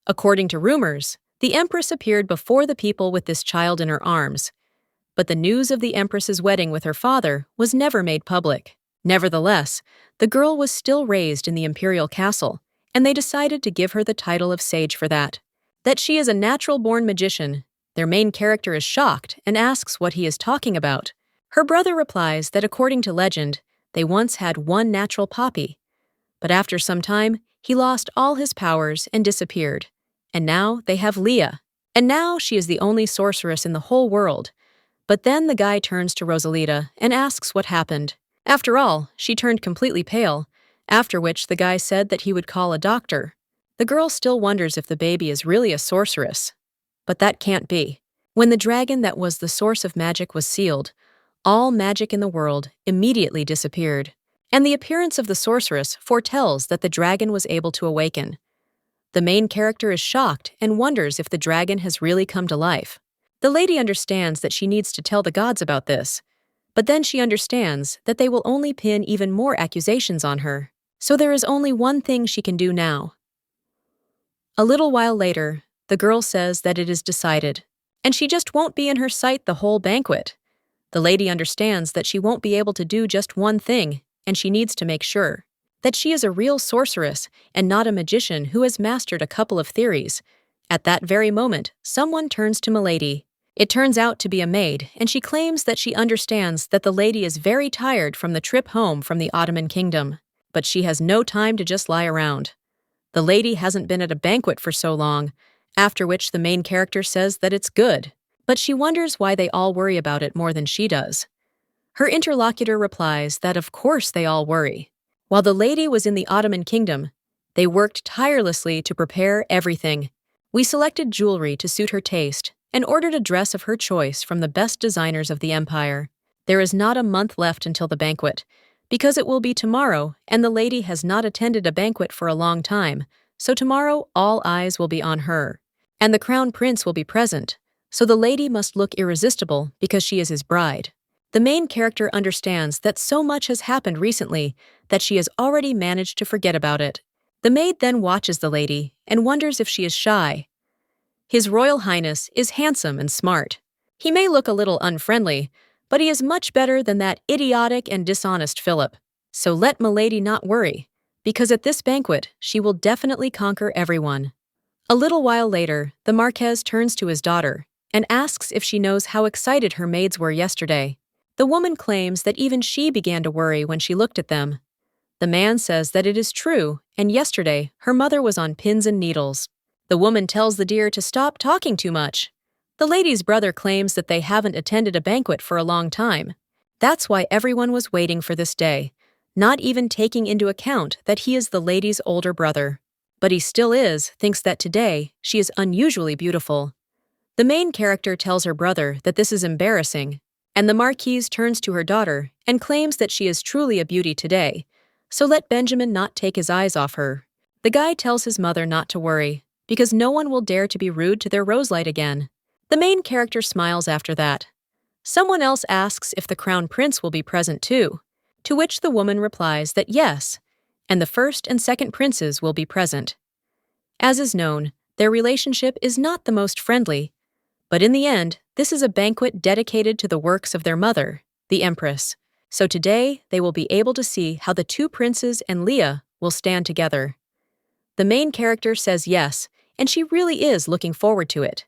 According to rumors, the Empress appeared before the people with this child in her arms, but the news of the Empress's wedding with her father was never made public. Nevertheless, the girl was still raised in the imperial castle, and they decided to give her the title of sage for that. That she is a natural-born magician, their main character is shocked and asks what he is talking about. Her brother replies that according to legend, they once had one natural poppy, but after some time, he lost all his powers and disappeared. And now they have Leah. And now she is the only sorceress in the whole world. But then the guy turns to Rosalita and asks what happened. After all, she turned completely pale, after which the guy said that he would call a doctor. The girl still wonders if the baby is really a sorceress. But that can't be. When the dragon that was the source of magic was sealed, all magic in the world immediately disappeared, and the appearance of the sorceress foretells that the dragon was able to awaken. The main character is shocked and wonders if the dragon has really come to life. The lady understands that she needs to tell the gods about this, but then she understands that they will only pin even more accusations on her, so there is only one thing she can do now. A little while later, the girl says that it is decided, and she just won't be in her sight the whole banquet. The lady understands that she won't be able to do just one thing, and she needs to make sure that she is a real sorceress and not a magician who has mastered a couple of theories. At that very moment, someone turns to Milady. It turns out to be a maid, and she claims that she understands that the lady is very tired from the trip home from the Ottoman kingdom, but she has no time to just lie around. The lady hasn't been at a banquet for so long, after which the main character says that it's good, but she wonders why they all worry about it more than she does. Her interlocutor replies that of course they all worry. While the lady was in the Ottoman kingdom, they worked tirelessly to prepare everything. We selected jewelry to suit her taste and ordered a dress of her choice from the best designers of the empire. There is not a month left until the banquet, because it will be tomorrow and the lady has not attended a banquet for a long time, so tomorrow all eyes will be on her. And the crown prince will be present, so the lady must look irresistible because she is his bride. The main character understands that so much has happened recently that she has already managed to forget about it. The maid then watches the lady and wonders if she is shy. His Royal Highness is handsome and smart. He may look a little unfriendly, but he is much better than that idiotic and dishonest Philip. So let Milady not worry, because at this banquet she will definitely conquer everyone. A little while later, the Marquess turns to his daughter and asks if she knows how excited her maids were yesterday. The woman claims that even she began to worry when she looked at them. The man says that it is true, and yesterday her mother was on pins and needles. The woman tells the deer to stop talking too much. The lady's brother claims that they haven't attended a banquet for a long time. That's why everyone was waiting for this day, not even taking into account that he is the lady's older brother. But he still thinks that today she is unusually beautiful. The main character tells her brother that this is embarrassing, and the Marquise turns to her daughter and claims that she is truly a beauty today, so let Benjamin not take his eyes off her. The guy tells his mother not to worry, because no one will dare to be rude to their Rosalite again. The main character smiles after that. Someone else asks if the crown prince will be present too, to which the woman replies that yes, and the first and second princes will be present. As is known, their relationship is not the most friendly, but in the end, this is a banquet dedicated to the works of their mother, the Empress. So today, they will be able to see how the two princes and Leah will stand together. The main character says yes, and she really is looking forward to it.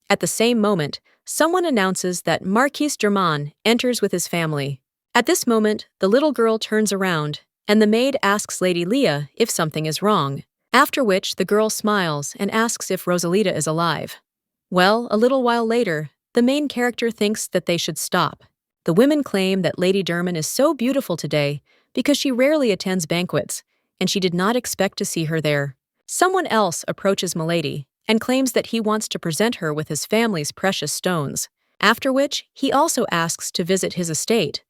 At the same moment, someone announces that Marquis Germain enters with his family. At this moment, the little girl turns around, and the maid asks Lady Leah if something is wrong, after which the girl smiles and asks if Rosalita is alive. Well, a little while later, the main character thinks that they should stop. The women claim that Lady Derman is so beautiful today because she rarely attends banquets, and she did not expect to see her there. Someone else approaches Milady and claims that he wants to present her with his family's precious stones, after which he also asks to visit his estate.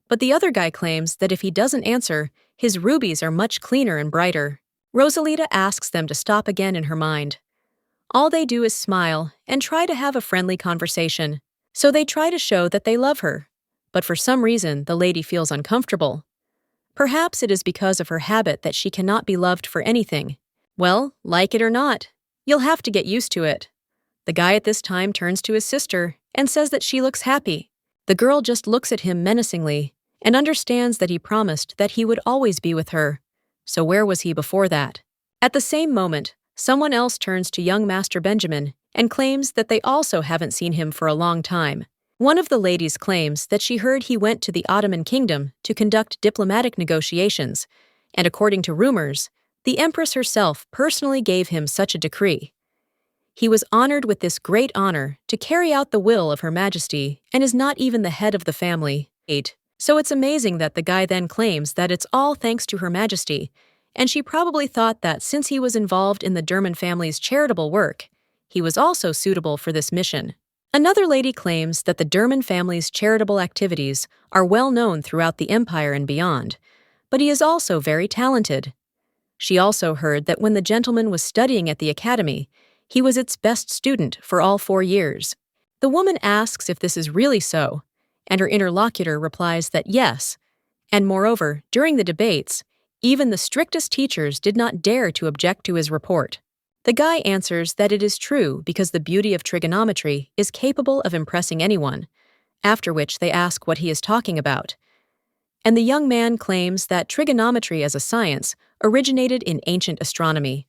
But the other guy claims that if he doesn't answer, his rubies are much cleaner and brighter. Rosalita asks them to stop again in her mind. All they do is smile and try to have a friendly conversation, so they try to show that they love her. But for some reason, the lady feels uncomfortable. Perhaps it is because of her habit that she cannot be loved for anything. Well, like it or not, you'll have to get used to it. The guy at this time turns to his sister and says that she looks happy. The girl just looks at him menacingly and understands that he promised that he would always be with her. So where was he before that? At the same moment, someone else turns to young Master Benjamin and claims that they also haven't seen him for a long time. One of the ladies claims that she heard he went to the Ottoman Kingdom to conduct diplomatic negotiations, and according to rumors, the Empress herself personally gave him such a decree. He was honored with this great honor to carry out the will of Her Majesty and is not even the head of the family. 8. So it's amazing that the guy then claims that it's all thanks to Her Majesty, and she probably thought that since he was involved in the Derman family's charitable work, he was also suitable for this mission. Another lady claims that the Derman family's charitable activities are well known throughout the empire and beyond, but he is also very talented. She also heard that when the gentleman was studying at the academy, he was its best student for all 4 years. The woman asks if this is really so, and her interlocutor replies that yes, and moreover, during the debates, even the strictest teachers did not dare to object to his report. The guy answers that it is true because the beauty of trigonometry is capable of impressing anyone, after which they ask what he is talking about. And the young man claims that trigonometry as a science originated in ancient astronomy.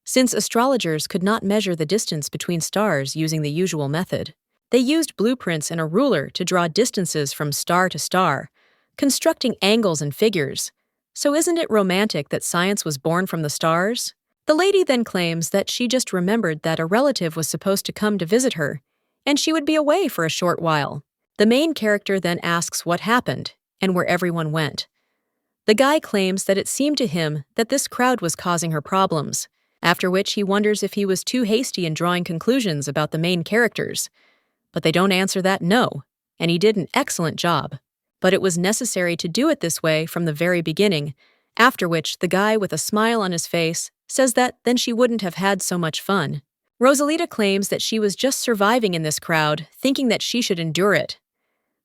Since astrologers could not measure the distance between stars using the usual method, they used blueprints and a ruler to draw distances from star to star, constructing angles and figures. So isn't it romantic that science was born from the stars? The lady then claims that she just remembered that a relative was supposed to come to visit her, and she would be away for a short while. The main character then asks what happened and where everyone went. The guy claims that it seemed to him that this crowd was causing her problems, after which he wonders if he was too hasty in drawing conclusions about the main characters. But they don't answer that no, and he did an excellent job. But it was necessary to do it this way from the very beginning, after which the guy with a smile on his face says that then she wouldn't have had so much fun. Rosalita claims that she was just surviving in this crowd, thinking that she should endure it.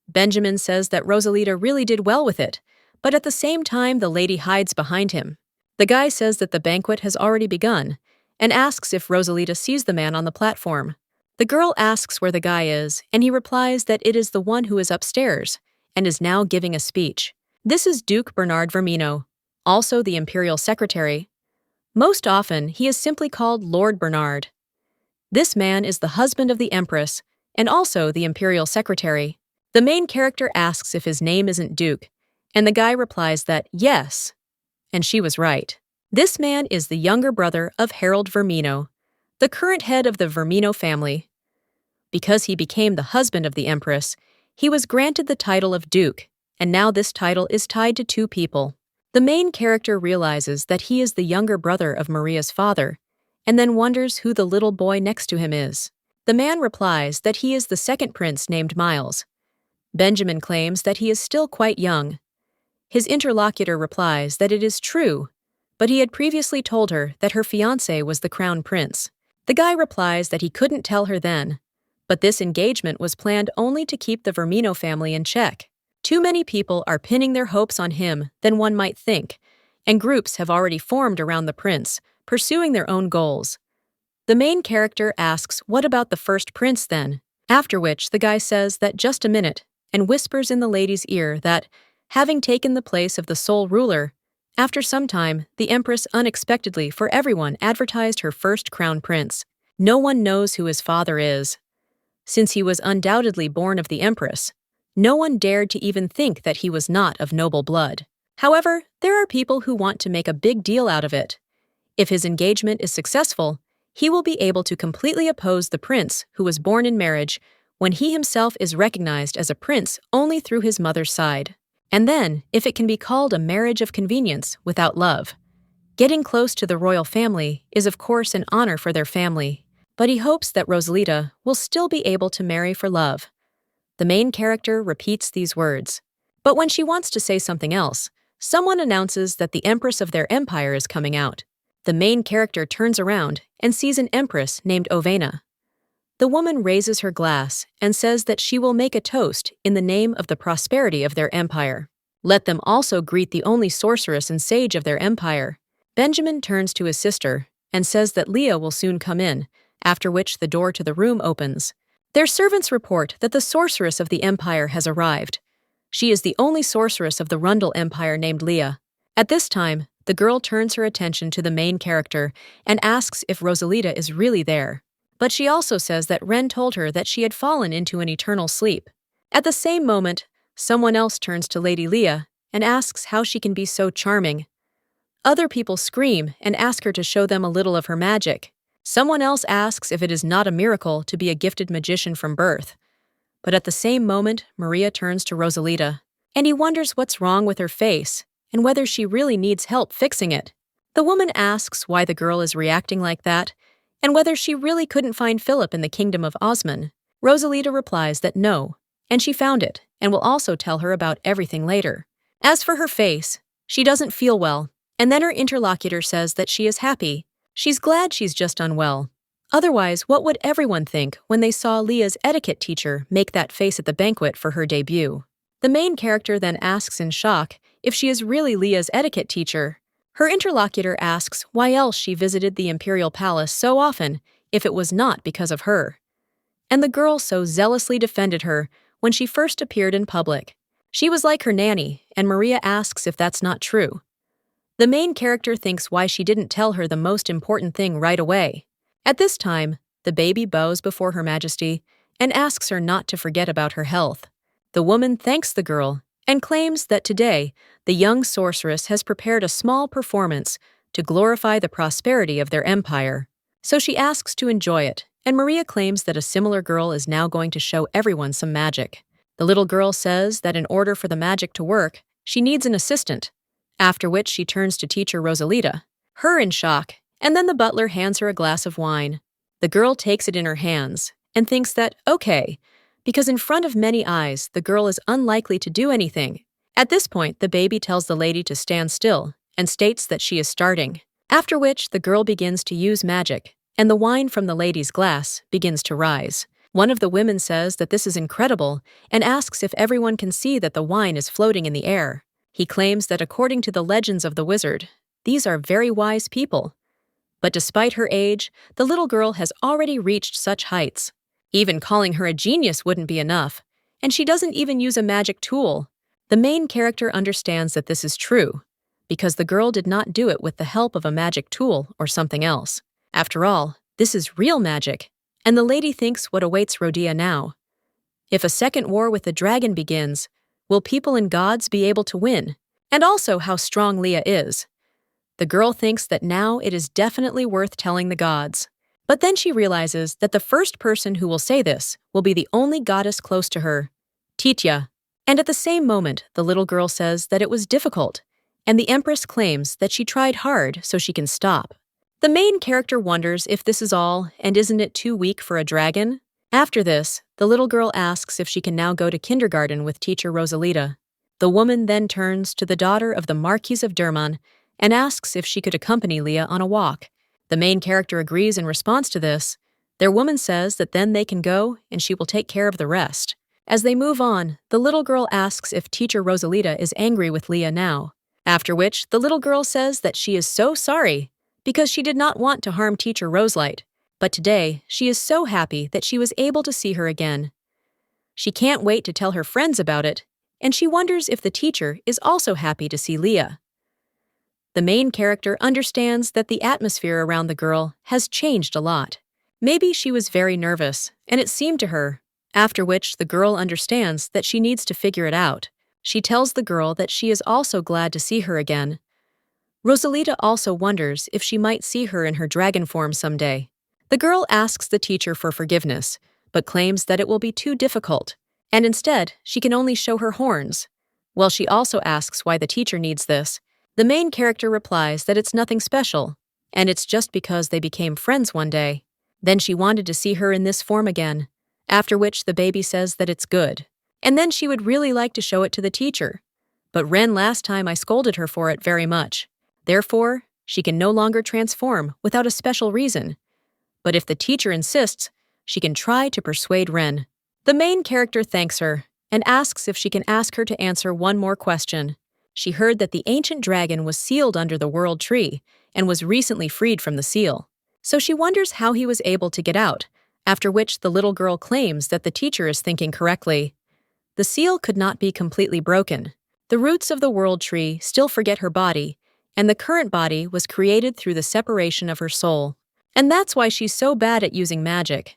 Benjamin says that Rosalita really did well with it, but at the same time the lady hides behind him. The guy says that the banquet has already begun, and asks if Rosalita sees the man on the platform. The girl asks where the guy is, and he replies that it is the one who is upstairs, and is now giving a speech. This is Duke Bernard Vermino, also the imperial secretary. Most often, he is simply called Lord Bernard. This man is the husband of the Empress, and also the imperial secretary. The main character asks if his name isn't Duke, and the guy replies that yes, and she was right. This man is the younger brother of Harold Vermino, the current head of the Vermino family. Because he became the husband of the Empress, he was granted the title of Duke, and now this title is tied to 2 people. The main character realizes that he is the younger brother of Maria's father, and then wonders who the little boy next to him is. The man replies that he is the second prince named Miles. Benjamin claims that he is still quite young. His interlocutor replies that it is true, but he had previously told her that her fiancé was the crown prince. The guy replies that he couldn't tell her then, but this engagement was planned only to keep the Vermino family in check. Too many people are pinning their hopes on him than one might think, and groups have already formed around the prince, pursuing their own goals. The main character asks, "What about the first prince then?" After which the guy says that just a minute, and whispers in the lady's ear that, having taken the place of the sole ruler, after some time, the empress unexpectedly for everyone advertised her first crown prince. No one knows who his father is. Since he was undoubtedly born of the empress, no one dared to even think that he was not of noble blood. However, there are people who want to make a big deal out of it. If his engagement is successful, he will be able to completely oppose the prince who was born in marriage when he himself is recognized as a prince only through his mother's side. And then, if it can be called a marriage of convenience without love. Getting close to the royal family is of course an honor for their family, but he hopes that Rosalita will still be able to marry for love. The main character repeats these words. But when she wants to say something else, someone announces that the empress of their empire is coming out. The main character turns around and sees an empress named Ovena. The woman raises her glass and says that she will make a toast in the name of the prosperity of their empire. Let them also greet the only sorceress and sage of their empire. Benjamin turns to his sister and says that Leah will soon come in, after which the door to the room opens. Their servants report that the sorceress of the empire has arrived. She is the only sorceress of the Rundle Empire named Leah. At this time, the girl turns her attention to the main character and asks if Rosalita is really there. But she also says that Ren told her that she had fallen into an eternal sleep. At the same moment, someone else turns to Lady Leah and asks how she can be so charming. Other people scream and ask her to show them a little of her magic. Someone else asks if it is not a miracle to be a gifted magician from birth. But at the same moment, Maria turns to Rosalita, and he wonders what's wrong with her face and whether she really needs help fixing it. The woman asks why the girl is reacting like that, and whether she really couldn't find Philip in the kingdom of Osman. Rosalita replies that no, and she found it, and will also tell her about everything later. As for her face, she doesn't feel well, and then her interlocutor says that she is happy. She's glad she's just unwell. Otherwise, what would everyone think when they saw Leah's etiquette teacher make that face at the banquet for her debut? The main character then asks in shock if she is really Leah's etiquette teacher. Her interlocutor asks why else she visited the imperial palace so often if it was not because of her. And the girl so zealously defended her when she first appeared in public. She was like her nanny, and Maria asks if that's not true. The main character thinks why she didn't tell her the most important thing right away. At this time, the baby bows before Her Majesty and asks her not to forget about her health. The woman thanks the girl and claims that today, the young sorceress has prepared a small performance to glorify the prosperity of their empire. So she asks to enjoy it, and Maria claims that a similar girl is now going to show everyone some magic. The little girl says that in order for the magic to work, she needs an assistant, after which she turns to teacher Rosalita, her in shock, and then the butler hands her a glass of wine. The girl takes it in her hands and thinks that, okay, because in front of many eyes, the girl is unlikely to do anything. At this point, the baby tells the lady to stand still and states that she is starting, after which the girl begins to use magic, and the wine from the lady's glass begins to rise. One of the women says that this is incredible and asks if everyone can see that the wine is floating in the air. He claims that according to the legends of the wizard, these are very wise people. But despite her age, the little girl has already reached such heights. Even calling her a genius wouldn't be enough, and she doesn't even use a magic tool. The main character understands that this is true, because the girl did not do it with the help of a magic tool or something else. After all, this is real magic, and the lady thinks what awaits Rodia now. If a second war with the dragon begins, will people and gods be able to win? And also how strong Leah is. The girl thinks that now it is definitely worth telling the gods. But then she realizes that the first person who will say this will be the only goddess close to her, Titya. And at the same moment, the little girl says that it was difficult, and the empress claims that she tried hard so she can stop. The main character wonders if this is all, and isn't it too weak for a dragon? After this, the little girl asks if she can now go to kindergarten with teacher Rosalita. The woman then turns to the daughter of the Marquis of Durman and asks if she could accompany Leah on a walk. The main character agrees in response to this. Their woman says that then they can go and she will take care of the rest. As they move on, the little girl asks if teacher Rosalita is angry with Leah now. After which, the little girl says that she is so sorry because she did not want to harm teacher Rosalite. But today, she is so happy that she was able to see her again. She can't wait to tell her friends about it, and she wonders if the teacher is also happy to see Leah. The main character understands that the atmosphere around the girl has changed a lot. Maybe she was very nervous, and it seemed to her, after which the girl understands that she needs to figure it out. She tells the girl that she is also glad to see her again. Rosalita also wonders if she might see her in her dragon form someday. The girl asks the teacher for forgiveness, but claims that it will be too difficult, and instead, she can only show her horns. Well, she also asks why the teacher needs this. The main character replies that it's nothing special, and it's just because they became friends one day. Then she wanted to see her in this form again, after which the baby says that it's good. And then she would really like to show it to the teacher. But Ren last time I scolded her for it very much. Therefore, she can no longer transform without a special reason. But if the teacher insists, she can try to persuade Ren. The main character thanks her and asks if she can ask her to answer one more question. She heard that the ancient dragon was sealed under the world tree and was recently freed from the seal. So she wonders how he was able to get out, after which the little girl claims that the teacher is thinking correctly. The seal could not be completely broken. The roots of the world tree still forget her body, and the current body was created through the separation of her soul. And that's why she's so bad at using magic.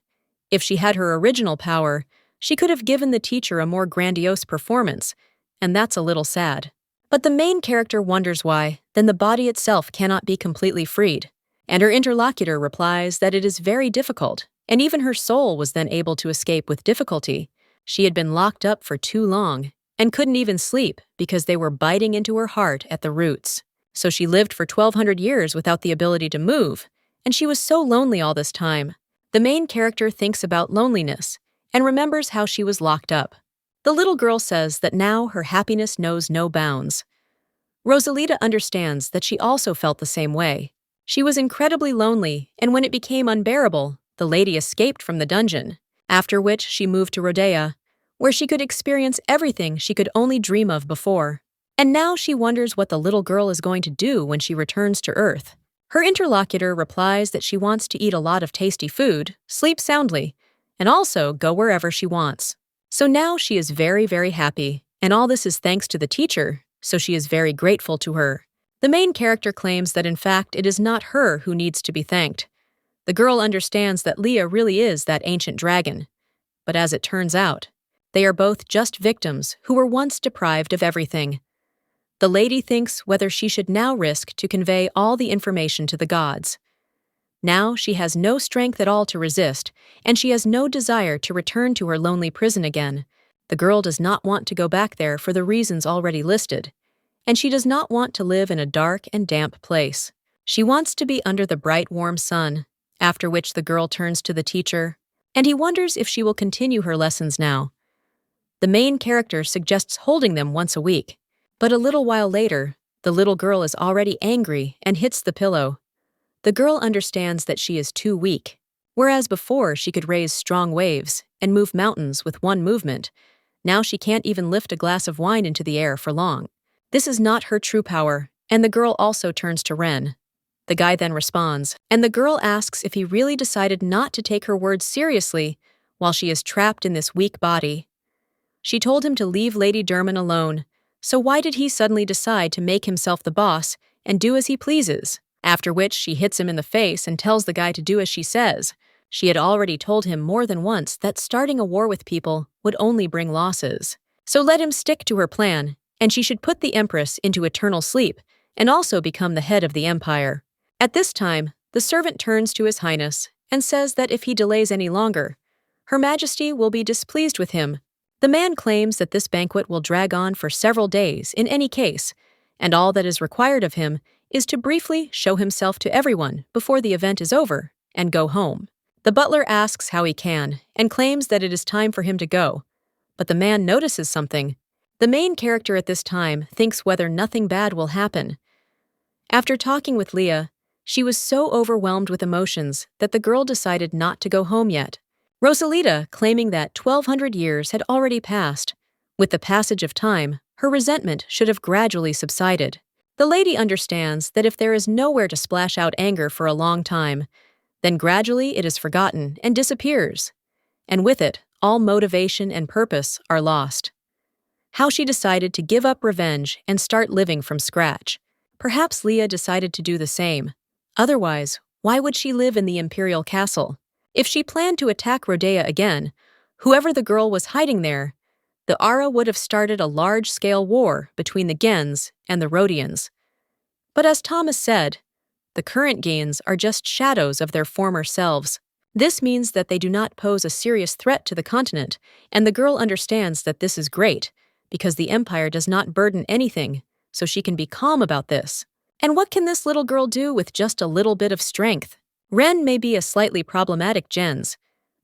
If she had her original power, she could have given the teacher a more grandiose performance, and that's a little sad. But the main character wonders why, then the body itself cannot be completely freed. And her interlocutor replies that it is very difficult, and even her soul was then able to escape with difficulty. She had been locked up for too long, and couldn't even sleep because they were biting into her heart at the roots. So she lived for 1,200 years without the ability to move, and she was so lonely all this time. The main character thinks about loneliness, and remembers how she was locked up. The little girl says that now her happiness knows no bounds. Rosalita understands that she also felt the same way. She was incredibly lonely, and when it became unbearable, the lady escaped from the dungeon, after which she moved to Rodea, where she could experience everything she could only dream of before. And now she wonders what the little girl is going to do when she returns to Earth. Her interlocutor replies that she wants to eat a lot of tasty food, sleep soundly, and also go wherever she wants. So now she is very, very happy, and all this is thanks to the teacher, so she is very grateful to her. The main character claims that in fact it is not her who needs to be thanked. The girl understands that Leah really is that ancient dragon. But as it turns out, they are both just victims who were once deprived of everything. The lady thinks whether she should now risk to convey all the information to the gods. Now she has no strength at all to resist, and she has no desire to return to her lonely prison again. The girl does not want to go back there for the reasons already listed, and she does not want to live in a dark and damp place. She wants to be under the bright, warm sun, after which the girl turns to the teacher, and he wonders if she will continue her lessons now. The main character suggests holding them once a week, but a little while later, the little girl is already angry and hits the pillow. The girl understands that she is too weak. Whereas before she could raise strong waves and move mountains with one movement, now she can't even lift a glass of wine into the air for long. This is not her true power, and the girl also turns to Ren. The guy then responds, and the girl asks if he really decided not to take her words seriously while she is trapped in this weak body. She told him to leave Lady Durman alone, so why did he suddenly decide to make himself the boss and do as he pleases? After which she hits him in the face and tells the guy to do as she says. She had already told him more than once that starting a war with people would only bring losses. So let him stick to her plan, and she should put the Empress into eternal sleep and also become the head of the empire. At this time, the servant turns to His Highness and says that if he delays any longer, Her Majesty will be displeased with him. The man claims that this banquet will drag on for several days in any case, and all that is required of him is to briefly show himself to everyone before the event is over and go home. The butler asks how he can and claims that it is time for him to go, but the man notices something. The main character at this time thinks whether nothing bad will happen. After talking with Leah, she was so overwhelmed with emotions that the girl decided not to go home yet. Rosalita claiming that 1,200 years had already passed. With the passage of time, her resentment should have gradually subsided. The lady understands that if there is nowhere to splash out anger for a long time, then gradually it is forgotten and disappears. And with it, all motivation and purpose are lost. How she decided to give up revenge and start living from scratch. Perhaps Leah decided to do the same. Otherwise, why would she live in the imperial castle? If she planned to attack Rodea again, whoever the girl was hiding there, the Ara would have started a large-scale war between the Gens and the Rhodians. But as Thomas said, the current Gens are just shadows of their former selves. This means that they do not pose a serious threat to the continent, and the girl understands that this is great, because the Empire does not burden anything, so she can be calm about this. And what can this little girl do with just a little bit of strength? Ren may be a slightly problematic Gens,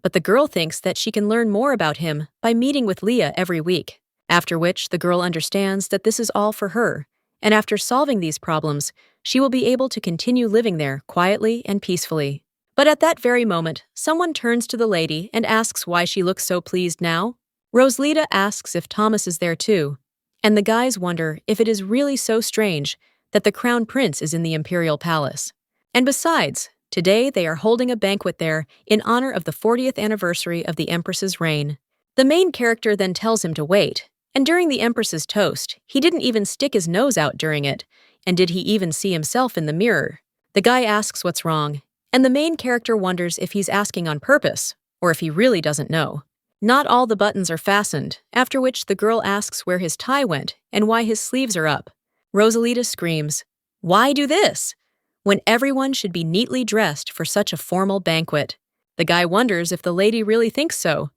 but the girl thinks that she can learn more about him by meeting with Leah every week, after which the girl understands that this is all for her, and after solving these problems, she will be able to continue living there quietly and peacefully. But at that very moment, someone turns to the lady and asks why she looks so pleased now. Rosalita asks if Thomas is there too, and the guys wonder if it is really so strange that the crown prince is in the imperial palace. And besides, today they are holding a banquet there in honor of the 40th anniversary of the Empress's reign. The main character then tells him to wait, and during the Empress's toast, he didn't even stick his nose out during it, and did he even see himself in the mirror? The guy asks what's wrong, and the main character wonders if he's asking on purpose, or if he really doesn't know. Not all the buttons are fastened, after which the girl asks where his tie went and why his sleeves are up. Rosalita screams, "Why do this?" when everyone should be neatly dressed for such a formal banquet. The guy wonders if the lady really thinks so,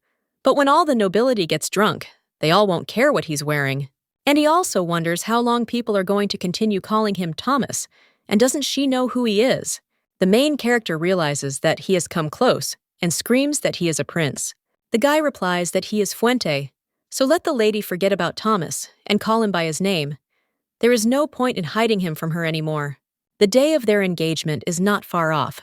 but when all the nobility gets drunk, they all won't care what he's wearing. And he also wonders how long people are going to continue calling him Thomas, and doesn't she know who he is? The main character realizes that he has come close and screams that he is a prince. The guy replies that he is Fuente, so let the lady forget about Thomas and call him by his name. There is no point in hiding him from her anymore. The day of their engagement is not far off.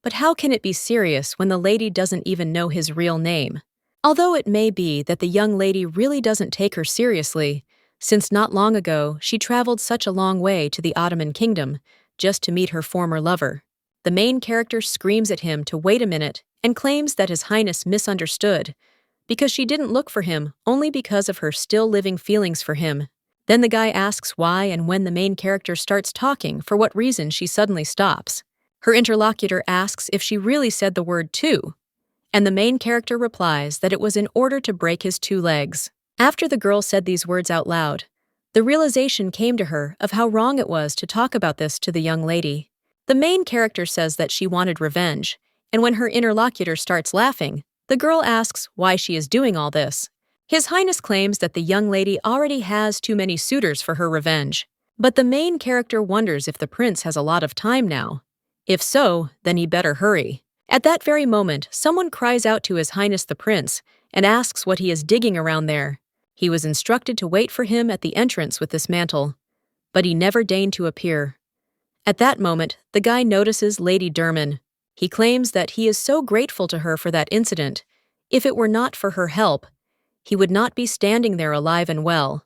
But how can it be serious when the lady doesn't even know his real name? Although it may be that the young lady really doesn't take her seriously, since not long ago she traveled such a long way to the Ottoman kingdom just to meet her former lover. The main character screams at him to wait a minute and claims that His Highness misunderstood, because she didn't look for him only because of her still living feelings for him. Then the guy asks why, and when the main character starts talking, for what reason she suddenly stops. Her interlocutor asks if she really said the word two, and the main character replies that it was in order to break his 2 legs. After the girl said these words out loud, the realization came to her of how wrong it was to talk about this to the young lady. The main character says that she wanted revenge, and when her interlocutor starts laughing, the girl asks why she is doing all this. His Highness claims that the young lady already has too many suitors for her revenge, but the main character wonders if the prince has a lot of time now. If so, then he better hurry. At that very moment, someone cries out to His Highness the Prince and asks what he is digging around there. He was instructed to wait for him at the entrance with this mantle, but he never deigned to appear. At that moment, the guy notices Lady Derman. He claims that he is so grateful to her for that incident. If it were not for her help, he would not be standing there alive and well.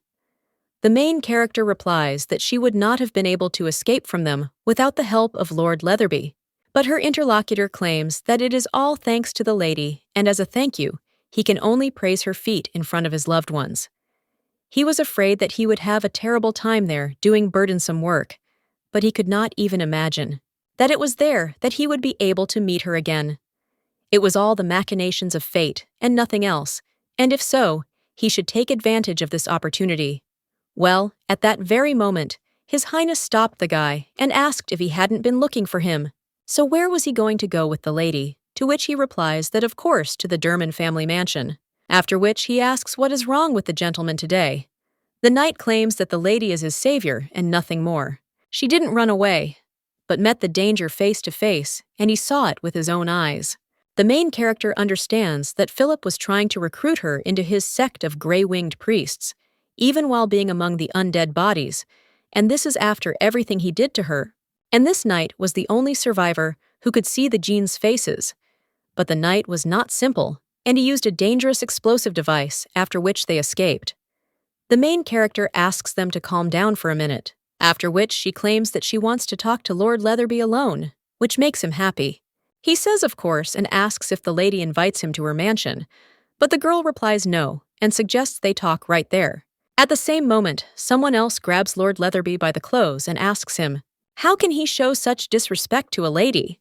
The main character replies that she would not have been able to escape from them without the help of Lord Leatherby. But her interlocutor claims that it is all thanks to the lady, and as a thank you, he can only praise her feet in front of his loved ones. He was afraid that he would have a terrible time there doing burdensome work, but he could not even imagine that it was there that he would be able to meet her again. It was all the machinations of fate and nothing else, and if so, he should take advantage of this opportunity. Well, at that very moment, His Highness stopped the guy and asked if he hadn't been looking for him. So where was he going to go with the lady? To which he replies that of course to the Derman family mansion. After which he asks what is wrong with the gentleman today. The knight claims that the lady is his savior and nothing more. She didn't run away, but met the danger face to face, and he saw it with his own eyes. The main character understands that Philip was trying to recruit her into his sect of gray-winged priests, even while being among the undead bodies, and this is after everything he did to her. And this knight was the only survivor who could see the Jeans' faces. But the knight was not simple, and he used a dangerous explosive device, after which they escaped. The main character asks them to calm down for a minute, after which she claims that she wants to talk to Lord Leatherby alone, which makes him happy. He says of course and asks if the lady invites him to her mansion, but the girl replies no and suggests they talk right there. At the same moment, someone else grabs Lord Leatherby by the clothes and asks him, how can he show such disrespect to a lady?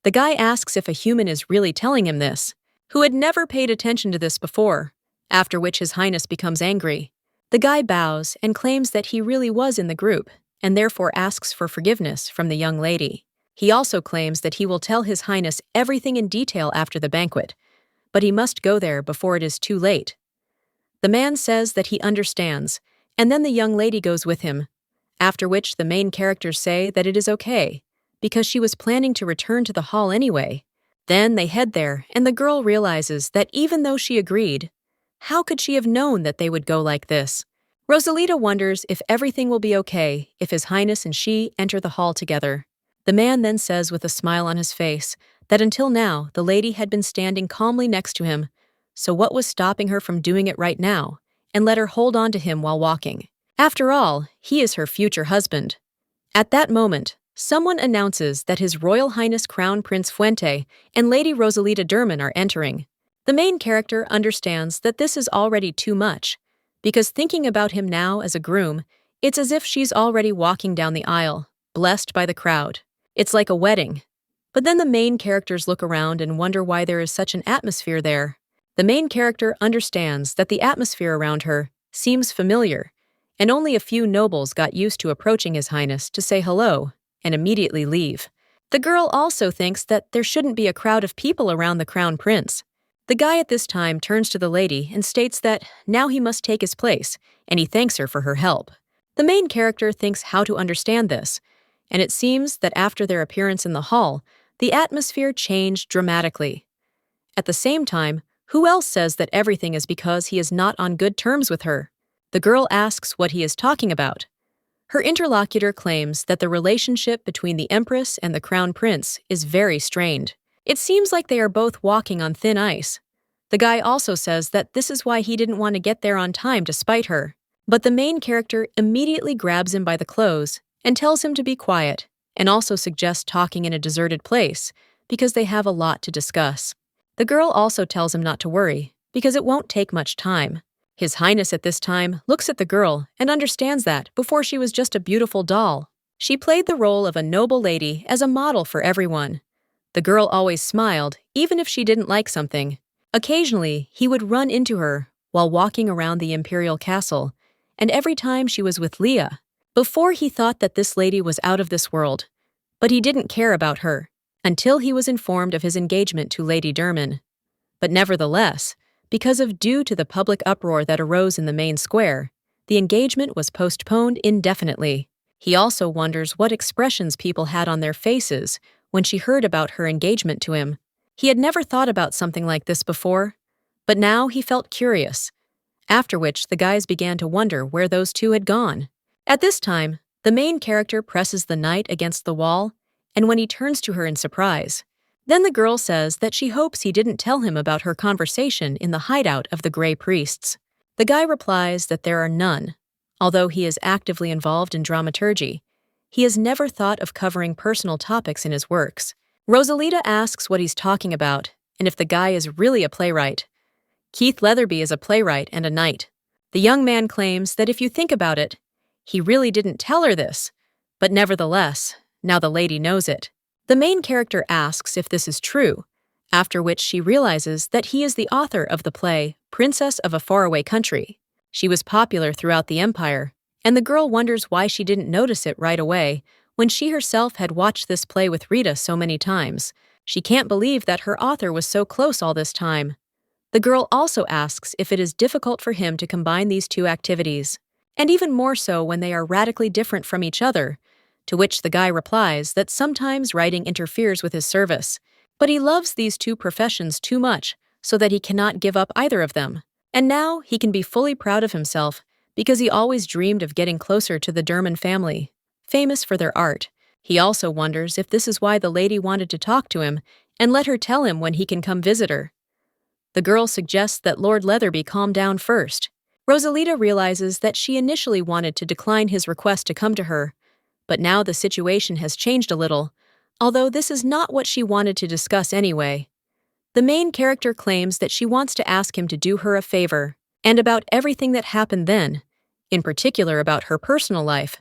The guy asks if a human is really telling him this, who had never paid attention to this before, after which His Highness becomes angry. The guy bows and claims that he really was in the group, and therefore asks for forgiveness from the young lady. He also claims that he will tell His Highness everything in detail after the banquet, but he must go there before it is too late. The man says that he understands, and then the young lady goes with him, after which the main characters say that it is okay, because she was planning to return to the hall anyway. Then they head there, and the girl realizes that even though she agreed, how could she have known that they would go like this? Rosalita wonders if everything will be okay if His Highness and she enter the hall together. The man then says with a smile on his face that until now the lady had been standing calmly next to him, so what was stopping her from doing it right now, and let her hold on to him while walking? After all, he is her future husband. At that moment, someone announces that His Royal Highness Crown Prince Fuente and Lady Rosalita Derman are entering. The main character understands that this is already too much, because thinking about him now as a groom, it's as if she's already walking down the aisle, blessed by the crowd. It's like a wedding. But then the main characters look around and wonder why there is such an atmosphere there. The main character understands that the atmosphere around her seems familiar, and only a few nobles got used to approaching His Highness to say hello and immediately leave. The girl also thinks that there shouldn't be a crowd of people around the crown prince. The guy at this time turns to the lady and states that now he must take his place, and he thanks her for her help. The main character thinks how to understand this, and it seems that after their appearance in the hall, the atmosphere changed dramatically. At the same time, who else says that everything is because he is not on good terms with her? The girl asks what he is talking about. Her interlocutor claims that the relationship between the Empress and the Crown Prince is very strained. It seems like they are both walking on thin ice. The guy also says that this is why he didn't want to get there on time to spite her. But the main character immediately grabs him by the clothes and tells him to be quiet, and also suggests talking in a deserted place, because they have a lot to discuss. The girl also tells him not to worry, because it won't take much time. His Highness at this time looks at the girl and understands that before she was just a beautiful doll. She played the role of a noble lady as a model for everyone. The girl always smiled, even if she didn't like something. Occasionally, he would run into her while walking around the imperial castle, and every time she was with Leah. Before he thought that this lady was out of this world, but he didn't care about her, until he was informed of his engagement to Lady Derman. But nevertheless, due to the public uproar that arose in the main square, the engagement was postponed indefinitely. He also wonders what expressions people had on their faces when she heard about her engagement to him. He had never thought about something like this before, but now he felt curious, after which the guys began to wonder where those two had gone. At this time, the main character presses the knight against the wall, and when he turns to her in surprise, then the girl says that she hopes he didn't tell him about her conversation in the hideout of the Grey Priests. The guy replies that there are none. Although he is actively involved in dramaturgy, he has never thought of covering personal topics in his works. Rosalita asks what he's talking about, and if the guy is really a playwright. Keith Leatherby is a playwright and a knight. The young man claims that if you think about it, he really didn't tell her this, but nevertheless, now the lady knows it. The main character asks if this is true, after which she realizes that he is the author of the play Princess of a Faraway Country. She was popular throughout the empire, and the girl wonders why she didn't notice it right away when she herself had watched this play with Rita so many times. She can't believe that her author was so close all this time. The girl also asks if it is difficult for him to combine these two activities, and even more so when they are radically different from each other, to which the guy replies that sometimes writing interferes with his service, but he loves these two professions too much so that he cannot give up either of them. And now he can be fully proud of himself because he always dreamed of getting closer to the Derman family, famous for their art. He also wonders if this is why the lady wanted to talk to him and let her tell him when he can come visit her. The girl suggests that Lord Leatherby calm down first. Rosalita realizes that she initially wanted to decline his request to come to her, but now the situation has changed a little, although this is not what she wanted to discuss anyway. The main character claims that she wants to ask him to do her a favor, and about everything that happened then, in particular about her personal life,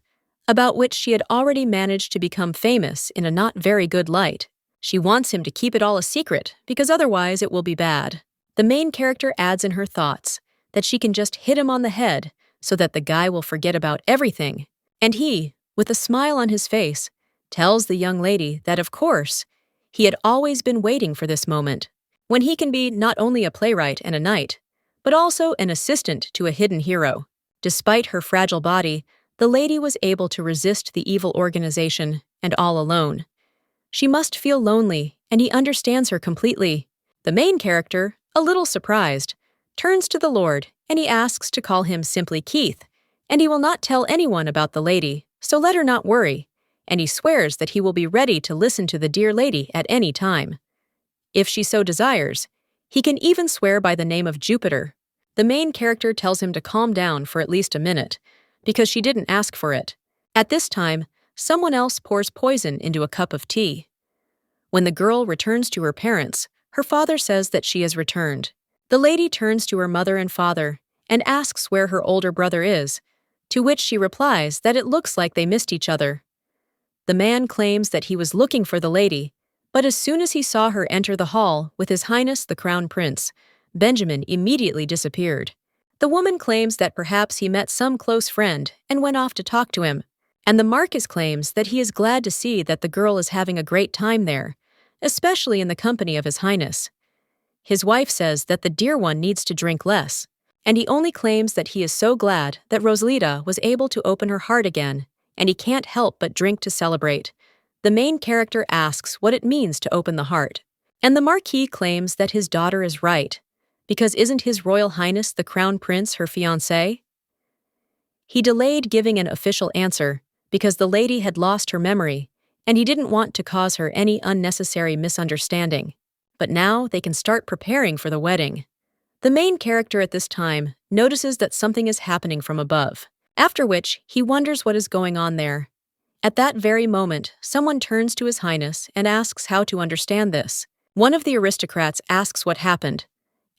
about which she had already managed to become famous in a not very good light. She wants him to keep it all a secret, because otherwise it will be bad. The main character adds in her thoughts that she can just hit him on the head so that the guy will forget about everything, and he, with a smile on his face, tells the young lady that, of course, he had always been waiting for this moment, when he can be not only a playwright and a knight, but also an assistant to a hidden hero. Despite her fragile body, the lady was able to resist the evil organization, and all alone. She must feel lonely, and he understands her completely. The main character, a little surprised, turns to the Lord, and he asks to call him simply Keith, and he will not tell anyone about the lady, so let her not worry, and he swears that he will be ready to listen to the dear lady at any time. If she so desires, he can even swear by the name of Jupiter. The main character tells him to calm down for at least a minute, because she didn't ask for it. At this time, someone else pours poison into a cup of tea. When the girl returns to her parents, her father says that she has returned. The lady turns to her mother and father and asks where her older brother is, to which she replies that it looks like they missed each other. The man claims that he was looking for the lady, but as soon as he saw her enter the hall with His Highness the Crown Prince, Benjamin immediately disappeared. The woman claims that perhaps he met some close friend and went off to talk to him, and the Marquis claims that he is glad to see that the girl is having a great time there, especially in the company of His Highness. His wife says that the dear one needs to drink less, and he only claims that he is so glad that Rosalita was able to open her heart again, and he can't help but drink to celebrate. The main character asks what it means to open the heart, and the Marquis claims that his daughter is right, because isn't His Royal Highness the Crown Prince her fiancé? He delayed giving an official answer because the lady had lost her memory, and he didn't want to cause her any unnecessary misunderstanding. But now they can start preparing for the wedding. The main character at this time notices that something is happening from above, after which he wonders what is going on there. At that very moment, someone turns to His Highness and asks how to understand this. One of the aristocrats asks what happened,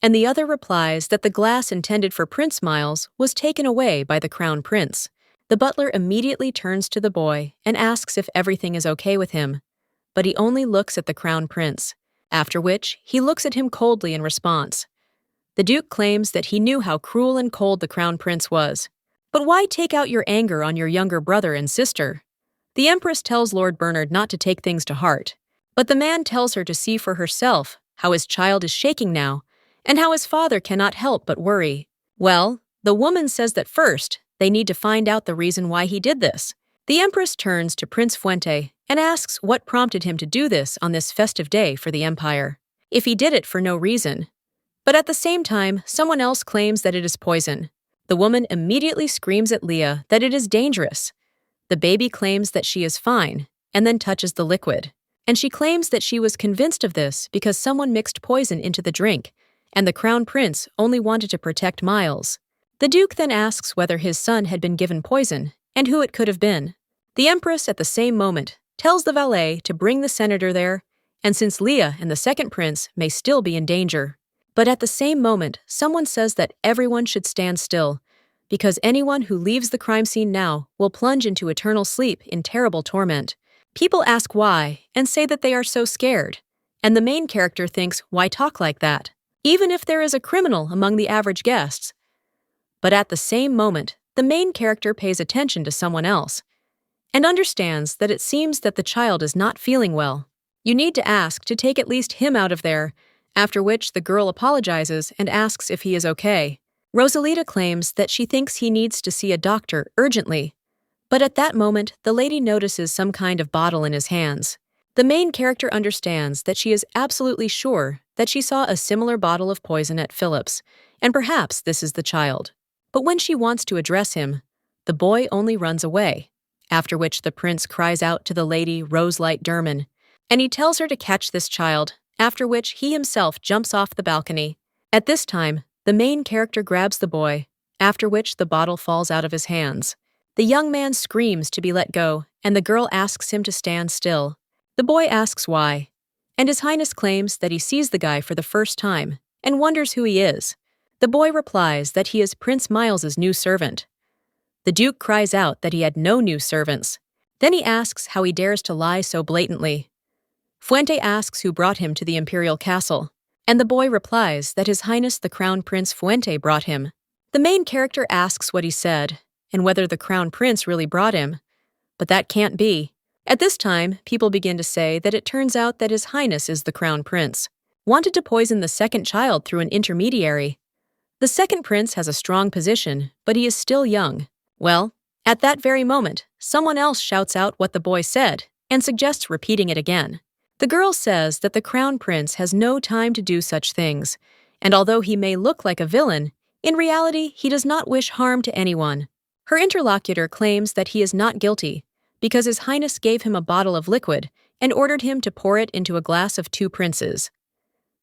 and the other replies that the glass intended for Prince Miles was taken away by the Crown Prince. The butler immediately turns to the boy and asks if everything is okay with him, but he only looks at the Crown Prince, after which he looks at him coldly in response. The Duke claims that he knew how cruel and cold the Crown Prince was. But why take out your anger on your younger brother and sister? The Empress tells Lord Bernard not to take things to heart, but the man tells her to see for herself how his child is shaking now, and how his father cannot help but worry. Well, the woman says that first, they need to find out the reason why he did this. The Empress turns to Prince Fuente and asks what prompted him to do this on this festive day for the Empire, if he did it for no reason. But at the same time, someone else claims that it is poison. The woman immediately screams at Leah that it is dangerous. The baby claims that she is fine, and then touches the liquid. And she claims that she was convinced of this because someone mixed poison into the drink, and the Crown Prince only wanted to protect Miles. The Duke then asks whether his son had been given poison, and who it could have been. The Empress, at the same moment, tells the valet to bring the senator there, and since Leah and the second prince may still be in danger. But at the same moment, someone says that everyone should stand still, because anyone who leaves the crime scene now will plunge into eternal sleep in terrible torment. People ask why, and say that they are so scared, and the main character thinks, why talk like that, even if there is a criminal among the average guests? But at the same moment, the main character pays attention to someone else, and understands that it seems that the child is not feeling well. You need to ask to take at least him out of there, after which the girl apologizes and asks if he is okay. Rosalita claims that she thinks he needs to see a doctor urgently, But at that moment, the lady notices some kind of bottle in his hands. The main character understands that she is absolutely sure that she saw a similar bottle of poison at Philip's, and perhaps this is the child. But when she wants to address him, the boy only runs away, after which the prince cries out to the lady Rosalita Derman, and he tells her to catch this child, after which he himself jumps off the balcony. At this time, the main character grabs the boy, after which the bottle falls out of his hands. The young man screams to be let go, and the girl asks him to stand still. The boy asks why, and His Highness claims that he sees the guy for the first time and wonders who he is. The boy replies that he is Prince Miles's new servant. The Duke cries out that he had no new servants. Then he asks how he dares to lie so blatantly. Fuente asks who brought him to the imperial castle, and the boy replies that His Highness the Crown Prince Fuente brought him. The main character asks what he said, and whether the Crown Prince really brought him. But that can't be. At this time, people begin to say that it turns out that His Highness is the Crown Prince, wanted to poison the second child through an intermediary. The second prince has a strong position, but he is still young. Well, at that very moment, someone else shouts out what the boy said and suggests repeating it again. The girl says that the Crown Prince has no time to do such things, and although he may look like a villain, in reality he does not wish harm to anyone. Her interlocutor claims that he is not guilty, because His Highness gave him a bottle of liquid and ordered him to pour it into a glass of two princes.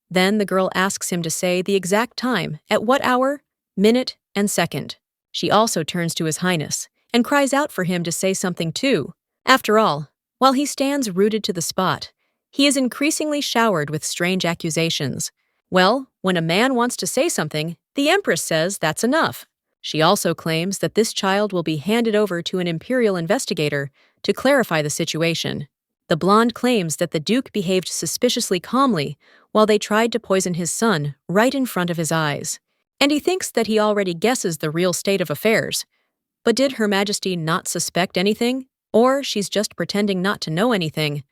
Then the girl asks him to say the exact time, at what hour, minute, and second. She also turns to His Highness and cries out for him to say something too. After all, while he stands rooted to the spot, he is increasingly showered with strange accusations. Well, when a man wants to say something, the Empress says that's enough. She also claims that this child will be handed over to an imperial investigator to clarify the situation. The blonde claims that the Duke behaved suspiciously calmly while they tried to poison his son right in front of his eyes. And he thinks that he already guesses the real state of affairs. But did Her Majesty not suspect anything? Or she's just pretending not to know anything?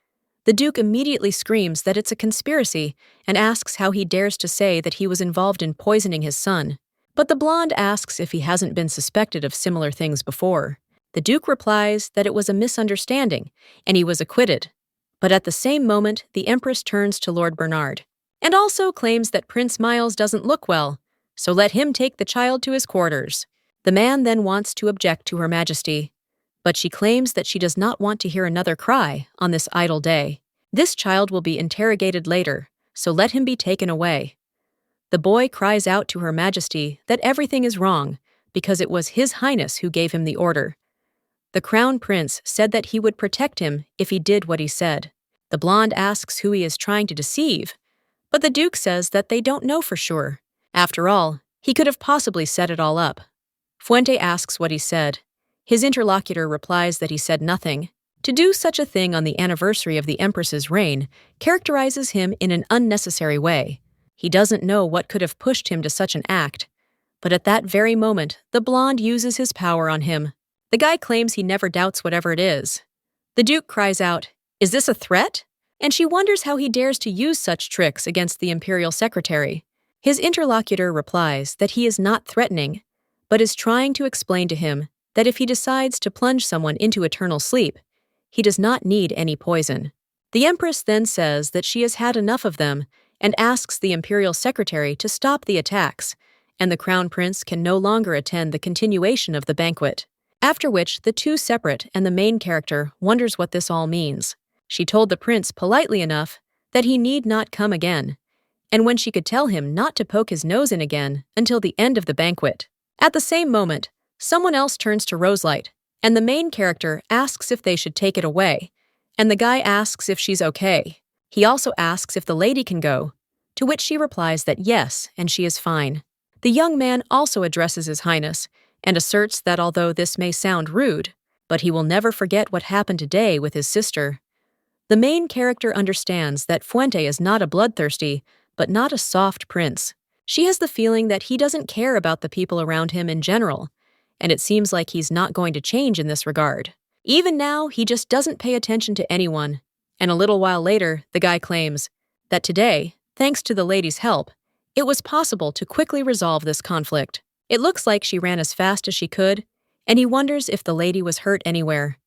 The Duke immediately screams that it's a conspiracy and asks how he dares to say that he was involved in poisoning his son. But the blonde asks if he hasn't been suspected of similar things before. The Duke replies that it was a misunderstanding, and he was acquitted. But at the same moment, the Empress turns to Lord Bernard, and also claims that Prince Miles doesn't look well, so let him take the child to his quarters. The man then wants to object to Her Majesty, but she claims that she does not want to hear another cry on this idle day. This child will be interrogated later, so let him be taken away. The boy cries out to Her Majesty that everything is wrong because it was His Highness who gave him the order. The Crown Prince said that he would protect him if he did what he said. The blonde asks who he is trying to deceive, but the Duke says that they don't know for sure. After all, he could have possibly set it all up. Fuente asks what he said. His interlocutor replies that he said nothing. To do such a thing on the anniversary of the Empress's reign characterizes him in an unnecessary way. He doesn't know what could have pushed him to such an act. But at that very moment, the blonde uses his power on him. The guy claims he never doubts whatever it is. The Duke cries out, "Is this a threat?" And she wonders how he dares to use such tricks against the imperial secretary. His interlocutor replies that he is not threatening, but is trying to explain to him that if he decides to plunge someone into eternal sleep, he does not need any poison. The Empress then says that she has had enough of them and asks the imperial secretary to stop the attacks, and the Crown Prince can no longer attend the continuation of the banquet. After which, the two separate and the main character wonders what this all means. She told the prince politely enough that he need not come again, and when she could tell him not to poke his nose in again until the end of the banquet. At the same moment, someone else turns to Rosalita, and the main character asks if they should take it away, and the guy asks if she's okay. He also asks if the lady can go, to which she replies that yes, and she is fine. The young man also addresses His Highness, and asserts that although this may sound rude, but he will never forget what happened today with his sister. The main character understands that Fuente is not a bloodthirsty, but not a soft prince. She has the feeling that he doesn't care about the people around him in general, and it seems like he's not going to change in this regard. Even now, he just doesn't pay attention to anyone, and a little while later, the guy claims that today, thanks to the lady's help, it was possible to quickly resolve this conflict. It looks like she ran as fast as she could, and he wonders if the lady was hurt anywhere.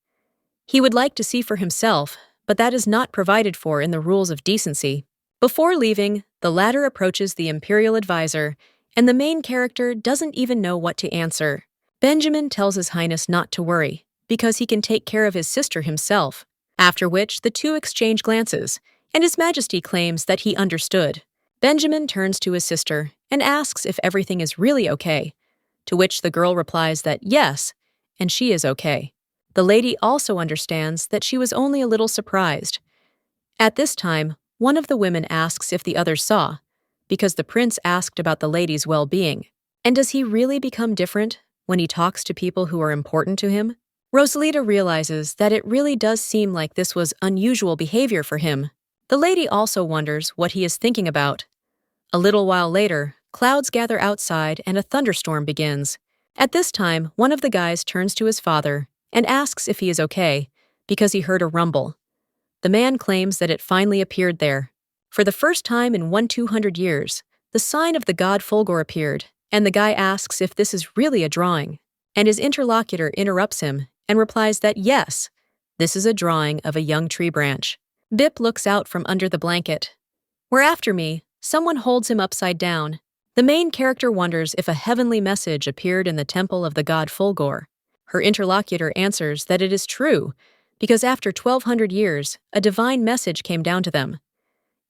He would like to see for himself, but that is not provided for in the rules of decency. Before leaving, the latter approaches the imperial advisor, and the main character doesn't even know what to answer. Benjamin tells His Highness not to worry, because he can take care of his sister himself, after which the two exchange glances, and His Majesty claims that he understood. Benjamin turns to his sister and asks if everything is really okay, to which the girl replies that yes, and she is okay. The lady also understands that she was only a little surprised. At this time, one of the women asks if the others saw, because the prince asked about the lady's well-being. And does he really become different when he talks to people who are important to him? Rosalita realizes that it really does seem like this was unusual behavior for him. The lady also wonders what he is thinking about. A little while later, clouds gather outside and a thunderstorm begins. At this time, one of the guys turns to his father and asks if he is okay, because he heard a rumble. The man claims that it finally appeared there. For the first time in 200 years, the sign of the god Fulgor appeared, and the guy asks if this is really a drawing. And his interlocutor interrupts him and replies that yes, this is a drawing of a young tree branch. Bip looks out from under the blanket. Where after me, someone holds him upside down. The main character wonders if a heavenly message appeared in the temple of the god Fulgor. Her interlocutor answers that it is true, because after 1200 years, a divine message came down to them.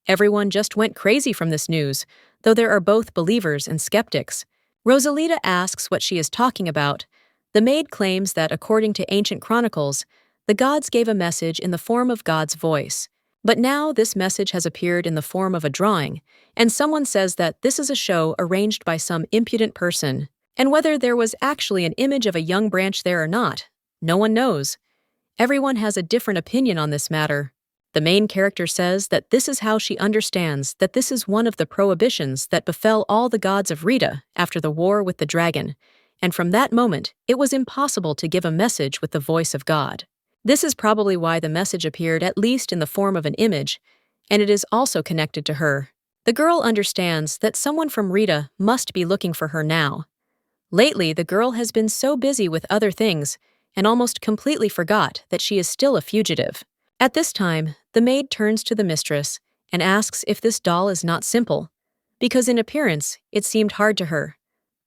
Everyone just went crazy from this news, though there are both believers and skeptics. Rosalita asks what she is talking about. The maid claims that according to ancient chronicles, the gods gave a message in the form of God's voice. But now this message has appeared in the form of a drawing, and someone says that this is a show arranged by some impudent person. And whether there was actually an image of a young branch there or not, no one knows. Everyone has a different opinion on this matter. The main character says that this is how she understands that this is one of the prohibitions that befell all the gods of Rita after the war with the dragon, and from that moment, it was impossible to give a message with the voice of God. This is probably why the message appeared at least in the form of an image, and it is also connected to her. The girl understands that someone from Rita must be looking for her now. Lately, the girl has been so busy with other things and almost completely forgot that she is still a fugitive. At this time, the maid turns to the mistress and asks if this doll is not simple, because in appearance, it seemed hard to her.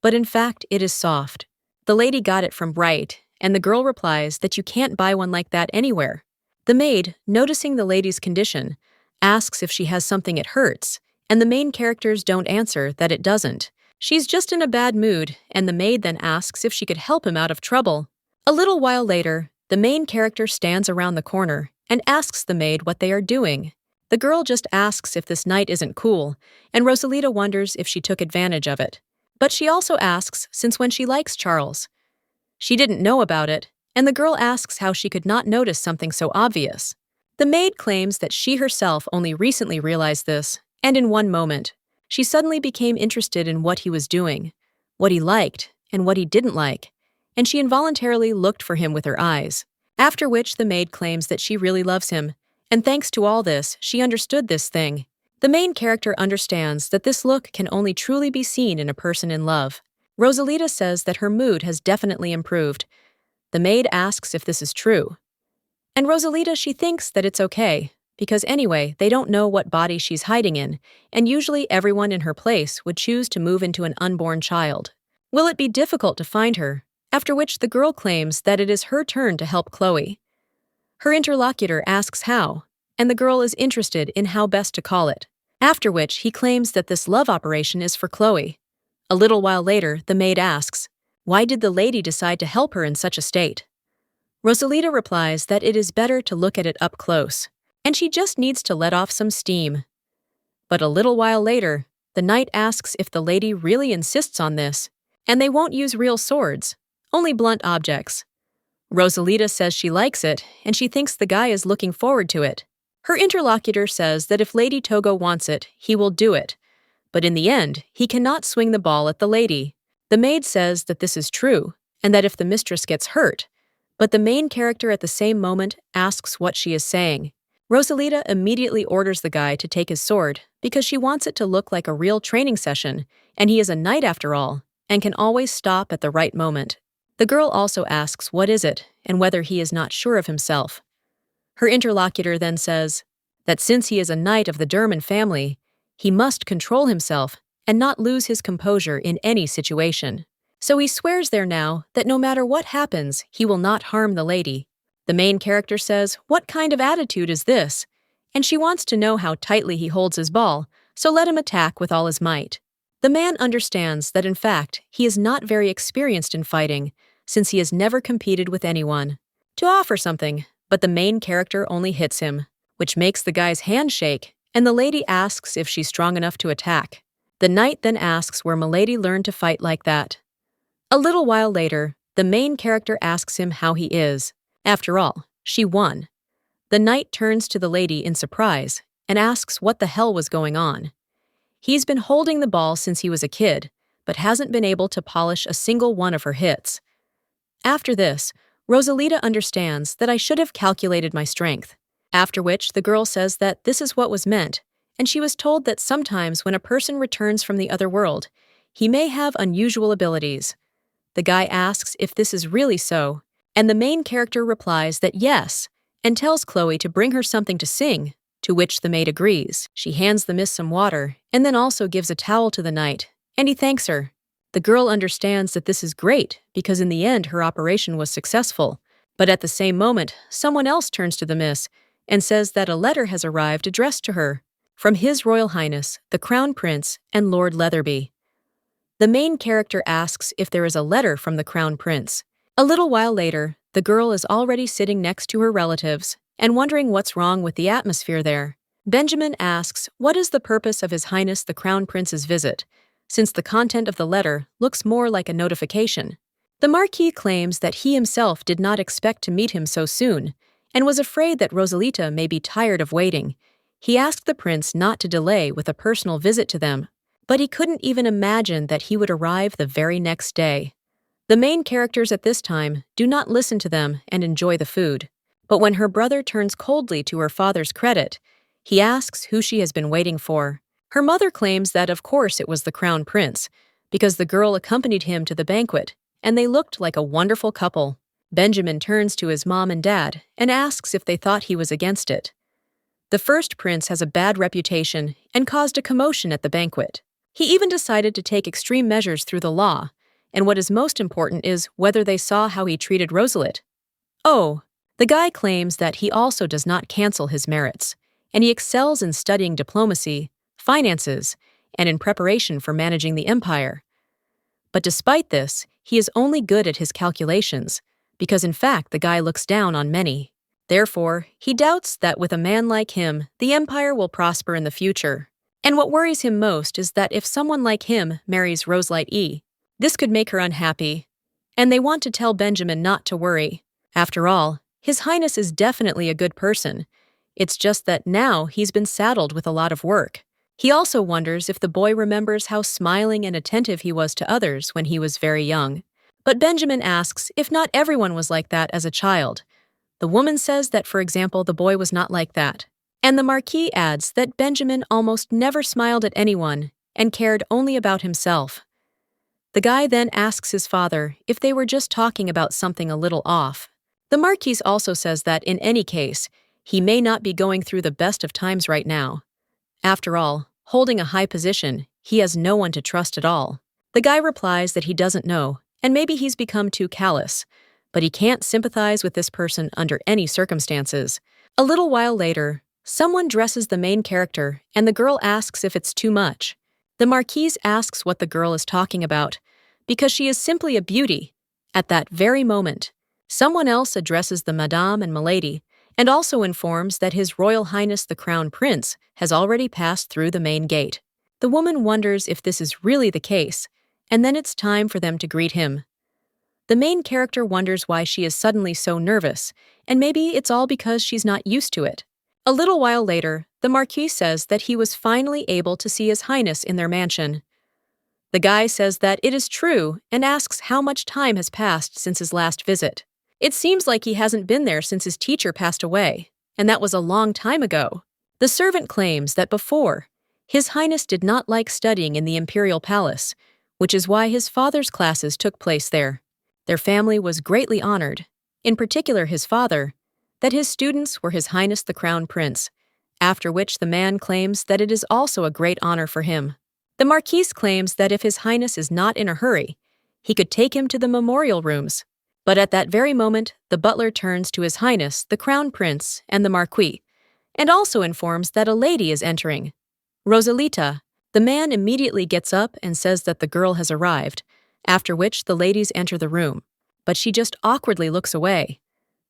But in fact, it is soft. The lady got it from Bright, and the girl replies that you can't buy one like that anywhere. The maid, noticing the lady's condition, asks if she has something it hurts, and the main characters don't answer that it doesn't. She's just in a bad mood, and the maid then asks if she could help him out of trouble. A little while later, the main character stands around the corner and asks the maid what they are doing. The girl just asks if this night isn't cool, and Rosalita wonders if she took advantage of it. But she also asks since when she likes Charles. She didn't know about it, and the girl asks how she could not notice something so obvious. The maid claims that she herself only recently realized this, and in one moment, she suddenly became interested in what he was doing, what he liked, and what he didn't like, and she involuntarily looked for him with her eyes. After which the maid claims that she really loves him, and thanks to all this, she understood this thing. The main character understands that this look can only truly be seen in a person in love. Rosalita says that her mood has definitely improved. The maid asks if this is true. And Rosalita, she thinks that it's okay, because anyway, they don't know what body she's hiding in, and usually everyone in her place would choose to move into an unborn child. Will it be difficult to find her? After which the girl claims that it is her turn to help Chloe. Her interlocutor asks how, and the girl is interested in how best to call it. After which he claims that this love operation is for Chloe. A little while later, the maid asks, why did the lady decide to help her in such a state? Rosalita replies that it is better to look at it up close, and she just needs to let off some steam. But a little while later, the knight asks if the lady really insists on this, and they won't use real swords, only blunt objects. Rosalita says she likes it, and she thinks the guy is looking forward to it. Her interlocutor says that if Lady Togo wants it, he will do it, but in the end, he cannot swing the ball at the lady. The maid says that this is true, and that if the mistress gets hurt, but the main character at the same moment asks what she is saying. Rosalita immediately orders the guy to take his sword because she wants it to look like a real training session, and he is a knight after all, and can always stop at the right moment. The girl also asks what is it and whether he is not sure of himself. Her interlocutor then says that since he is a knight of the Durman family, he must control himself and not lose his composure in any situation. So he swears there now that no matter what happens, he will not harm the lady. The main character says, "What kind of attitude is this?" And she wants to know how tightly he holds his ball, so let him attack with all his might. The man understands that in fact, he is not very experienced in fighting, since he has never competed with anyone. To offer something, but the main character only hits him, which makes the guy's hand shake, and the lady asks if she's strong enough to attack. The knight then asks where milady learned to fight like that. A little while later, the main character asks him how he is. After all, she won. The knight turns to the lady in surprise and asks what the hell was going on. He's been holding the ball since he was a kid, but hasn't been able to polish a single one of her hits. After this, Rosalita understands that I should have calculated my strength, after which the girl says that this is what was meant, and she was told that sometimes when a person returns from the other world, he may have unusual abilities. The guy asks if this is really so, and the main character replies that yes, and tells Chloe to bring her something to sing, to which the maid agrees. She hands the miss some water, and then also gives a towel to the knight, and he thanks her. The girl understands that this is great, because in the end her operation was successful, but at the same moment, someone else turns to the miss and says that a letter has arrived addressed to her, from His Royal Highness, the Crown Prince, and Lord Leatherby. The main character asks if there is a letter from the Crown Prince. A little while later, the girl is already sitting next to her relatives and wondering what's wrong with the atmosphere there. Benjamin asks what is the purpose of His Highness the Crown Prince's visit, since the content of the letter looks more like a notification. The Marquis claims that he himself did not expect to meet him so soon, and was afraid that Rosalita may be tired of waiting. He asked the prince not to delay with a personal visit to them, but he couldn't even imagine that he would arrive the very next day. The main characters at this time do not listen to them and enjoy the food, but when her brother turns coldly to her father's credit, he asks who she has been waiting for. Her mother claims that of course it was the Crown Prince, because the girl accompanied him to the banquet, and they looked like a wonderful couple. Benjamin turns to his mom and dad and asks if they thought he was against it. The first prince has a bad reputation and caused a commotion at the banquet. He even decided to take extreme measures through the law, and what is most important is whether they saw how he treated Rosalita. Oh, the guy claims that he also does not cancel his merits, and he excels in studying diplomacy, finances, and in preparation for managing the empire. But despite this, he is only good at his calculations, because in fact the guy looks down on many. Therefore, he doubts that with a man like him, the empire will prosper in the future. And what worries him most is that if someone like him marries Rosalita, this could make her unhappy. And they want to tell Benjamin not to worry. After all, His Highness is definitely a good person. It's just that now he's been saddled with a lot of work. He also wonders if the boy remembers how smiling and attentive he was to others when he was very young. But Benjamin asks if not everyone was like that as a child. The woman says that, for example, the boy was not like that. And the Marquis adds that Benjamin almost never smiled at anyone and cared only about himself. The guy then asks his father if they were just talking about something a little off. The Marquis also says that in any case, he may not be going through the best of times right now. After all, holding a high position, he has no one to trust at all. The guy replies that he doesn't know, and maybe he's become too callous, but he can't sympathize with this person under any circumstances. A little while later, someone dresses the main character, and the girl asks if it's too much. The Marquise asks what the girl is talking about, because she is simply a beauty. At that very moment, someone else addresses the Madame and Milady, and also informs that His Royal Highness the Crown Prince has already passed through the main gate. The woman wonders if this is really the case, and then it's time for them to greet him. The main character wonders why she is suddenly so nervous, and maybe it's all because she's not used to it. A little while later, the Marquis says that he was finally able to see His Highness in their mansion. The guy says that it is true and asks how much time has passed since his last visit. It seems like he hasn't been there since his teacher passed away, and that was a long time ago. The servant claims that before, His Highness did not like studying in the imperial palace, which is why his father's classes took place there. Their family was greatly honored, in particular his father, that his students were His Highness the Crown Prince, after which the man claims that it is also a great honor for him. The Marquis claims that if His Highness is not in a hurry, he could take him to the memorial rooms. But at that very moment, the butler turns to His Highness the Crown Prince and the Marquis, and also informs that a lady is entering. Rosalita. The man immediately gets up and says that the girl has arrived, after which the ladies enter the room, but she just awkwardly looks away.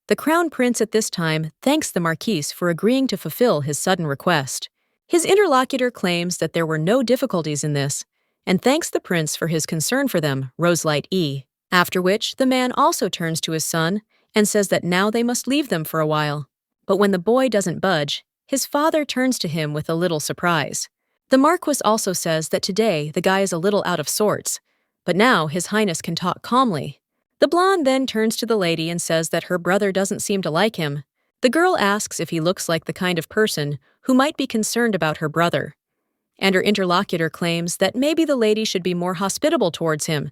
The Crown Prince at this time thanks the Marquis for agreeing to fulfill his sudden request. His interlocutor claims that there were no difficulties in this, and thanks the prince for his concern for them, Rosalita. After which, the man also turns to his son and says that now they must leave them for a while. But when the boy doesn't budge, his father turns to him with a little surprise. The Marquis also says that today the guy is a little out of sorts, but now His Highness can talk calmly. The blonde then turns to the lady and says that her brother doesn't seem to like him. The girl asks if he looks like the kind of person who might be concerned about her brother, and her interlocutor claims that maybe the lady should be more hospitable towards him,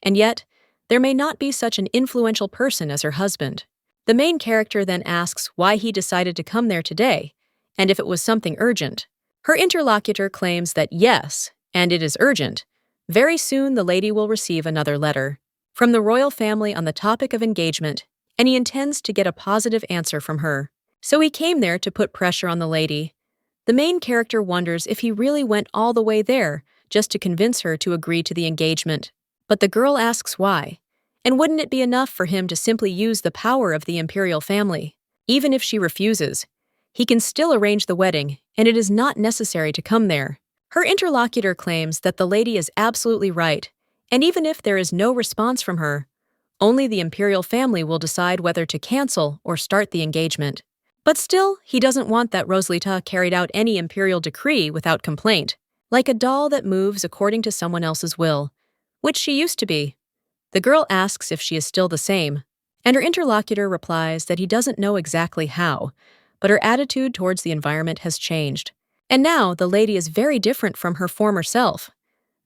and yet there may not be such an influential person as her husband. The main character then asks why he decided to come there today, and if it was something urgent. Her interlocutor claims that yes, and it is urgent. Very soon the lady will receive another letter from the royal family on the topic of engagement, and he intends to get a positive answer from her. So he came there to put pressure on the lady. The main character wonders if he really went all the way there just to convince her to agree to the engagement. But the girl asks why, and wouldn't it be enough for him to simply use the power of the imperial family? Even if she refuses, he can still arrange the wedding, and it is not necessary to come there. Her interlocutor claims that the lady is absolutely right, and even if there is no response from her, only the imperial family will decide whether to cancel or start the engagement. But still, he doesn't want that Rosalita carried out any imperial decree without complaint, like a doll that moves according to someone else's will, which she used to be. The girl asks if she is still the same, and her interlocutor replies that he doesn't know exactly how, but her attitude towards the environment has changed. And now the lady is very different from her former self.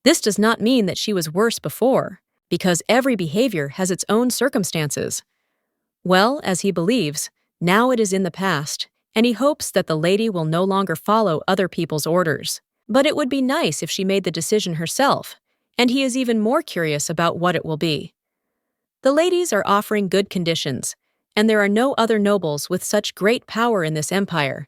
This does not mean that she was worse before, because every behavior has its own circumstances. Well, as he believes, now it is in the past, and he hopes that the lady will no longer follow other people's orders. But it would be nice if she made the decision herself, and he is even more curious about what it will be. The ladies are offering good conditions, and there are no other nobles with such great power in this empire.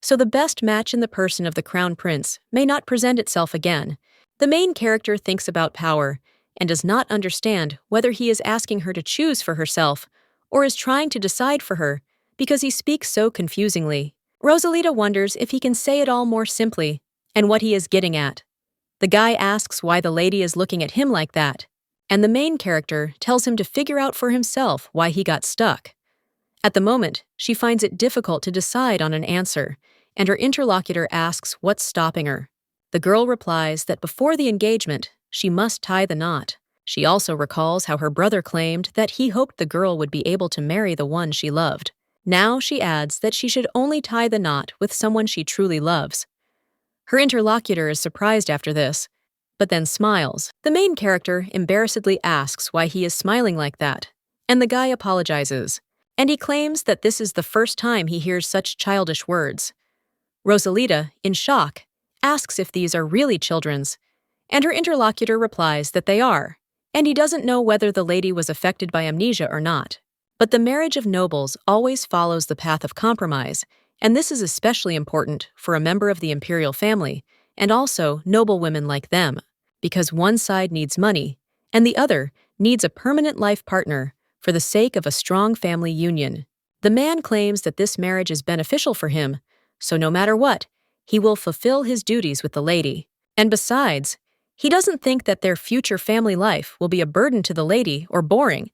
So the best match in the person of the Crown Prince may not present itself again. The main character thinks about power and does not understand whether he is asking her to choose for herself or is trying to decide for her because he speaks so confusingly. Rosalita wonders if he can say it all more simply and what he is getting at. The guy asks why the lady is looking at him like that, and the main character tells him to figure out for himself why he got stuck. At the moment, she finds it difficult to decide on an answer, and her interlocutor asks what's stopping her. The girl replies that before the engagement, she must tie the knot. She also recalls how her brother claimed that he hoped the girl would be able to marry the one she loved. Now she adds that she should only tie the knot with someone she truly loves. Her interlocutor is surprised after this, but then smiles. The main character embarrassedly asks why he is smiling like that, and the guy apologizes, and he claims that this is the first time he hears such childish words. Rosalita, in shock, asks if these are really children's, and her interlocutor replies that they are, and he doesn't know whether the lady was affected by amnesia or not. But the marriage of nobles always follows the path of compromise, and this is especially important for a member of the imperial family, and also noblewomen like them, because one side needs money, and the other needs a permanent life partner for the sake of a strong family union. The man claims that this marriage is beneficial for him, so no matter what, he will fulfill his duties with the lady. And besides, he doesn't think that their future family life will be a burden to the lady or boring.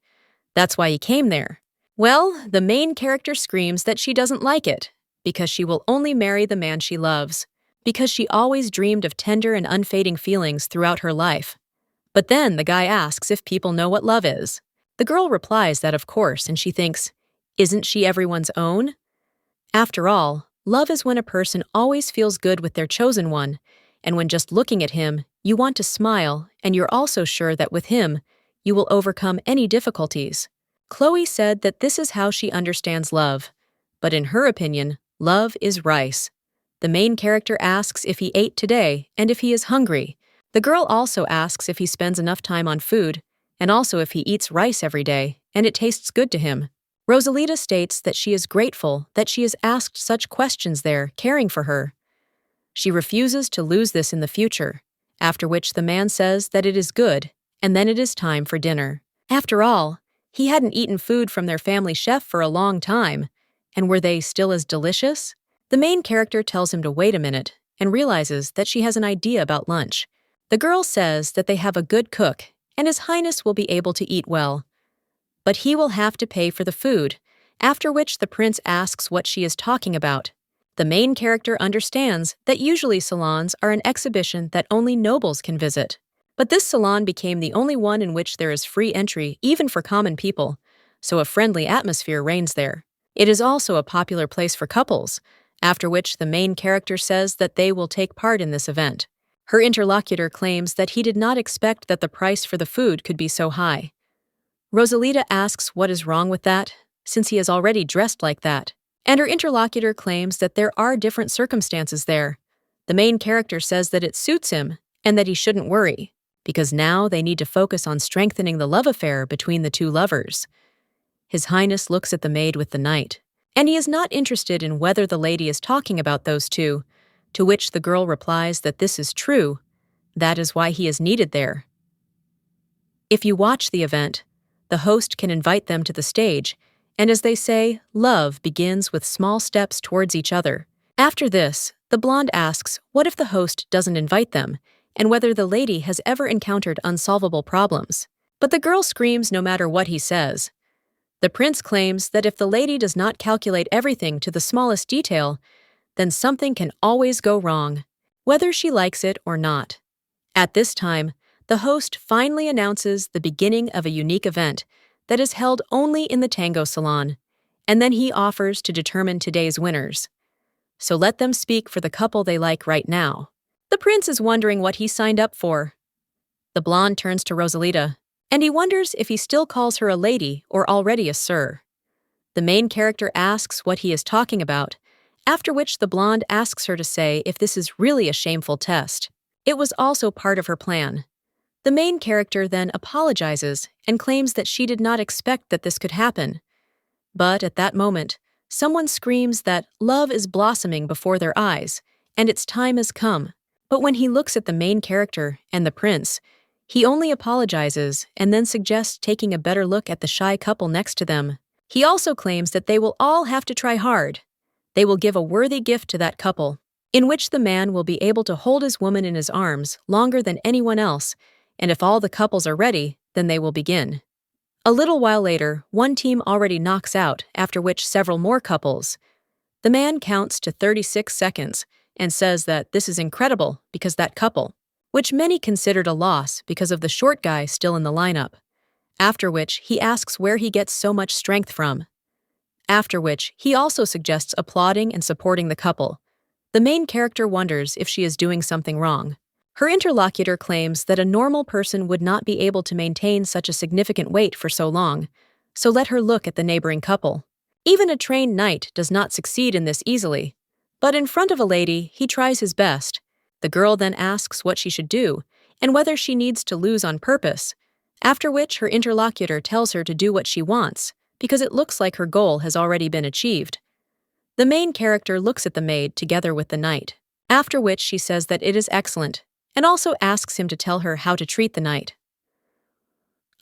That's why he came there. Well, the main character screams that she doesn't like it, because she will only marry the man she loves, because she always dreamed of tender and unfading feelings throughout her life. But then the guy asks if people know what love is. The girl replies that of course, and she thinks, isn't she everyone's own? After all, love is when a person always feels good with their chosen one, and when just looking at him, you want to smile, and you're also sure that with him, You will overcome any difficulties. Chloe said that this is how she understands love. But in her opinion, love is rice. The main character asks if he ate today and if he is hungry. The girl also asks if he spends enough time on food, and also if he eats rice every day and it tastes good to him. Rosalita states that she is grateful that she is asked such questions there, caring for her. She refuses to lose this in the future, after which the man says that it is good, and then it is time for dinner. After all, he hadn't eaten food from their family chef for a long time, and were they still as delicious? The main character tells him to wait a minute and realizes that she has an idea about lunch. The girl says that they have a good cook, and His Highness will be able to eat well. But he will have to pay for the food, after which the prince asks what she is talking about. The main character understands that usually salons are an exhibition that only nobles can visit. But this salon became the only one in which there is free entry even for common people, so a friendly atmosphere reigns there. It is also a popular place for couples, after which the main character says that they will take part in this event. Her interlocutor claims that he did not expect that the price for the food could be so high. Rosalita asks what is wrong with that, since he is already dressed like that. And her interlocutor claims that there are different circumstances there. The main character says that it suits him and that he shouldn't worry, because now they need to focus on strengthening the love affair between the two lovers. His Highness looks at the maid with the knight, and he is not interested in whether the lady is talking about those two, to which the girl replies that this is true. That is why he is needed there. If you watch the event, the host can invite them to the stage, and as they say, love begins with small steps towards each other. After this, the blonde asks what if the host doesn't invite them, and whether the lady has ever encountered unsolvable problems. But the girl screams no matter what he says. The prince claims that if the lady does not calculate everything to the smallest detail, then something can always go wrong, whether she likes it or not. At this time, the host finally announces the beginning of a unique event that is held only in the tango salon, and then he offers to determine today's winners. So let them speak for the couple they like right now. The prince is wondering what he signed up for. The blonde turns to Rosalita, and he wonders if he still calls her a lady or already a sir. The main character asks what he is talking about, after which the blonde asks her to say if this is really a shameful test. It was also part of her plan. The main character then apologizes and claims that she did not expect that this could happen. But at that moment, someone screams that love is blossoming before their eyes, and its time has come. But when he looks at the main character and the prince, he only apologizes and then suggests taking a better look at the shy couple next to them. He also claims that they will all have to try hard. They will give a worthy gift to that couple, in which the man will be able to hold his woman in his arms longer than anyone else, and if all the couples are ready, then they will begin. A little while later, one team already knocks out, after which several more couples. The man counts to 36 seconds and says that this is incredible because that couple, which many considered a loss because of the short guy still in the lineup. After which, he asks where he gets so much strength from. After which, he also suggests applauding and supporting the couple. The main character wonders if she is doing something wrong. Her interlocutor claims that a normal person would not be able to maintain such a significant weight for so long, so let her look at the neighboring couple. Even a trained knight does not succeed in this easily, but in front of a lady, he tries his best. The girl then asks what she should do, and whether she needs to lose on purpose, after which her interlocutor tells her to do what she wants, because it looks like her goal has already been achieved. The main character looks at the maid together with the knight, after which she says that it is excellent, and also asks him to tell her how to treat the knight.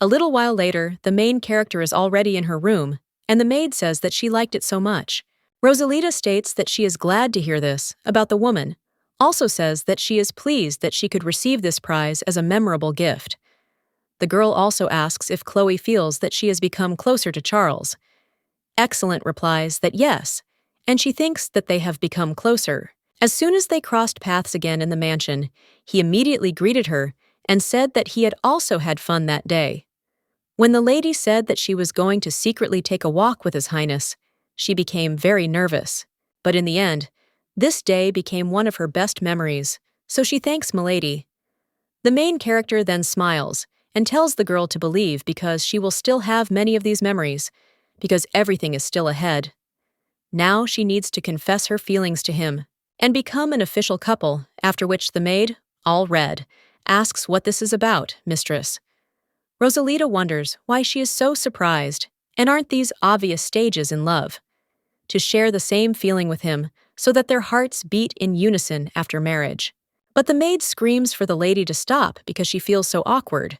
A little while later, the main character is already in her room, and the maid says that she liked it so much. Rosalita states that she is glad to hear this about the woman, also says that she is pleased that she could receive this prize as a memorable gift. The girl also asks if Chloe feels that she has become closer to Charles. Excellent replies that yes, and she thinks that they have become closer. As soon as they crossed paths again in the mansion, he immediately greeted her and said that he had also had fun that day. When the lady said that she was going to secretly take a walk with His Highness, she became very nervous. But in the end, this day became one of her best memories, so she thanks Milady. The main character then smiles and tells the girl to believe because she will still have many of these memories, because everything is still ahead. Now she needs to confess her feelings to him and become an official couple, after which the maid, all red, asks what this is about, mistress. Rosalita wonders why she is so surprised, and aren't these obvious stages in love? To share the same feeling with him so that their hearts beat in unison after marriage. But the maid screams for the lady to stop because she feels so awkward,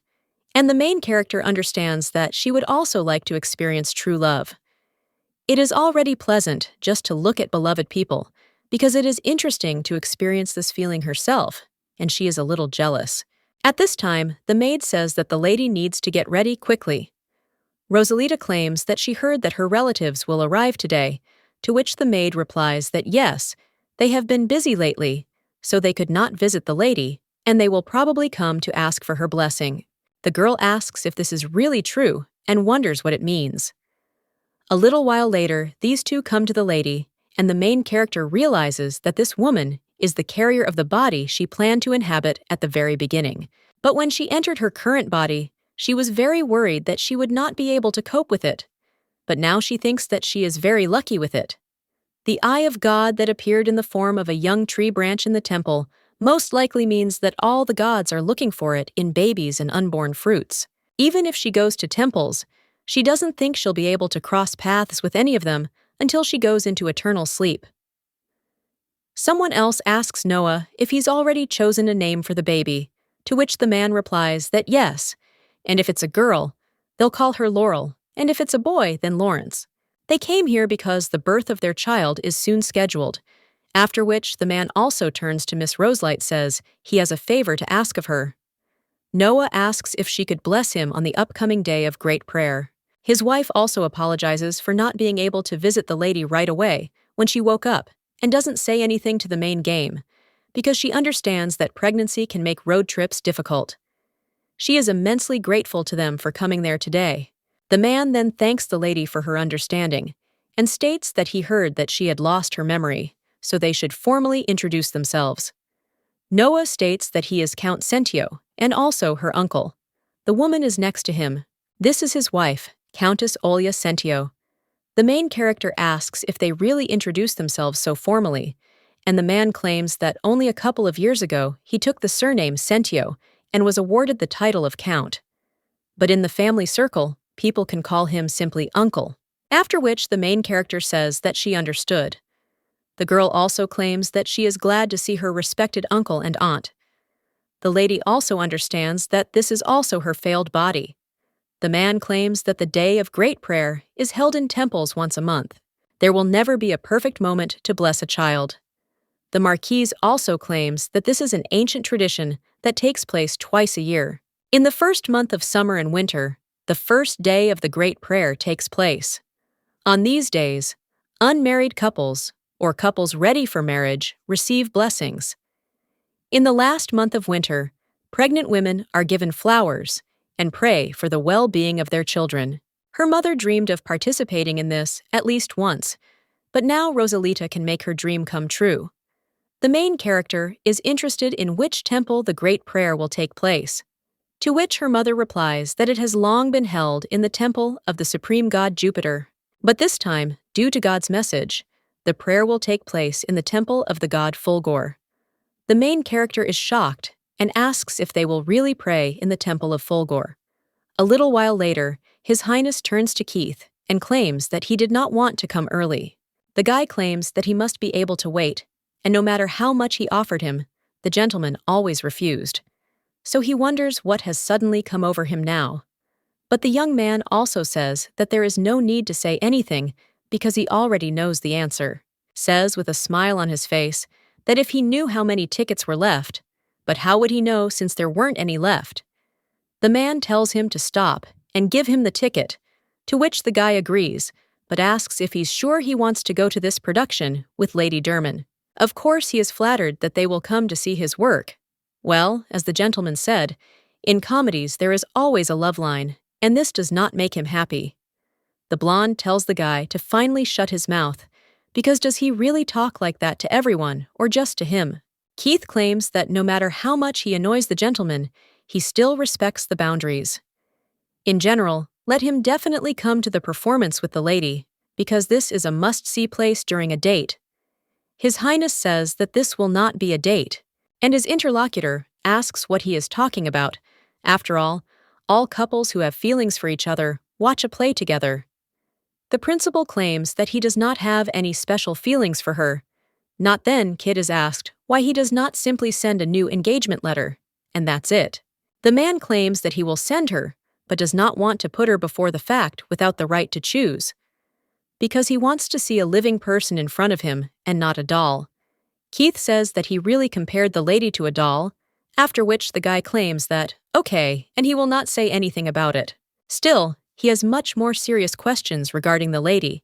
and the main character understands that she would also like to experience true love. It is already pleasant just to look at beloved people, because it is interesting to experience this feeling herself, and she is a little jealous. At this time, the maid says that the lady needs to get ready quickly. Rosalita claims that she heard that her relatives will arrive today, to which the maid replies that yes, they have been busy lately, so they could not visit the lady, and they will probably come to ask for her blessing. The girl asks if this is really true and wonders what it means. A little while later, these two come to the lady, and the main character realizes that this woman is the carrier of the body she planned to inhabit at the very beginning. But when she entered her current body, she was very worried that she would not be able to cope with it. But now she thinks that she is very lucky with it. The eye of God that appeared in the form of a young tree branch in the temple most likely means that all the gods are looking for it in babies and unborn fruits. Even if she goes to temples, she doesn't think she'll be able to cross paths with any of them until she goes into eternal sleep. Someone else asks Noah if he's already chosen a name for the baby, to which the man replies that yes, and if it's a girl, they'll call her Laurel, and if it's a boy, then Lawrence. They came here because the birth of their child is soon scheduled, after which the man also turns to Miss Rosalita says he has a favor to ask of her. Noah asks if she could bless him on the upcoming day of great prayer. His wife also apologizes for not being able to visit the lady right away when she woke up and doesn't say anything to the main game, because she understands that pregnancy can make road trips difficult. She is immensely grateful to them for coming there today. The man then thanks the lady for her understanding and states that he heard that she had lost her memory, so they should formally introduce themselves. Noah states that he is Count Sentio and also her uncle. The woman is next to him. This is his wife, Countess Olia Sentio. The main character asks if they really introduce themselves so formally, and the man claims that only a couple of years ago he took the surname Sentio and was awarded the title of Count. But in the family circle, people can call him simply Uncle, after which the main character says that she understood. The girl also claims that she is glad to see her respected uncle and aunt. The lady also understands that this is also her failed body. The man claims that the day of great prayer is held in temples once a month. There will never be a perfect moment to bless a child. The Marquise also claims that this is an ancient tradition that takes place twice a year. In the first month of summer and winter, the first day of the great prayer takes place. On these days, unmarried couples, or couples ready for marriage, receive blessings. In the last month of winter, pregnant women are given flowers and pray for the well-being of their children. Her mother dreamed of participating in this at least once, but now Rosalita can make her dream come true. The main character is interested in which temple the great prayer will take place, to which her mother replies that it has long been held in the temple of the supreme god Jupiter. But this time, due to God's message, the prayer will take place in the temple of the god Fulgor. The main character is shocked and asks if they will really pray in the temple of Fulgor. A little while later, His Highness turns to Keith and claims that he did not want to come early. The guy claims that he must be able to wait, and no matter how much he offered him, the gentleman always refused. So he wonders what has suddenly come over him now. But the young man also says that there is no need to say anything because he already knows the answer. Says with a smile on his face that if he knew how many tickets were left, but how would he know since there weren't any left? The man tells him to stop and give him the ticket, to which the guy agrees, but asks if he's sure he wants to go to this production with Lady Derman. Of course he is flattered that they will come to see his work. Well, as the gentleman said, in comedies there is always a love line, and this does not make him happy. The blonde tells the guy to finally shut his mouth, because does he really talk like that to everyone or just to him? Keith claims that no matter how much he annoys the gentleman, he still respects the boundaries. In general, let him definitely come to the performance with the lady, because this is a must-see place during a date. His Highness says that this will not be a date, and his interlocutor asks what he is talking about. After all couples who have feelings for each other watch a play together. The principal claims that he does not have any special feelings for her. Not then, Kid is asked why he does not simply send a new engagement letter, and that's it. The man claims that he will send her, but does not want to put her before the fact without the right to choose, because he wants to see a living person in front of him and not a doll. Keith says that he really compared the lady to a doll, after which the guy claims that, okay, and he will not say anything about it. Still, he has much more serious questions regarding the lady,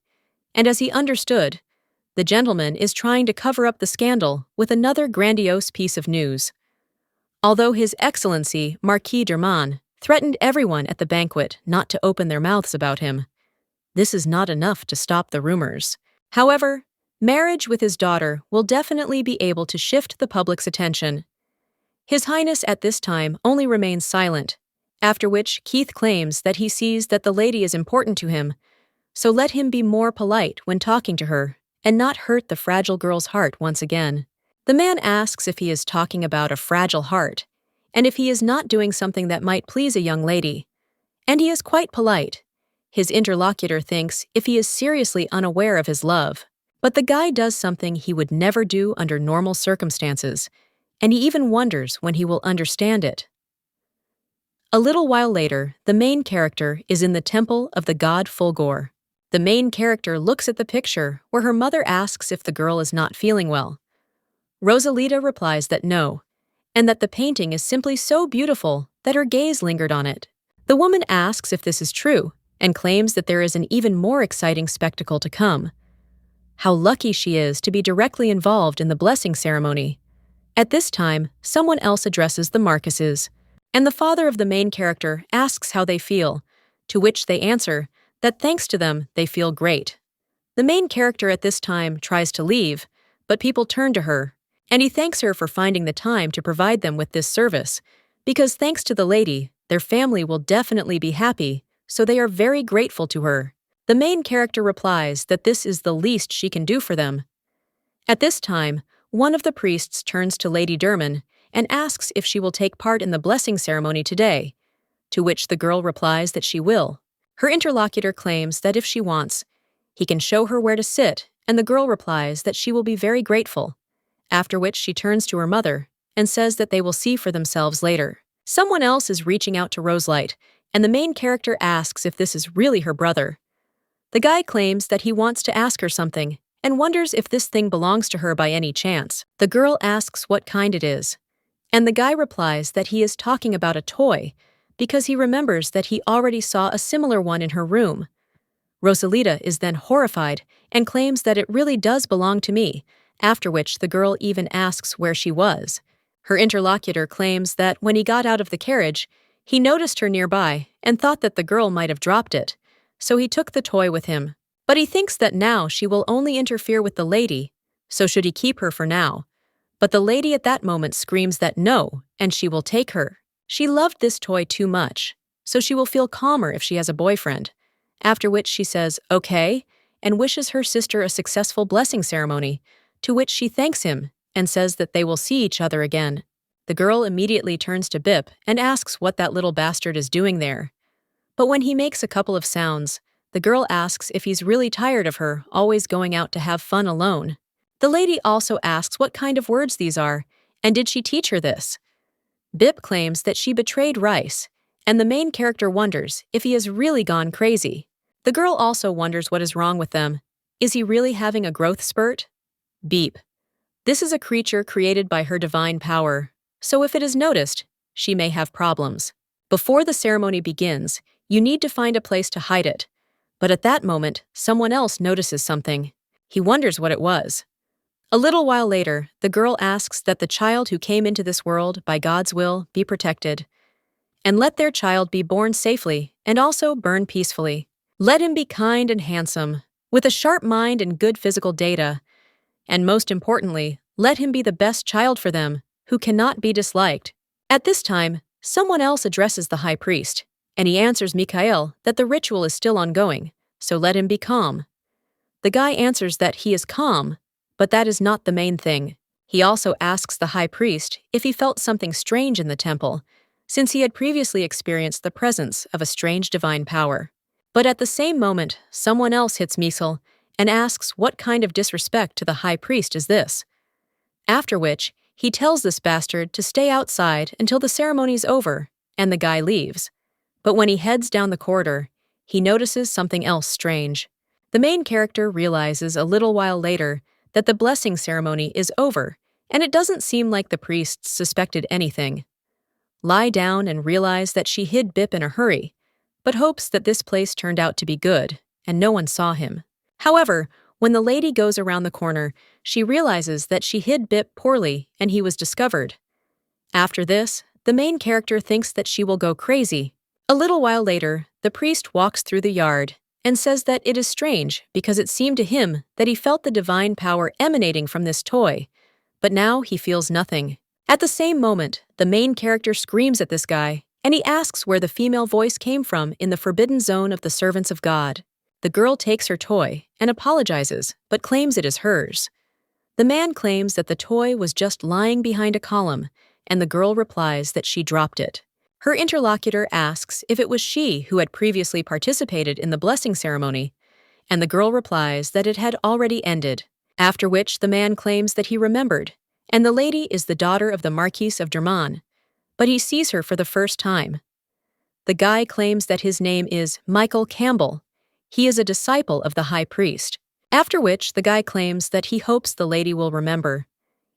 and as he understood, the gentleman is trying to cover up the scandal with another grandiose piece of news. Although His Excellency Marquis d'Erman threatened everyone at the banquet not to open their mouths about him, this is not enough to stop the rumors. However, marriage with his daughter will definitely be able to shift the public's attention. His Highness at this time only remains silent, after which Keith claims that he sees that the lady is important to him, so let him be more polite when talking to her and not hurt the fragile girl's heart once again. The man asks if he is talking about a fragile heart, and if he is not doing something that might please a young lady. And he is quite polite. His interlocutor thinks if he is seriously unaware of his love, but the guy does something he would never do under normal circumstances, and he even wonders when he will understand it. A little while later, the main character is in the temple of the god Fulgor. The main character looks at the picture where her mother asks if the girl is not feeling well. Rosalita replies that no, and that the painting is simply so beautiful that her gaze lingered on it. The woman asks if this is true, and claims that there is an even more exciting spectacle to come. How lucky she is to be directly involved in the blessing ceremony. At this time, someone else addresses the Marcuses, and the father of the main character asks how they feel, to which they answer that thanks to them, they feel great. The main character at this time tries to leave, but people turn to her, and he thanks her for finding the time to provide them with this service, because thanks to the lady, their family will definitely be happy, so they are very grateful to her. The main character replies that this is the least she can do for them. At this time, one of the priests turns to Lady Derman and asks if she will take part in the blessing ceremony today, to which the girl replies that she will. Her interlocutor claims that if she wants, he can show her where to sit, and the girl replies that she will be very grateful, after which she turns to her mother and says that they will see for themselves later. Someone else is reaching out to Rosalita, and the main character asks if this is really her brother. The guy claims that he wants to ask her something and wonders if this thing belongs to her by any chance. The girl asks what kind it is, and the guy replies that he is talking about a toy because he remembers that he already saw a similar one in her room. Rosalita is then horrified and claims that it really does belong to me, after which the girl even asks where she was. Her interlocutor claims that when he got out of the carriage, he noticed her nearby and thought that the girl might have dropped it, so he took the toy with him. But he thinks that now she will only interfere with the lady, so should he keep her for now? But the lady at that moment screams that no, and she will take her. She loved this toy too much, so she will feel calmer if she has a boyfriend, after which she says, okay, and wishes her sister a successful blessing ceremony, to which she thanks him and says that they will see each other again. The girl immediately turns to Bip and asks what that little bastard is doing there. But when he makes a couple of sounds, the girl asks if he's really tired of her always going out to have fun alone. The lady also asks what kind of words these are, and did she teach her this? Bip claims that she betrayed Rice, and the main character wonders if he has really gone crazy. The girl also wonders what is wrong with them. Is he really having a growth spurt? Beep. This is a creature created by her divine power, so if it is noticed, she may have problems. Before the ceremony begins, you need to find a place to hide it. But at that moment, someone else notices something. He wonders what it was. A little while later, the girl asks that the child who came into this world by God's will be protected, and let their child be born safely and also burn peacefully. Let him be kind and handsome, with a sharp mind and good physical data, and most importantly, let him be the best child for them, who cannot be disliked. At this time, someone else addresses the high priest, and he answers Mikhail that the ritual is still ongoing, so let him be calm. The guy answers that he is calm, but that is not the main thing. He also asks the high priest if he felt something strange in the temple, since he had previously experienced the presence of a strange divine power. But at the same moment, someone else hits Mikhail and asks what kind of disrespect to the high priest is this. After which, he tells this bastard to stay outside until the ceremony's over, and the guy leaves. But when he heads down the corridor, he notices something else strange. The main character realizes a little while later that the blessing ceremony is over, and it doesn't seem like the priests suspected anything. Lie down and realize that she hid Bip in a hurry, but hopes that this place turned out to be good, and no one saw him. However, when the lady goes around the corner, she realizes that she hid Bip poorly and he was discovered. After this, the main character thinks that she will go crazy. A little while later, the priest walks through the yard and says that it is strange because it seemed to him that he felt the divine power emanating from this toy, but now he feels nothing. At the same moment, the main character screams at this guy, and he asks where the female voice came from in the forbidden zone of the servants of God. The girl takes her toy and apologizes, but claims it is hers. The man claims that the toy was just lying behind a column, and the girl replies that she dropped it. Her interlocutor asks if it was she who had previously participated in the blessing ceremony, and the girl replies that it had already ended, after which the man claims that he remembered, and the lady is the daughter of the Marquis of Derman, but he sees her for the first time. The guy claims that his name is Michael Campbell. He is a disciple of the high priest, after which the guy claims that he hopes the lady will remember.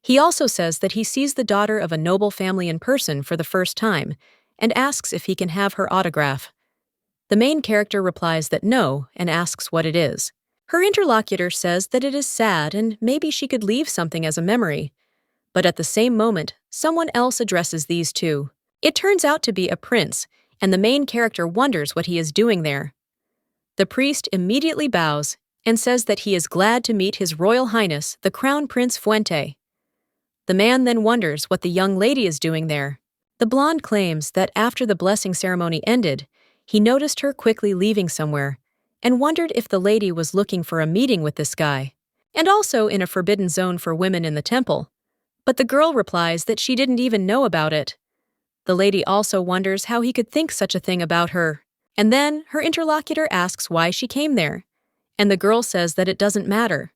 He also says that he sees the daughter of a noble family in person for the first time, and asks if he can have her autograph. The main character replies that no, and asks what it is. Her interlocutor says that it is sad and maybe she could leave something as a memory. But at the same moment, someone else addresses these two. It turns out to be a prince, and the main character wonders what he is doing there. The priest immediately bows and says that he is glad to meet His Royal Highness, the Crown Prince Fuente. The man then wonders what the young lady is doing there. The blonde claims that after the blessing ceremony ended, he noticed her quickly leaving somewhere and wondered if the lady was looking for a meeting with this guy, and also in a forbidden zone for women in the temple. But the girl replies that she didn't even know about it. The lady also wonders how he could think such a thing about her, and then her interlocutor asks why she came there, and the girl says that it doesn't matter.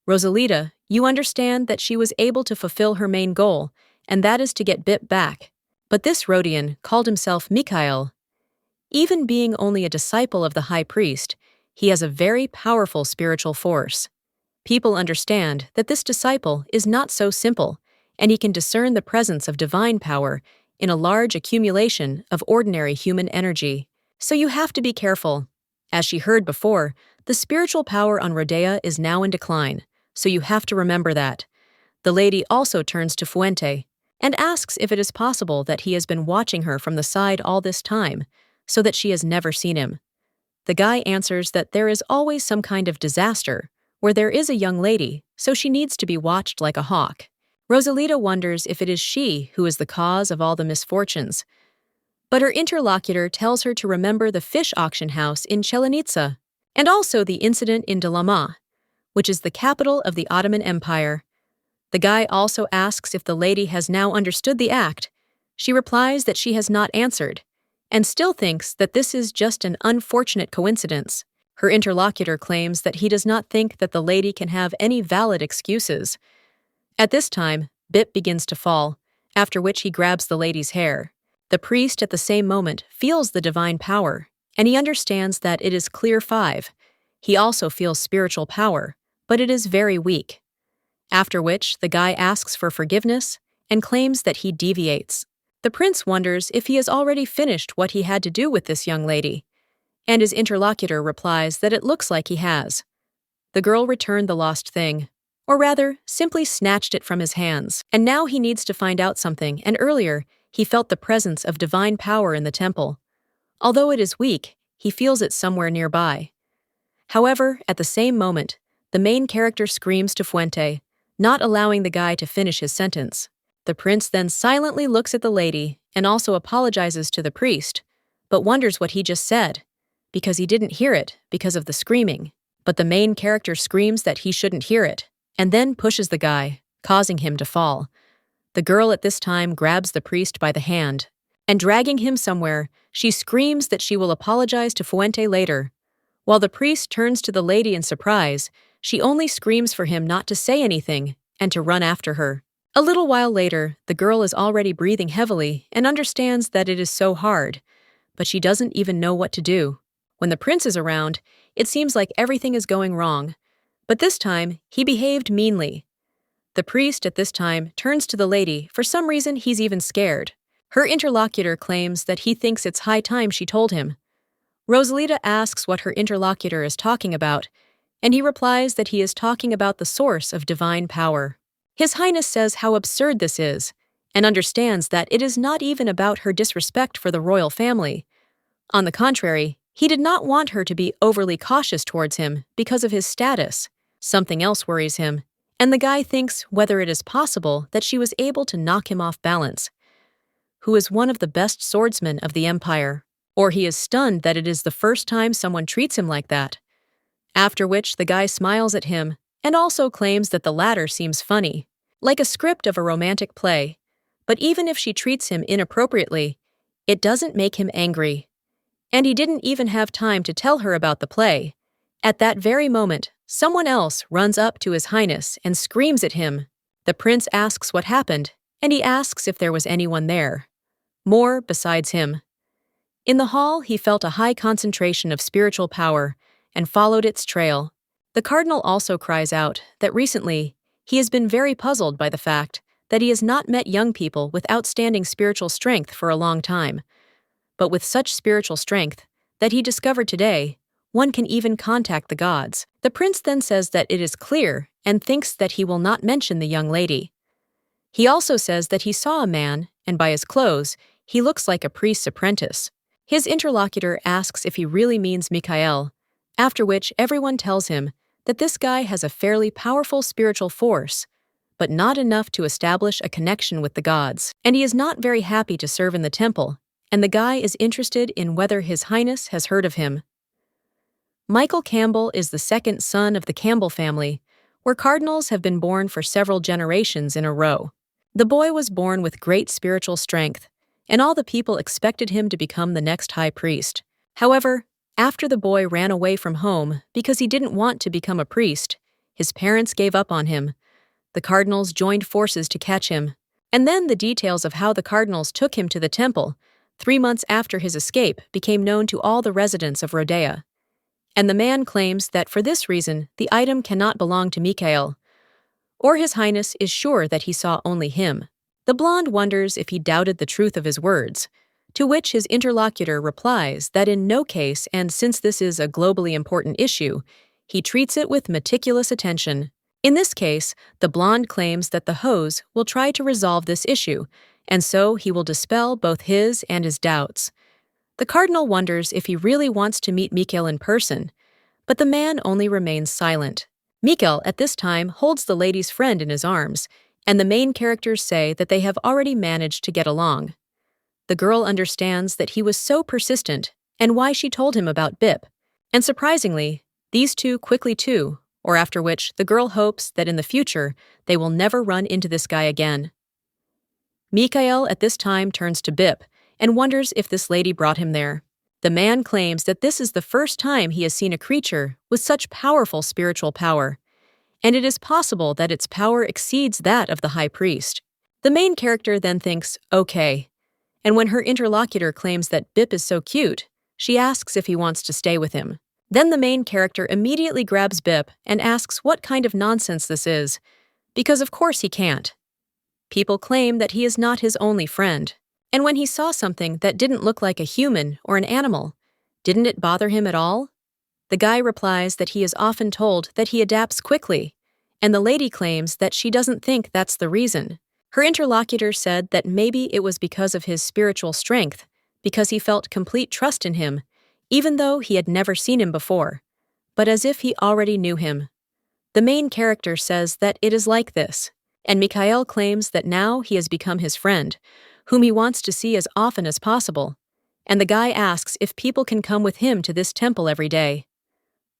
Rosalita, you understand that she was able to fulfill her main goal, and that is to get Bip back. But this Rhodian called himself Mikhail. Even being only a disciple of the high priest, he has a very powerful spiritual force. People understand that this disciple is not so simple, and he can discern the presence of divine power in a large accumulation of ordinary human energy. So you have to be careful. As she heard before, the spiritual power on Rodea is now in decline, so you have to remember that. The lady also turns to Fuente and asks if it is possible that he has been watching her from the side all this time, so that she has never seen him. The guy answers that there is always some kind of disaster, where there is a young lady, so she needs to be watched like a hawk. Rosalita wonders if it is she who is the cause of all the misfortunes, but her interlocutor tells her to remember the fish auction house in Chelenitsa, and also the incident in Dalama, which is the capital of the Ottoman Empire. The guy also asks if the lady has now understood the act. She replies that she has not answered, and still thinks that this is just an unfortunate coincidence. Her interlocutor claims that he does not think that the lady can have any valid excuses. At this time, Bip begins to fall, after which he grabs the lady's hair. The priest at the same moment feels the divine power, and he understands that it is clear 5. He also feels spiritual power, but it is very weak. After which, the guy asks for forgiveness and claims that he deviates. The prince wonders if he has already finished what he had to do with this young lady, and his interlocutor replies that it looks like he has. The girl returned the lost thing, or rather, simply snatched it from his hands, and now he needs to find out something, and earlier, he felt the presence of divine power in the temple. Although it is weak, he feels it somewhere nearby. However, at the same moment, the main character screams to Fuente, not allowing the guy to finish his sentence. The prince then silently looks at the lady and also apologizes to the priest, but wonders what he just said, because he didn't hear it because of the screaming. But the main character screams that he shouldn't hear it, and then pushes the guy, causing him to fall. The girl at this time grabs the priest by the hand, and dragging him somewhere, she screams that she will apologize to Fuente later. While the priest turns to the lady in surprise, she only screams for him not to say anything and to run after her. A little while later, the girl is already breathing heavily and understands that it is so hard, but she doesn't even know what to do. When the prince is around, it seems like everything is going wrong, but this time, he behaved meanly. The priest at this time turns to the lady. For some reason, he's even scared. Her interlocutor claims that he thinks it's high time she told him. Rosalita asks what her interlocutor is talking about, and he replies that he is talking about the source of divine power. His Highness says how absurd this is, and understands that it is not even about her disrespect for the royal family. On the contrary, he did not want her to be overly cautious towards him because of his status. Something else worries him, and the guy thinks whether it is possible that she was able to knock him off balance, who is one of the best swordsmen of the Empire, or he is stunned that it is the first time someone treats him like that. After which the guy smiles at him and also claims that the latter seems funny, like a script of a romantic play. But even if she treats him inappropriately, it doesn't make him angry. And he didn't even have time to tell her about the play. At that very moment, someone else runs up to His Highness and screams at him. The prince asks what happened, and he asks if there was anyone there. More besides him. In the hall, he felt a high concentration of spiritual power and followed its trail. The cardinal also cries out that recently he has been very puzzled by the fact that he has not met young people with outstanding spiritual strength for a long time, but with such spiritual strength that he discovered today, one can even contact the gods. The prince then says that it is clear and thinks that he will not mention the young lady. He also says that he saw a man, and by his clothes, he looks like a priest's apprentice. His interlocutor asks if he really means Mikhail, after which everyone tells him that this guy has a fairly powerful spiritual force, but not enough to establish a connection with the gods, and he is not very happy to serve in the temple, and the guy is interested in whether His Highness has heard of him. Michael Campbell is the second son of the Campbell family, where cardinals have been born for several generations in a row. The boy was born with great spiritual strength, and all the people expected him to become the next high priest. However, after the boy ran away from home because he didn't want to become a priest, his parents gave up on him. The cardinals joined forces to catch him, and then the details of how the cardinals took him to the temple 3 months after his escape became known to all the residents of Rodea. And the man claims that for this reason the item cannot belong to Mikhail, or His Highness is sure that he saw only him. The blonde wonders if he doubted the truth of his words, to which his interlocutor replies that in no case, and since this is a globally important issue, he treats it with meticulous attention. In this case, the blonde claims that the hose will try to resolve this issue, and so he will dispel both his and his doubts. The cardinal wonders if he really wants to meet Mikhail in person, but the man only remains silent. Mikhail at this time holds the lady's friend in his arms, and the main characters say that they have already managed to get along. The girl understands that he was so persistent and why she told him about Bip, and surprisingly, these two quickly too, or after which the girl hopes that in the future they will never run into this guy again. Mikhail at this time turns to Bip and wonders if this lady brought him there. The man claims that this is the first time he has seen a creature with such powerful spiritual power, and it is possible that its power exceeds that of the high priest. The main character then thinks, okay, and when her interlocutor claims that Bip is so cute, she asks if he wants to stay with him. Then the main character immediately grabs Bip and asks what kind of nonsense this is, because of course he can't. People claim that he is not his only friend, and when he saw something that didn't look like a human or an animal, didn't it bother him at all? The guy replies that he is often told that he adapts quickly, and the lady claims that she doesn't think that's the reason. Her interlocutor said that maybe it was because of his spiritual strength, because he felt complete trust in him, even though he had never seen him before, but as if he already knew him. The main character says that it is like this, and Mikhail claims that now he has become his friend, whom he wants to see as often as possible, and the guy asks if people can come with him to this temple every day.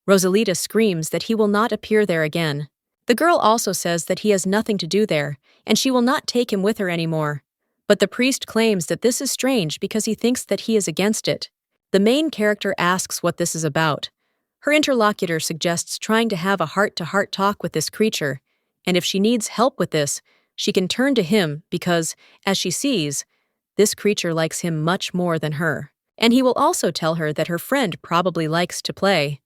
Rosalita screams that he will not appear there again. The girl also says that he has nothing to do there, and she will not take him with her anymore. But the priest claims that this is strange because he thinks that he is against it. The main character asks what this is about. Her interlocutor suggests trying to have a heart-to-heart talk with this creature, and if she needs help with this, she can turn to him because, as she sees, this creature likes him much more than her. And he will also tell her that her friend probably likes to play.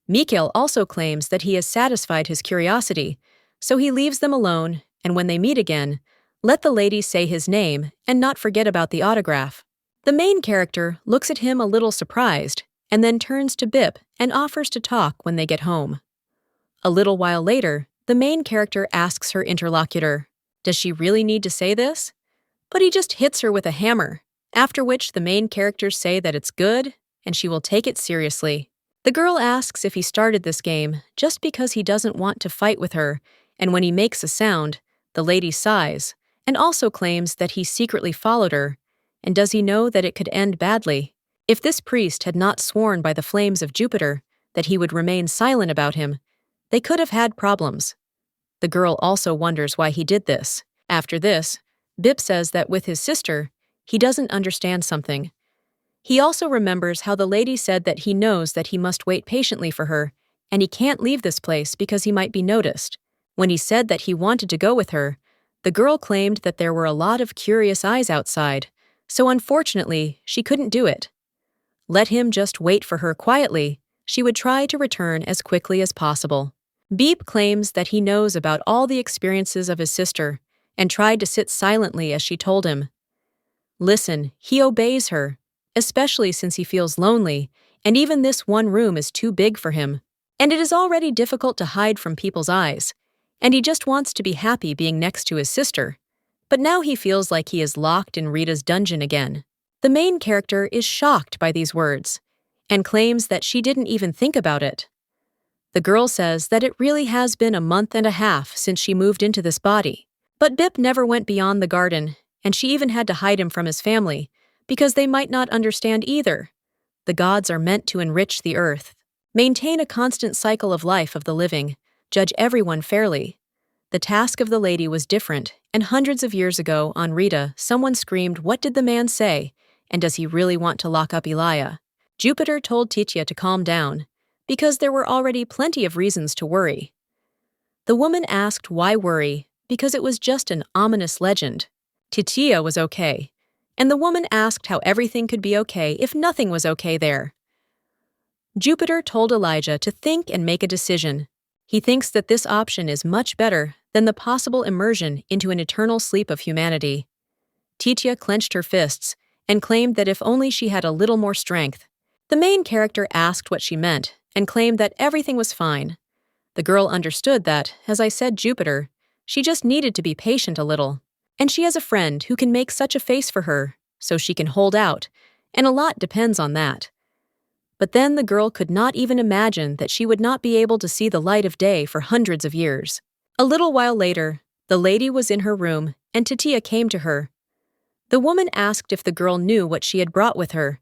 Mikhail also claims that he has satisfied his curiosity, so he leaves them alone, and when they meet again, let the lady say his name and not forget about the autograph. The main character looks at him a little surprised, and then turns to Bip and offers to talk when they get home. A little while later, the main character asks her interlocutor, does she really need to say this? But he just hits her with a hammer, after which the main characters say that it's good, and she will take it seriously. The girl asks if he started this game just because he doesn't want to fight with her, and when he makes a sound, the lady sighs, and also claims that he secretly followed her, and does he know that it could end badly? If this priest had not sworn by the flames of Jupiter that he would remain silent about him, they could have had problems. The girl also wonders why he did this. After this, Bip says that with his sister, he doesn't understand something. He also remembers how the lady said that he knows that he must wait patiently for her, and he can't leave this place because he might be noticed. When he said that he wanted to go with her, the girl claimed that there were a lot of curious eyes outside, so unfortunately, she couldn't do it. Let him just wait for her quietly. She would try to return as quickly as possible. Beep claims that he knows about all the experiences of his sister and tried to sit silently as she told him. Listen, he obeys her, especially since he feels lonely, and even this one room is too big for him. And it is already difficult to hide from people's eyes, and he just wants to be happy being next to his sister. But now he feels like he is locked in Rita's dungeon again. The main character is shocked by these words, and claims that she didn't even think about it. The girl says that it really has been a month and a half since she moved into this body, but Bip never went beyond the garden, and she even had to hide him from his family, because they might not understand either. The gods are meant to enrich the earth, maintain a constant cycle of life of the living, judge everyone fairly. The task of the lady was different, and hundreds of years ago on Rita, someone screamed, "What did the man say? And does he really want to lock up Leah?" Jupiter told Titia to calm down, because there were already plenty of reasons to worry. The woman asked why worry, because it was just an ominous legend. Titia was okay, and the woman asked how everything could be okay if nothing was okay there. Jupiter told Elijah to think and make a decision. He thinks that this option is much better than the possible immersion into an eternal sleep of humanity. Titia clenched her fists and claimed that if only she had a little more strength. The main character asked what she meant and claimed that everything was fine. The girl understood that, as I said Jupiter, she just needed to be patient a little. And she has a friend who can make such a face for her, so she can hold out, and a lot depends on that. But then the girl could not even imagine that she would not be able to see the light of day for hundreds of years. A little while later, the lady was in her room, and Titia came to her. The woman asked if the girl knew what she had brought with her,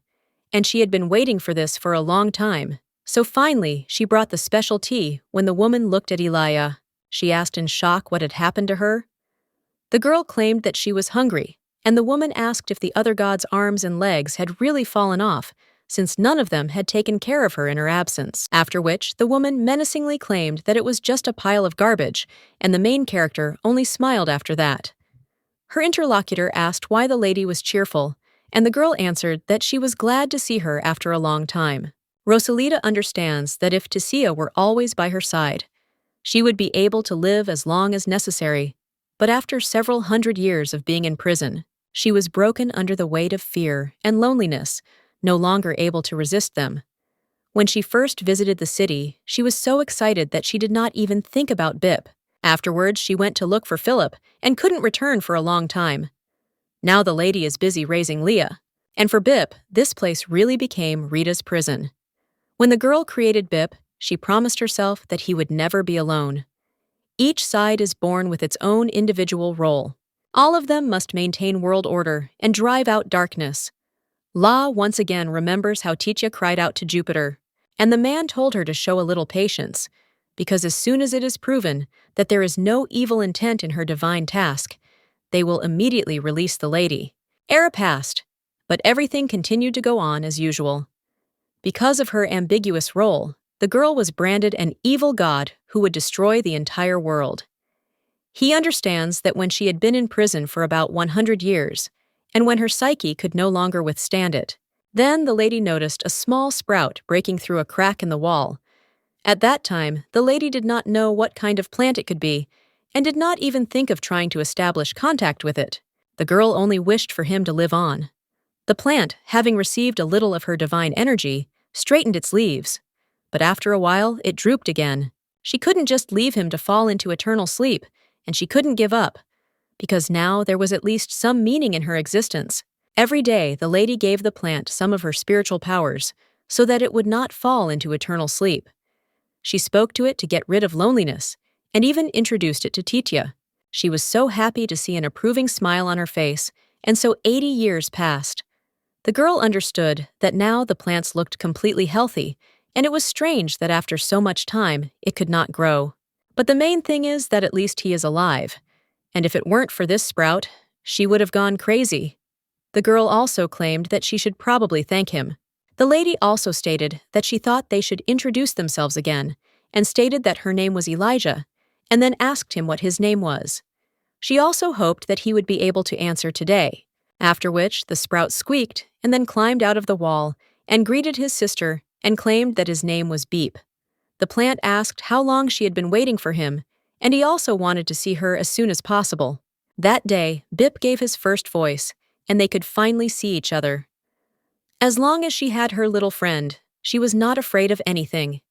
and she had been waiting for this for a long time. So finally, she brought the special tea. When the woman looked at Leah, she asked in shock what had happened to her. The girl claimed that she was hungry, and the woman asked if the other god's arms and legs had really fallen off, since none of them had taken care of her in her absence. After which, the woman menacingly claimed that it was just a pile of garbage, and the main character only smiled after that. Her interlocutor asked why the lady was cheerful, and the girl answered that she was glad to see her after a long time. Rosalita understands that if Ticia were always by her side, she would be able to live as long as necessary. But after several hundred years of being in prison, she was broken under the weight of fear and loneliness, no longer able to resist them. When she first visited the city, she was so excited that she did not even think about Bip. Afterwards, she went to look for Philip and couldn't return for a long time. Now the lady is busy raising Leah, and for Bip, this place really became Rita's prison. When the girl created Bip, she promised herself that he would never be alone. Each side is born with its own individual role. All of them must maintain world order and drive out darkness. La once again remembers how Titia cried out to Jupiter, and the man told her to show a little patience, because as soon as it is proven that there is no evil intent in her divine task, they will immediately release the lady. Era passed, but everything continued to go on as usual. Because of her ambiguous role, the girl was branded an evil god who would destroy the entire world. He understands that when she had been in prison for about 100 years, and when her psyche could no longer withstand it, then the lady noticed a small sprout breaking through a crack in the wall. At that time, the lady did not know what kind of plant it could be, and did not even think of trying to establish contact with it. The girl only wished for him to live on. The plant, having received a little of her divine energy, straightened its leaves. But after a while, it drooped again. She couldn't just leave him to fall into eternal sleep, and she couldn't give up, because now there was at least some meaning in her existence. Every day, the lady gave the plant some of her spiritual powers, so that it would not fall into eternal sleep. She spoke to it to get rid of loneliness, and even introduced it to Titia. She was so happy to see an approving smile on her face, and so 80 years passed. The girl understood that now the plants looked completely healthy, and it was strange that after so much time, it could not grow. But the main thing is that at least he is alive, and if it weren't for this sprout, she would have gone crazy. The girl also claimed that she should probably thank him. The lady also stated that she thought they should introduce themselves again, and stated that her name was Elijah, and then asked him what his name was. She also hoped that he would be able to answer today, after which the sprout squeaked and then climbed out of the wall and greeted his sister and claimed that his name was Beep. The plant asked how long she had been waiting for him, and he also wanted to see her as soon as possible. That day, Bip gave his first voice, and they could finally see each other. As long as she had her little friend, she was not afraid of anything.